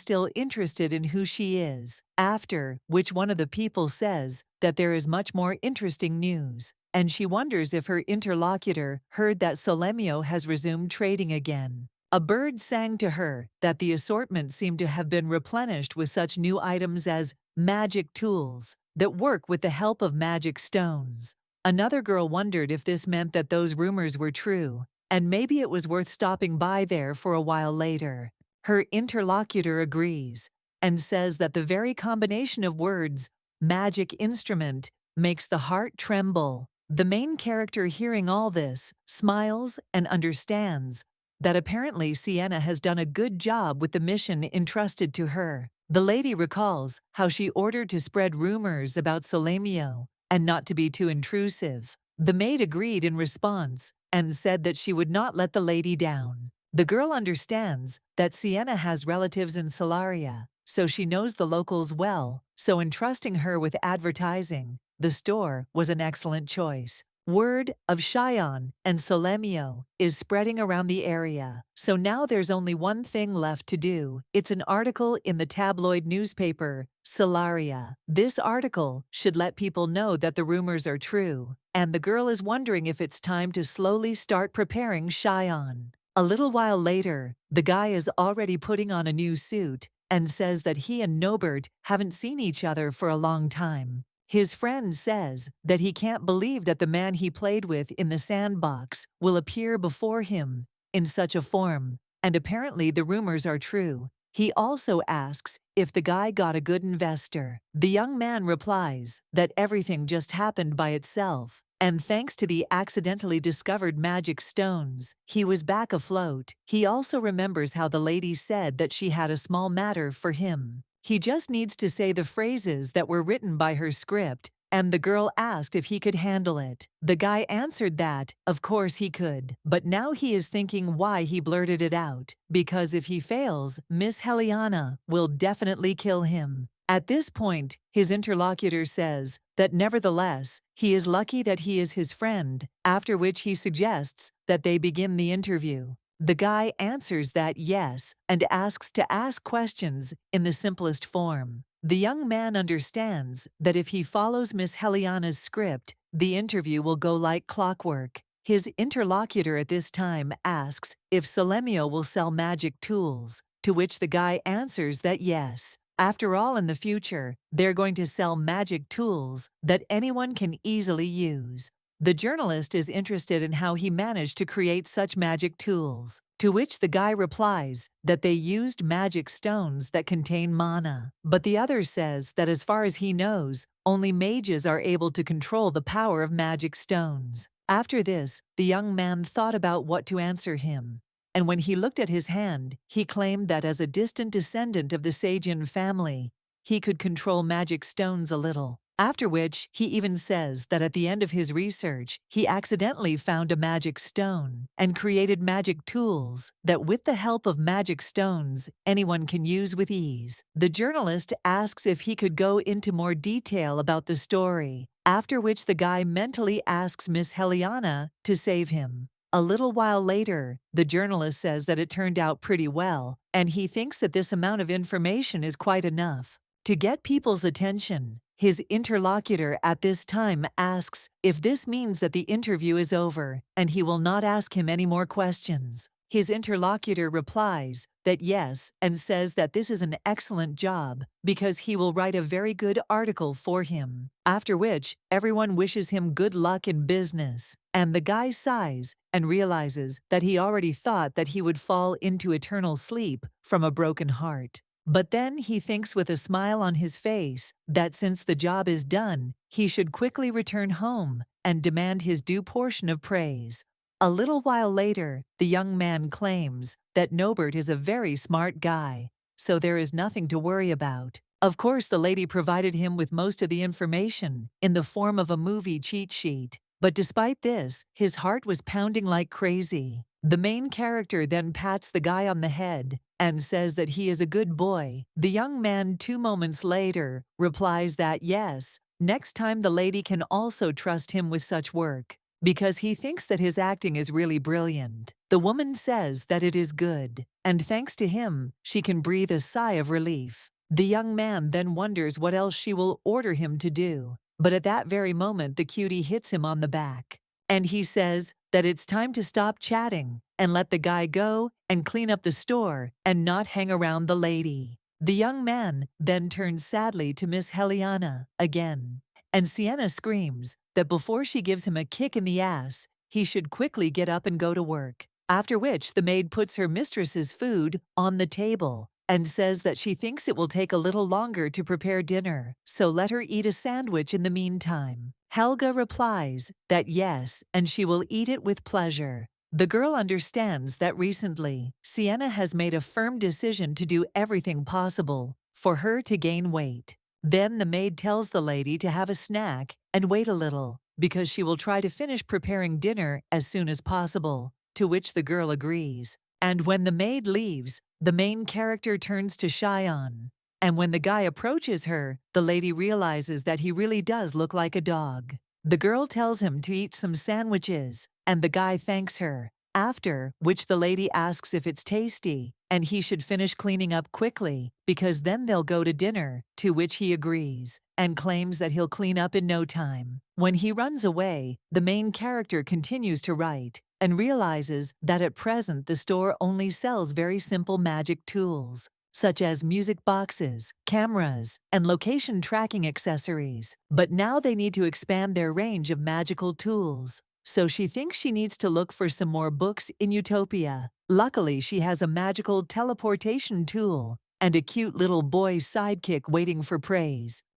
still interested in who she is, after which one of the people says that there is much more interesting news, and she wonders if her interlocutor heard that Solamyo has resumed trading again. A bird sang to her that the assortment seemed to have been replenished with such new items as magic tools that work with the help of magic stones. Another girl wondered if this meant that those rumors were true, and maybe it was worth stopping by there for a while later. Her interlocutor agrees and says that the very combination of words, magic instrument, makes the heart tremble. The main character, hearing all this, smiles and understands that apparently Sienna has done a good job with the mission entrusted to her. The lady recalls how she ordered to spread rumors about Solamyo and not to be too intrusive. The maid agreed in response and said that she would not let the lady down. The girl understands that Sienna has relatives in Solaria, so she knows the locals well, so entrusting her with advertising the store was an excellent choice. Word of Xion and Solamyo is spreading around the area, so now there's only one thing left to do. It's an article in the tabloid newspaper, Solaria. This article should let people know that the rumors are true, and the girl is wondering if it's time to slowly start preparing Xion. A little while later, the guy is already putting on a new suit and says that he and Nobert haven't seen each other for a long time. His friend says that he can't believe that the man he played with in the sandbox will appear before him in such a form, and apparently the rumors are true. He also asks if the guy got a good investor. The young man replies that everything just happened by itself, and thanks to the accidentally discovered magic stones, he was back afloat. He also remembers how the lady said that she had a small matter for him. He just needs to say the phrases that were written by her script, and the girl asked if he could handle it. The guy answered that, of course he could, but now he is thinking why he blurted it out, because if he fails, Miss Helena will definitely kill him. At this point, his interlocutor says that nevertheless, he is lucky that he is his friend, after which he suggests that they begin the interview. The guy answers that yes, and asks to ask questions in the simplest form. The young man understands that if he follows Miss Helena's script, the interview will go like clockwork. His interlocutor at this time asks if Solamyo will sell magic tools, to which the guy answers that yes. After all, in the future, they're going to sell magic tools that anyone can easily use. The journalist is interested in how he managed to create such magic tools, to which the guy replies that they used magic stones that contain mana. But the other says that as far as he knows, only mages are able to control the power of magic stones. After this, the young man thought about what to answer him, and when he looked at his hand, he claimed that as a distant descendant of the Seijian family, he could control magic stones a little. After which, he even says that at the end of his research, he accidentally found a magic stone and created magic tools that with the help of magic stones, anyone can use with ease. The journalist asks if he could go into more detail about the story, after which the guy mentally asks Miss Helena to save him. A little while later, the journalist says that it turned out pretty well, and he thinks that this amount of information is quite enough to get people's attention. His interlocutor at this time asks if this means that the interview is over and he will not ask him any more questions. His interlocutor replies that yes and says that this is an excellent job because he will write a very good article for him. After which, everyone wishes him good luck in business, and the guy sighs and realizes that he already thought that he would fall into eternal sleep from a broken heart. But then he thinks with a smile on his face that since the job is done, he should quickly return home and demand his due portion of praise. A little while later, the young man claims that Nobert is a very smart guy, so there is nothing to worry about. Of course, the lady provided him with most of the information in the form of a movie cheat sheet, but despite this, his heart was pounding like crazy. The main character then pats the guy on the head and says that he is a good boy. The young man 2 moments later replies that yes, next time the lady can also trust him with such work, because he thinks that his acting is really brilliant. The woman says that it is good, and thanks to him, she can breathe a sigh of relief. The young man then wonders what else she will order him to do, but at that very moment the cutie hits him on the back, and he says that it's time to stop chatting and let the guy go and clean up the store and not hang around the lady. The young man then turns sadly to Miss Helena again, and Sienna screams that before she gives him a kick in the ass, he should quickly get up and go to work. After which, the maid puts her mistress's food on the table and says that she thinks it will take a little longer to prepare dinner, so let her eat a sandwich in the meantime. Helga replies that yes, and she will eat it with pleasure. The girl understands that recently, Sienna has made a firm decision to do everything possible for her to gain weight. Then the maid tells the lady to have a snack and wait a little, because she will try to finish preparing dinner as soon as possible, to which the girl agrees. And when the maid leaves, the main character turns to Cheyenne, and when the guy approaches her, the lady realizes that he really does look like a dog. The girl tells him to eat some sandwiches, and the guy thanks her, after which the lady asks if it's tasty, and he should finish cleaning up quickly, because then they'll go to dinner, to which he agrees, and claims that he'll clean up in no time. When he runs away, the main character continues to write, and realizes that at present the store only sells very simple magic tools, such as music boxes, cameras, and location tracking accessories. But now they need to expand their range of magical tools, so she thinks she needs to look for some more books in Utopia. Luckily, she has a magical teleportation tool and a cute little boy sidekick waiting for praise.